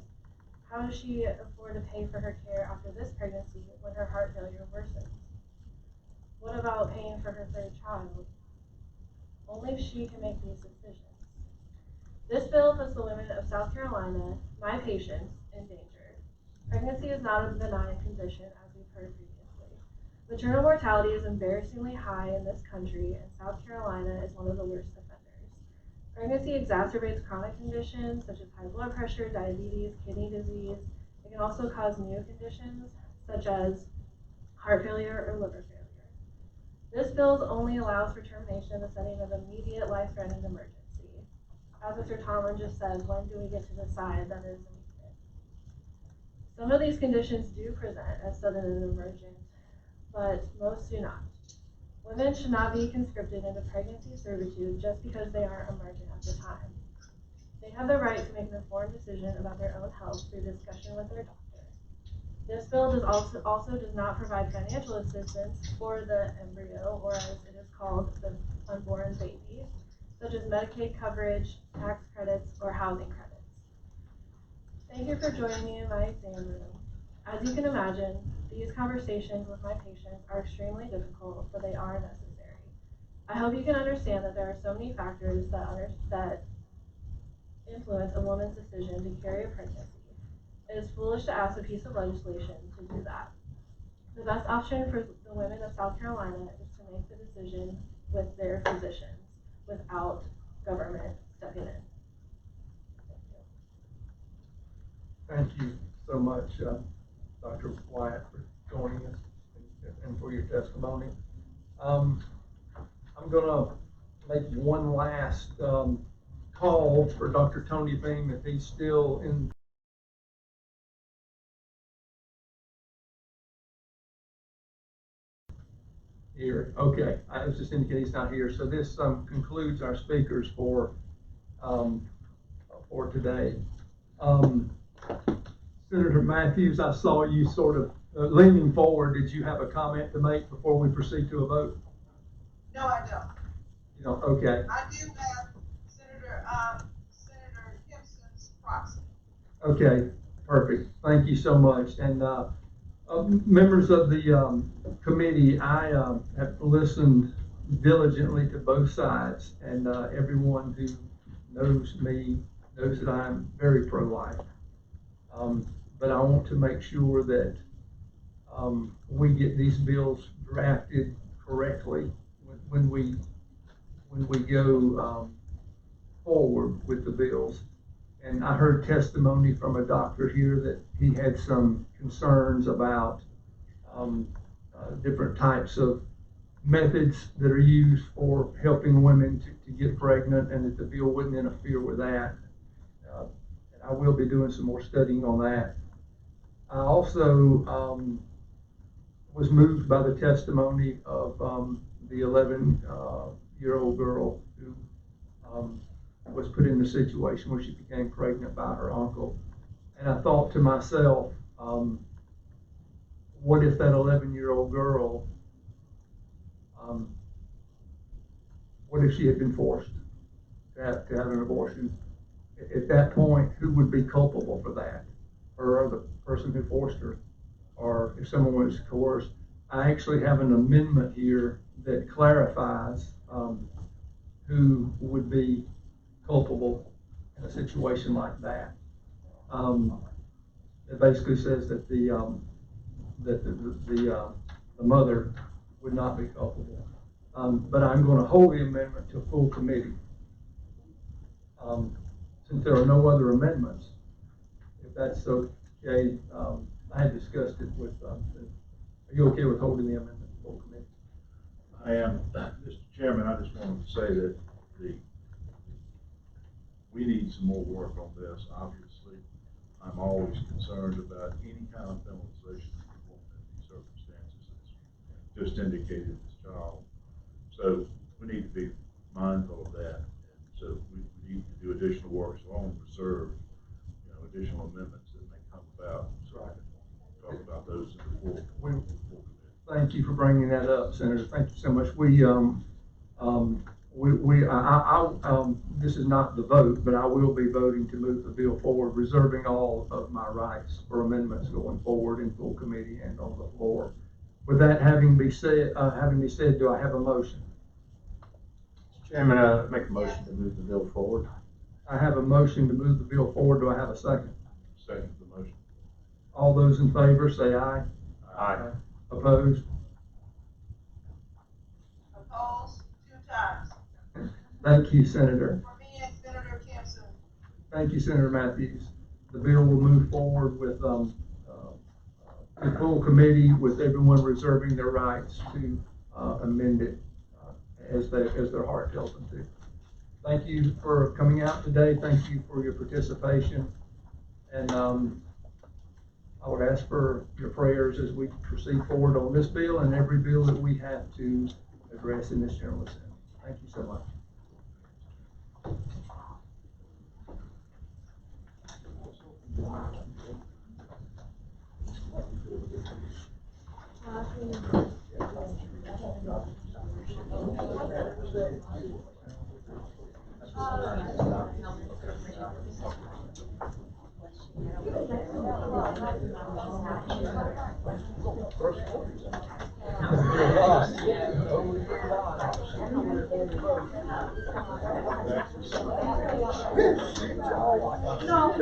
How does she afford to pay for her care after this pregnancy when her heart failure worsens? What about paying for her 3rd child? Only she can make these decisions. This bill puts the women of South Carolina, my patients, in danger. Pregnancy is not a benign condition, as we've heard previously. Maternal mortality is embarrassingly high in this country, and South Carolina is one of the worst offenders. Pregnancy exacerbates chronic conditions such as high blood pressure, diabetes, kidney disease. It can also cause new conditions such as heart failure or liver failure. This bill only allows for termination in the setting of immediate life-threatening emergency. As Mr. Tomlin just said, when do we get to decide that it is immediate? Some of these conditions do present as sudden and emergent, but most do not. Women should not be conscripted into pregnancy servitude just because they aren't emergent at the time. They have the right to make an informed decision about their own health through discussion with their doctor. This bill also does not provide financial assistance for the embryo, or as it is called, the unborn baby, such as Medicaid coverage, tax credits, or housing credits. Thank you for joining me in my exam room. As you can imagine, these conversations with my patients are extremely difficult, but they are necessary. I hope you can understand that there are so many factors that influence a woman's decision to carry a pregnancy. It is foolish to ask a piece of legislation to do that. The best option for the women of South Carolina is to make the decision with their physicians, without government stepping in. Thank you so much, Dr. Wyatt, for joining us and for your testimony. I'm going to make one last call for Dr. Tony Beam if he's still in. Here, okay. I was just indicating he's not here. So this concludes our speakers for today. Senator Matthews, I saw you sort of leaning forward. Did you have a comment to make before we proceed to a vote? No, I don't. You don't? Okay. I do have Senator Gibson's proxy. Okay, perfect. Thank you so much. And members of the committee, I have listened diligently to both sides, and everyone who knows me knows that I'm very pro-life. But I want to make sure that we get these bills drafted correctly when we go forward with the bills. And I heard testimony from a doctor here that he had some concerns about different types of methods that are used for helping women to get pregnant, and that the bill wouldn't interfere with that. And I will be doing some more studying on that. I also was moved by the testimony of the 11-year-old girl who was put in the situation where she became pregnant by her uncle. And I thought to myself, what if that 11-year-old girl, what if she had been forced to have an abortion? At that point, who would be culpable for that? or the person who forced her, or if someone was coerced. I actually have an amendment here that clarifies who would be culpable in a situation like that. It basically says that the mother would not be culpable. But I'm going to hold the amendment to full committee. Since there are no other amendments, if that's okay, I had discussed it with, are you okay with holding the amendment to full committee? I am. Mr. Chairman, I just wanted to say that we need some more work on this. Obviously, I'm always concerned about any kind of penalization in these circumstances that's just indicated this child. So we need to be mindful of that. And so we need to do additional work. So I want to reserve, additional amendments that may come about. So I can talk about those in the full committee. Thank you for bringing that up, Senator. Thank you so much. This is not the vote, but I will be voting to move the bill forward, reserving all of my rights for amendments going forward in full committee and on the floor. With that having been said, do I have a motion? Mr. Chairman, I make a motion to move the bill forward. I have a motion to move the bill forward. Do I have a second? Second the motion. All those in favor say aye. Aye. Opposed? Opposed, 2 times. Thank you, Senator. For me and Senator Timpson. Thank you, Senator Matthews. The bill will move forward with the full committee, with everyone reserving their rights to amend it as their heart tells them to. Thank you for coming out today. Thank you for your participation. And I would ask for your prayers as we proceed forward on this bill and every bill that we have to address in this General Assembly. Thank you so much. No.